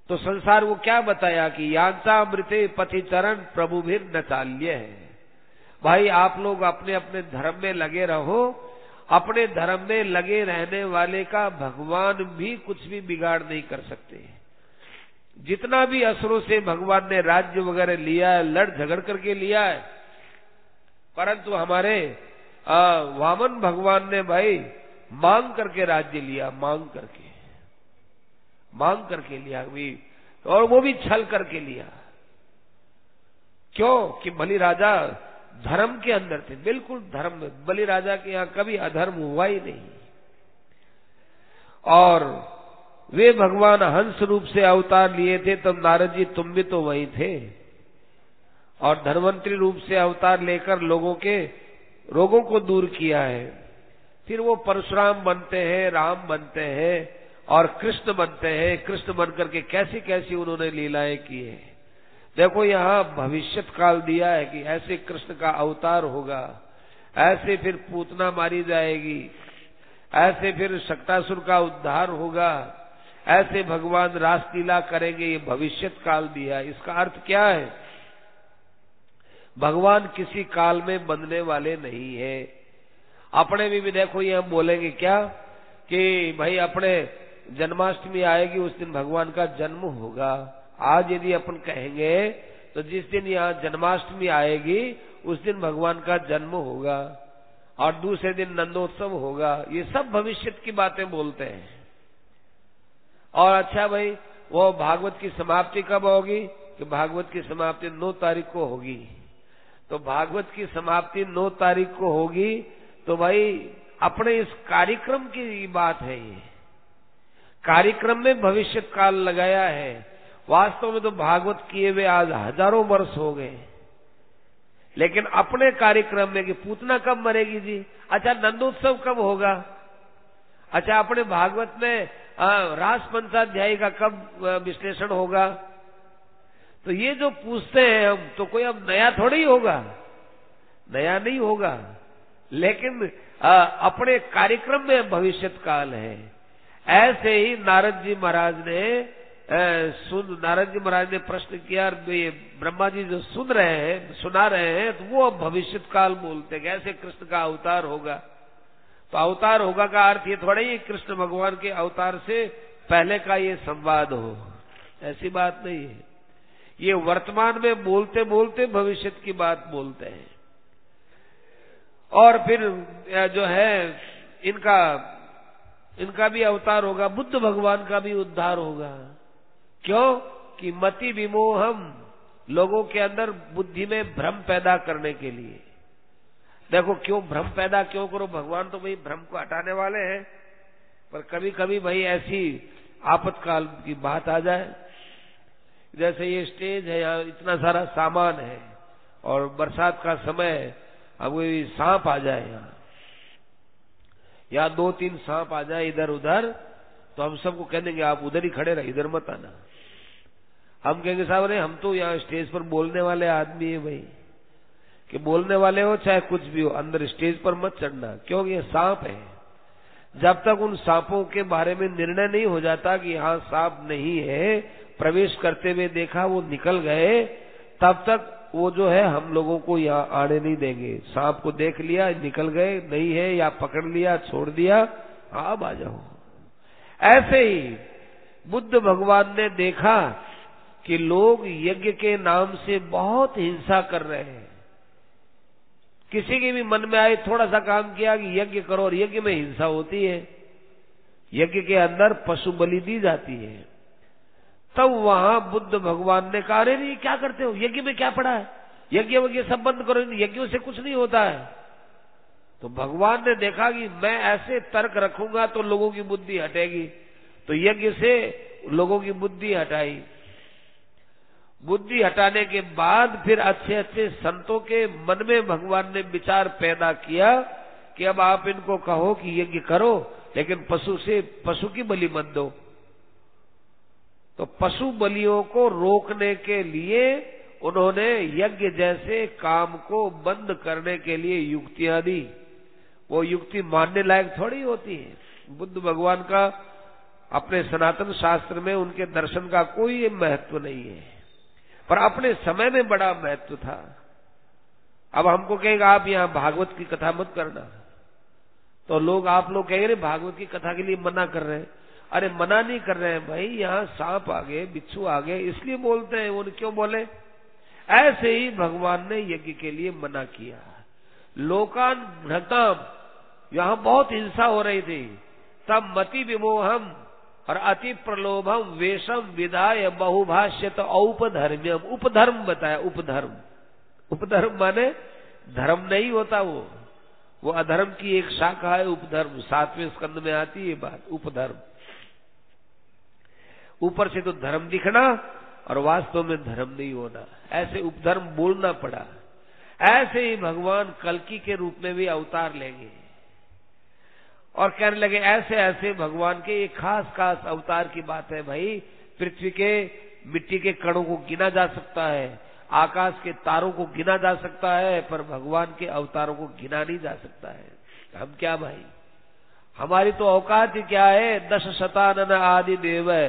S1: तो संसार को क्या बताया कि यांसा मृते पति चरण प्रभु भी न चाल्य है। भाई आप लोग अपने अपने धर्म में लगे रहो, अपने धर्म में लगे रहने वाले का भगवान भी कुछ भी बिगाड़ नहीं कर सकते। जितना भी असुरों से भगवान ने राज्य वगैरह लिया है, लड़ झगड़ करके लिया है, परंतु हमारे वामन भगवान ने भाई मांग करके राज्य लिया, मांग करके लिया भी, और वो भी छल करके लिया। क्यों कि बलि राजा धर्म के अंदर थे, बिल्कुल धर्म में। बलि राजा के यहां कभी अधर्म हुआ ही नहीं। और वे भगवान हंस रूप से अवतार लिए थे, तब नारद जी तुम भी तो वही थे। और धन्वंतरी रूप से अवतार लेकर लोगों के रोगों को दूर किया है। फिर वो परशुराम बनते हैं, राम बनते हैं और कृष्ण बनते हैं। कृष्ण बनकर के कैसी कैसी उन्होंने लीलाएं की है। देखो यहाँ भविष्यत काल दिया है कि ऐसे कृष्ण का अवतार होगा, ऐसे फिर पूतना मारी जाएगी, ऐसे फिर शक्तासुर का उद्धार होगा, ऐसे भगवान रासलीला करेंगे। ये भविष्यत काल दिया है। इसका अर्थ क्या है, भगवान किसी काल में बंधने वाले नहीं है। अपने भी देखो ये हम बोलेंगे क्या कि भाई अपने जन्माष्टमी आएगी, उस दिन भगवान का जन्म होगा। आज यदि अपन कहेंगे तो जिस दिन यहाँ जन्माष्टमी आएगी उस दिन भगवान का जन्म होगा और दूसरे दिन नंदोत्सव होगा। ये सब भविष्यत की बातें बोलते हैं। और अच्छा भाई वो भागवत की समाप्ति कब होगी, कि भागवत की समाप्ति 9 तारीख को होगी। तो भागवत की समाप्ति 9 तारीख को होगी तो भाई अपने इस कार्यक्रम की बात है। ये कार्यक्रम में भविष्य काल लगाया है। वास्तव में तो भागवत किए हुए आज हजारों वर्ष हो गए। लेकिन अपने कार्यक्रम में कि पूतना कब मरेगी जी, अच्छा नंदोत्सव कब होगा, अच्छा अपने भागवत में रास पंचाध्यायी का कब विश्लेषण होगा, तो ये जो पूछते हैं हम, तो कोई अब नया थोड़ी होगा, नया नहीं होगा, लेकिन अपने कार्यक्रम में भविष्यत काल है। ऐसे ही नारद जी महाराज ने प्रश्न किया, ये ब्रह्मा जी जो सुना रहे हैं, तो वो अब भविष्यत काल बोलते हैं, ऐसे कृष्ण का अवतार होगा। तो अवतार होगा का अर्थ ये थोड़ा ही कृष्ण भगवान के अवतार से पहले का ये संवाद हो, ऐसी बात नहीं है। ये वर्तमान में बोलते बोलते भविष्यत की बात बोलते हैं। और फिर जो है इनका भी अवतार होगा, बुद्ध भगवान का भी उद्धार होगा। क्यों कि मति विमोहम, लोगों के अंदर बुद्धि में भ्रम पैदा करने के लिए। देखो क्यों भ्रम पैदा क्यों करो, भगवान तो भाई भ्रम को हटाने वाले हैं, पर कभी कभी भाई ऐसी आपातकाल की बात आ जाए, जैसे ये स्टेज है, यहाँ इतना सारा सामान है और बरसात का समय, अब कोई सांप आ जाए यहाँ 2-3 सांप आ जाए इधर उधर, तो हम सबको कह देंगे आप उधर ही खड़े रहे, इधर मत आना। हम कहेंगे साहब अरे हम तो यहाँ स्टेज पर बोलने वाले आदमी है भाई, कि बोलने वाले हो चाहे कुछ भी हो, अंदर स्टेज पर मत चढ़ना, क्योंकि ये सांप है। जब तक उन सांपों के बारे में निर्णय नहीं हो जाता कि यहाँ सांप नहीं है, प्रवेश करते हुए देखा वो निकल गए, तब तक वो जो है हम लोगों को यहाँ आने नहीं देंगे। सांप को देख लिया, निकल गए, नहीं है या पकड़ लिया, छोड़ दिया, अब आ जाओ। ऐसे ही बुद्ध भगवान ने देखा कि लोग यज्ञ के नाम से बहुत हिंसा कर रहे हैं। किसी के भी मन में आए, थोड़ा सा काम किया कि यज्ञ करो, और यज्ञ में हिंसा होती है, यज्ञ के अंदर पशु बलि दी जाती है। तब वहां बुद्ध भगवान ने कहा अरे नहीं क्या करते हो, यज्ञ में क्या पड़ा है, यज्ञ वज्ञ सब बंद करो, यज्ञों से कुछ नहीं होता है। तो भगवान ने देखा कि मैं ऐसे तर्क रखूंगा तो लोगों की बुद्धि हटेगी, तो यज्ञ से लोगों की बुद्धि हटाई। बुद्धि हटाने के बाद फिर अच्छे अच्छे संतों के मन में भगवान ने विचार पैदा किया कि अब आप इनको कहो कि यज्ञ करो, लेकिन पशु की बलि मत दो। तो पशु बलियों को रोकने के लिए उन्होंने यज्ञ जैसे काम को बंद करने के लिए युक्तियां दी। वो युक्ति मानने लायक थोड़ी होती है। बुद्ध भगवान का अपने सनातन शास्त्र में उनके दर्शन का कोई महत्व नहीं है, पर अपने समय में बड़ा महत्व था। अब हमको कहेगा आप यहाँ भागवत की कथा मत करना, तो आप लोग कहेंगे भागवत की कथा के लिए मना कर रहे हैं। अरे मना नहीं कर रहे हैं भाई, यहाँ सांप आ गए, बिच्छू आ गए, इसलिए बोलते हैं, उन्हें क्यों बोले। ऐसे ही भगवान ने यज्ञ के लिए मना किया। लोकान घृताम, यहाँ बहुत हिंसा हो रही थी, तब मति विमोहम और अति प्रलोभम वेशम विदाय बहुभाष्यत औपधर्म्यम, उपधर्म बताया। उपधर्म माने धर्म नहीं होता, वो अधर्म की एक शाखा है उपधर्म। 7वें स्कंद में आती है बात उपधर्म। ऊपर से तो धर्म दिखना और वास्तव में धर्म नहीं होना, ऐसे उपधर्म बोलना पड़ा। ऐसे ही भगवान कल्कि के रूप में भी अवतार लेंगे और कहने लगे ऐसे ऐसे भगवान के एक खास खास अवतार की बात है भाई। पृथ्वी के मिट्टी के कणों को गिना जा सकता है, आकाश के तारों को गिना जा सकता है, पर भगवान के अवतारों को गिना नहीं जा सकता है। हम क्या भाई, हमारी तो औकात ही क्या है। 10 शतानन आदि देव है,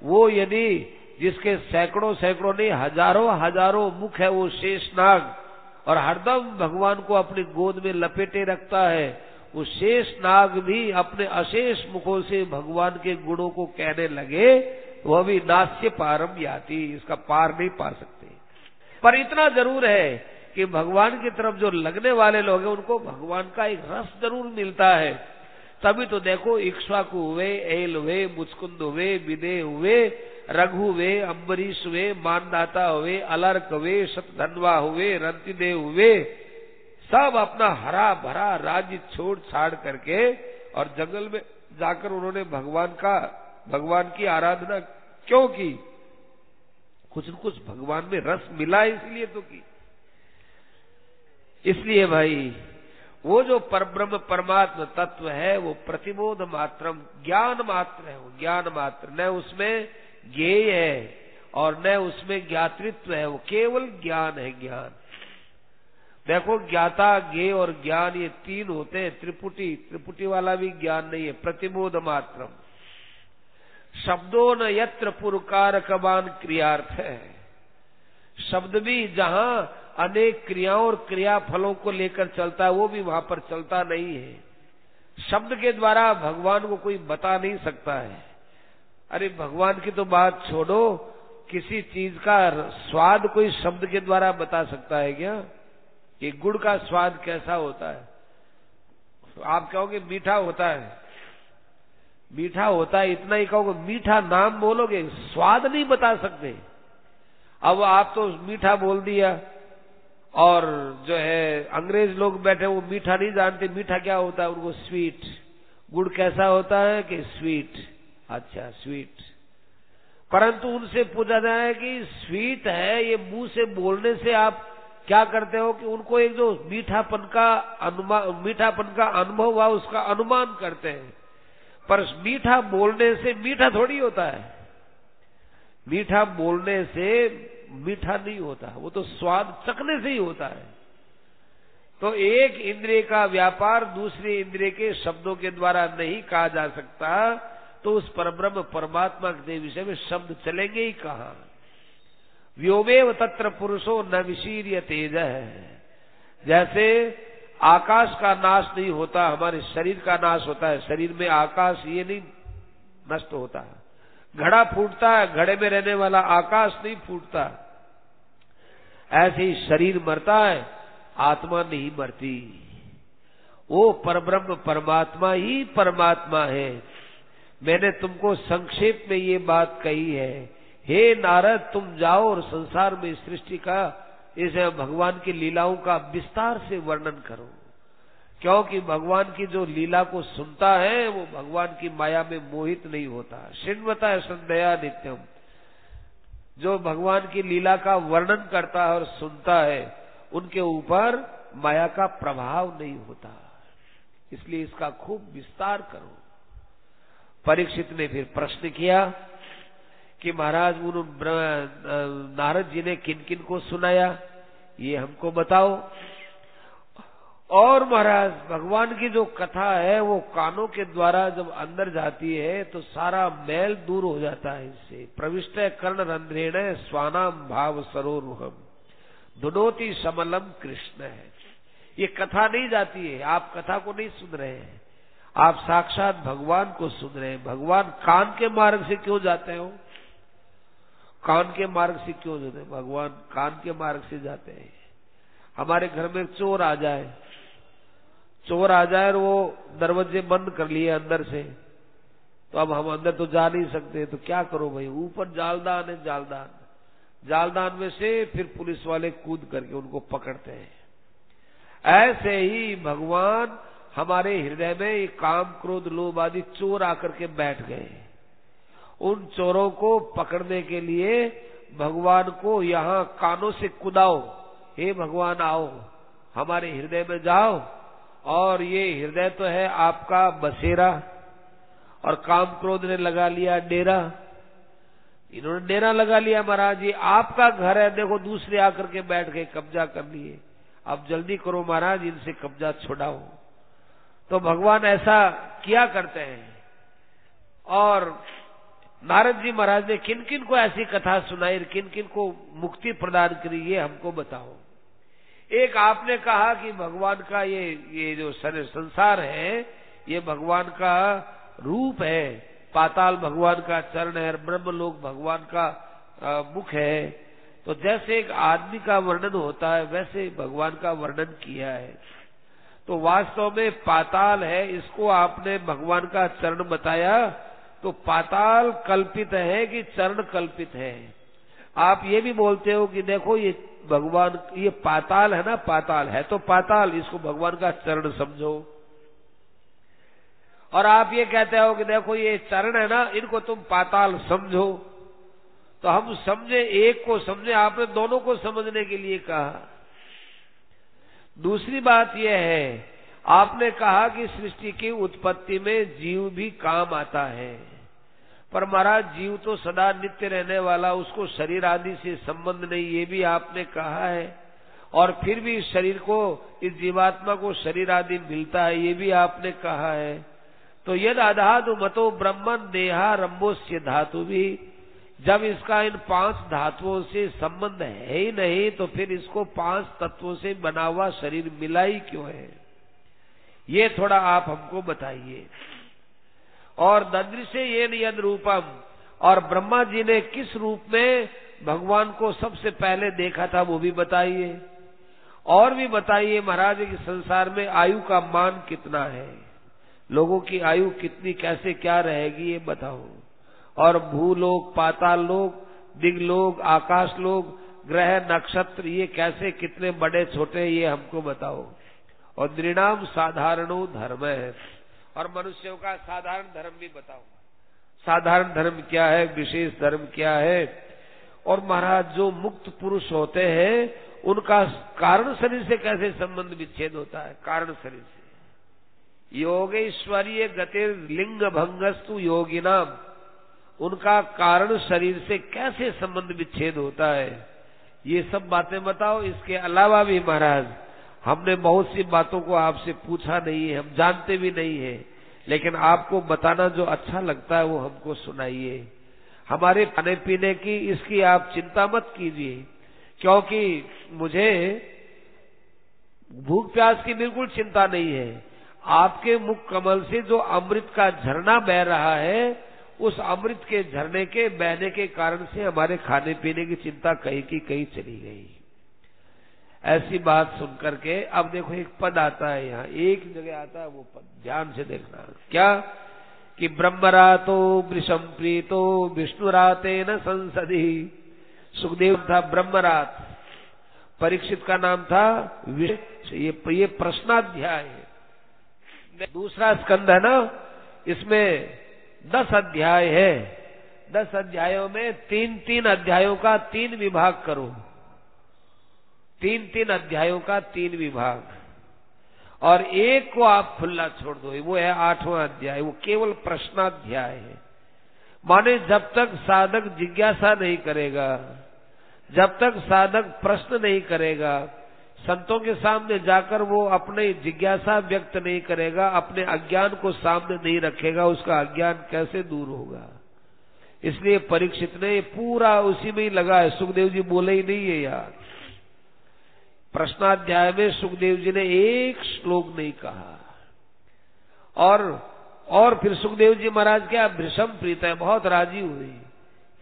S1: वो यदि जिसके सैकड़ों सैकड़ों नहीं हजारों हजारों मुख है, वो शेषनाग, और हरदम भगवान को अपनी गोद में लपेटे रखता है, वो शेषनाग भी अपने अशेष मुखों से भगवान के गुणों को कहने लगे, वह भी नास्य पारम याति, इसका पार नहीं पा सकते। पर इतना जरूर है कि भगवान की तरफ जो लगने वाले लोग हैं उनको भगवान का एक रस जरूर मिलता है। तभी तो देखो इक्ष्वाकु हुए, एल हुए, मुचकुंद हुए, विदे हुए, रघु हुए, अम्बरीश हुए, मानदाता हुए, अलर्क हुए, शतधन्वा हुए, रंतिदेव हुए, सब अपना हरा भरा राज्य छोड़ छाड़ करके और जंगल में जाकर उन्होंने भगवान की आराधना क्यों की? कुछ न कुछ भगवान में रस मिला इसलिए तो की। इसलिए भाई वो जो परब्रह्म परमात्मा तत्व है वो प्रतिबोध मात्रम, ज्ञान मात्र है, वो ज्ञान मात्र, न उसमें ज्ञेय है और न उसमें ज्ञातृत्व है, वो केवल ज्ञान है, ज्ञान। देखो ज्ञाता, ज्ञेय और ज्ञान ये तीन होते हैं, त्रिपुटी, त्रिपुटी वाला भी ज्ञान नहीं है, प्रतिबोध मात्रम। शब्दों न यत्र पुरकारकवान क्रियार्थ है, शब्द भी जहां अनेक क्रियाओं और क्रियाफलों को लेकर चलता है वो भी वहां पर चलता नहीं है। शब्द के द्वारा भगवान को कोई बता नहीं सकता है। अरे भगवान की तो बात छोड़ो, किसी चीज का स्वाद कोई शब्द के द्वारा बता सकता है क्या? कि गुड़ का स्वाद कैसा होता है? आप कहोगे मीठा होता है, मीठा होता है इतना ही कहोगे, मीठा नाम बोलोगे, स्वाद नहीं बता सकते। अब आप तो मीठा बोल दिया और जो है अंग्रेज लोग बैठे वो मीठा नहीं जानते, मीठा क्या होता है उनको स्वीट, गुड़ कैसा होता है कि स्वीट, अच्छा स्वीट। परंतु उनसे पूछा जाए कि स्वीट है, ये मुंह से बोलने से आप क्या करते हो कि उनको एक जो मीठापन का अनुभव हुआ उसका अनुमान करते हैं, पर मीठा बोलने से मीठा थोड़ी होता है, मीठा बोलने से मीठा नहीं होता, वो तो स्वाद चखने से ही होता है। तो एक इंद्रिय का व्यापार दूसरी इंद्रिय के शब्दों के द्वारा नहीं कहा जा सकता, तो उस परब्रह्म परमात्मा के विषय में शब्द चलेंगे ही कहां? व्योमेव तत्र पुरुषो न विशीर्य तेज है। जैसे आकाश का नाश नहीं होता, हमारे शरीर का नाश होता है, शरीर में आकाश ये नहीं नष्ट होता। घड़ा फूटता है, घड़े में रहने वाला आकाश नहीं फूटता। ऐसे ही शरीर मरता है, आत्मा नहीं मरती। वो परब्रह्म परमात्मा ही परमात्मा है। मैंने तुमको संक्षेप में ये बात कही है। हे नारद, तुम जाओ और संसार में सृष्टि का, इस भगवान की लीलाओं का विस्तार से वर्णन करो, क्योंकि भगवान की जो लीला को सुनता है वो भगवान की माया में मोहित नहीं होता। शृण्वता संध्या नित्यम, जो भगवान की लीला का वर्णन करता है और सुनता है उनके ऊपर माया का प्रभाव नहीं होता। इसलिए इसका खूब विस्तार करो। परीक्षित ने फिर प्रश्न किया कि महाराज नारद जी ने किन किन को सुनाया, ये हमको बताओ। और महाराज भगवान की जो कथा है वो कानों के द्वारा जब अंदर जाती है तो सारा मैल दूर हो जाता है। इससे प्रविष्ट कर्ण रंध्रेण स्वानाम भाव सरोरुहम दुनोति समलम कृष्ण है। ये कथा नहीं जाती है, आप कथा को नहीं सुन रहे हैं, आप साक्षात भगवान को सुन रहे हैं। भगवान कान के मार्ग से क्यों जाते हो? कान के मार्ग से क्यों जाते हैं? भगवान कान के मार्ग से जाते हैं। हमारे घर में चोर आ जाए, चोर आ जाए और वो दरवाजे बंद कर लिए अंदर से, तो अब हम अंदर तो जा नहीं सकते, तो क्या करो भाई? ऊपर जालदान है, जालदान, जालदान में से फिर पुलिस वाले कूद करके उनको पकड़ते हैं। ऐसे ही भगवान हमारे हृदय में काम क्रोध लोभ आदि चोर आकर के बैठ गए। उन चोरों को पकड़ने के लिए भगवान को यहाँ कानों से कुदाओ, हे भगवान आओ हमारे हृदय में जाओ, और ये हृदय तो है आपका बसेरा, और काम क्रोध ने लगा लिया डेरा। इन्होंने डेरा लगा लिया महाराज, ये आपका घर है, देखो दूसरे आकर के बैठ गए, कब्जा कर लिए, अब जल्दी करो महाराज, इनसे कब्जा छुड़ाओ। तो भगवान ऐसा किया करते हैं। और नारद जी महाराज ने किन किन को ऐसी कथा सुनाई, किन किन को मुक्ति प्रदान करी, ये हमको बताओ। एक आपने कहा कि भगवान का ये जो संसार है ये भगवान का रूप है, पाताल भगवान का चरण है, ब्रह्मलोक भगवान का मुख है। तो जैसे एक आदमी का वर्णन होता है वैसे भगवान का वर्णन किया है। तो वास्तव में पाताल है, इसको आपने भगवान का चरण बताया, तो पाताल कल्पित है कि चरण कल्पित है? आप ये भी बोलते हो कि देखो ये भगवान, ये पाताल है ना, पाताल है तो पाताल, इसको भगवान का चरण समझो। और आप ये कहते हो कि देखो ये चरण है ना, इनको तुम पाताल समझो। तो हम समझे, एक को समझे, आपने दोनों को समझने के लिए कहा। दूसरी बात यह है, आपने कहा कि सृष्टि की उत्पत्ति में जीव भी काम आता है, पर महाराज जीव तो सदा नित्य रहने वाला, उसको शरीर आदि से संबंध नहीं, ये भी आपने कहा है। और फिर भी इस शरीर को, इस जीवात्मा को शरीर आदि मिलता है, ये भी आपने कहा है। तो यद अधातु मतो ब्रह्मन देहारंभोस्य धातु भी, जब इसका इन 5 धातुओं से संबंध है ही नहीं, तो फिर इसको 5 तत्वों से बना हुआ शरीर मिला ही क्यों है, ये थोड़ा आप हमको बताइए। और ददृशे येन यद रूपम, और ब्रह्मा जी ने किस रूप में भगवान को सबसे पहले देखा था वो भी बताइए। और भी बताइए महाराज कि संसार में आयु का मान कितना है, लोगों की आयु कितनी, कैसे क्या रहेगी, ये बताओ। और भूलोक, पाताल लोक, दिग्लोक, आकाश लोक, ग्रह नक्षत्र, ये कैसे कितने बड़े छोटे, ये हमको बताओ। और नृणाम साधारणो धर्म है, और मनुष्यों का साधारण धर्म भी बताओ। साधारण धर्म क्या है, विशेष धर्म क्या है। और महाराज जो मुक्त पुरुष होते हैं उनका कारण शरीर से कैसे संबंध विच्छेद होता है, कारण शरीर से। योगेश्वरीय गतिर लिंग भंगस्तु योगिनाम, उनका कारण शरीर से कैसे संबंध विच्छेद होता है, ये सब बातें बताओ। इसके अलावा भी महाराज हमने बहुत सी बातों को आपसे पूछा नहीं है, हम जानते भी नहीं है, लेकिन आपको बताना जो अच्छा लगता है वो हमको सुनाइए। हमारे खाने पीने की इसकी आप चिंता मत कीजिए, क्योंकि मुझे भूख प्यास की बिल्कुल चिंता नहीं है। आपके मुख कमल से जो अमृत का झरना बह रहा है, उस अमृत के झरने के बहने के कारण से हमारे खाने पीने की चिंता कहीं की कहीं चली गई। ऐसी बात सुनकर के अब देखो एक पद आता है, यहाँ एक जगह आता है, वो पद ध्यान से देखना। क्या कि ब्रह्मरातो वृषम प्रीतो विष्णुराते न संसदी। सुखदेव था ब्रह्मरात, परीक्षित का नाम था विष्णु। ये प्रश्नाध्याय है, दूसरा स्कंद है ना, इसमें 10 अध्याय है। 10 अध्यायों में 3-3 अध्यायों का 3 विभाग करो, 3-3 अध्यायों का 3 विभाग, और एक को आप खुला छोड़ दो, वो है 8वां अध्याय, वो केवल प्रश्नाध्याय है। माने जब तक साधक जिज्ञासा नहीं करेगा, जब तक साधक प्रश्न नहीं करेगा, संतों के सामने जाकर वो अपने जिज्ञासा व्यक्त नहीं करेगा, अपने अज्ञान को सामने नहीं रखेगा, उसका अज्ञान कैसे दूर होगा। इसलिए परीक्षित ने पूरा उसी में ही लगा है, सुखदेव जी बोले ही नहीं है यार। प्रश्नाध्याय में सुखदेव जी ने एक श्लोक नहीं कहा। और फिर सुखदेव जी महाराज क्या भृशम प्रीत है, बहुत राजी हुई।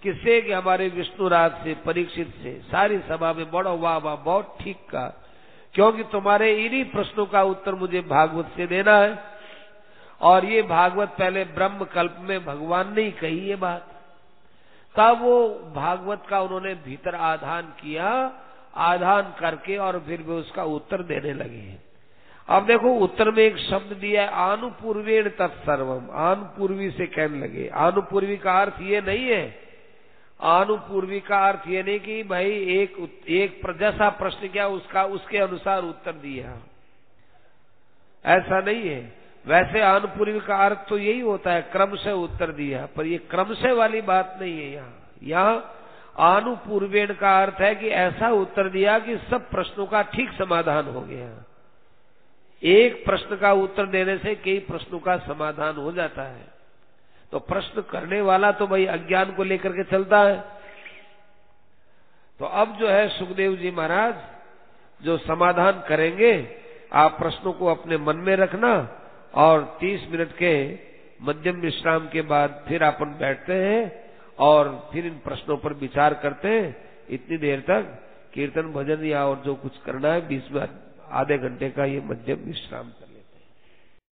S1: किससे कि हमारे विष्णुराज से, परीक्षित से। सारी सभा में बड़ा वाह वाह, बहुत ठीक कहा, क्योंकि तुम्हारे इन्हीं प्रश्नों का उत्तर मुझे भागवत से देना है। और ये भागवत पहले ब्रह्म कल्प में भगवान ने ही कही ये बात, तब वो भागवत का उन्होंने भीतर आधान किया, आधान करके और फिर वे उसका उत्तर देने लगे। अब देखो उत्तर में एक शब्द दिया है, आनुपूर्वेण तत्सर्वम। आनुपूर्वी से कहने लगे। आनुपूर्वी का अर्थ ये नहीं है, आनुपूर्वी का अर्थ ये नहीं कि भाई एक जैसा प्रश्न क्या उसके अनुसार उत्तर दिया, ऐसा नहीं है। वैसे आनुपूर्वी का अर्थ तो यही होता है, क्रम से उत्तर दिया, पर ये क्रम से वाली बात नहीं है। यहाँ आनुपूर्वेण का अर्थ है कि ऐसा उत्तर दिया कि सब प्रश्नों का ठीक समाधान हो गया। एक प्रश्न का उत्तर देने से कई प्रश्नों का समाधान हो जाता है। तो प्रश्न करने वाला तो भाई अज्ञान को लेकर के चलता है। तो अब जो है सुखदेव जी महाराज जो समाधान करेंगे, आप प्रश्नों को अपने मन में रखना, और 30 मिनट के मध्यम विश्राम के बाद फिर अपन बैठते हैं और फिर इन प्रश्नों पर विचार करते हैं। इतनी देर तक कीर्तन भजन या और जो कुछ करना है, बीच में आधे घंटे का ये मध्यम विश्राम।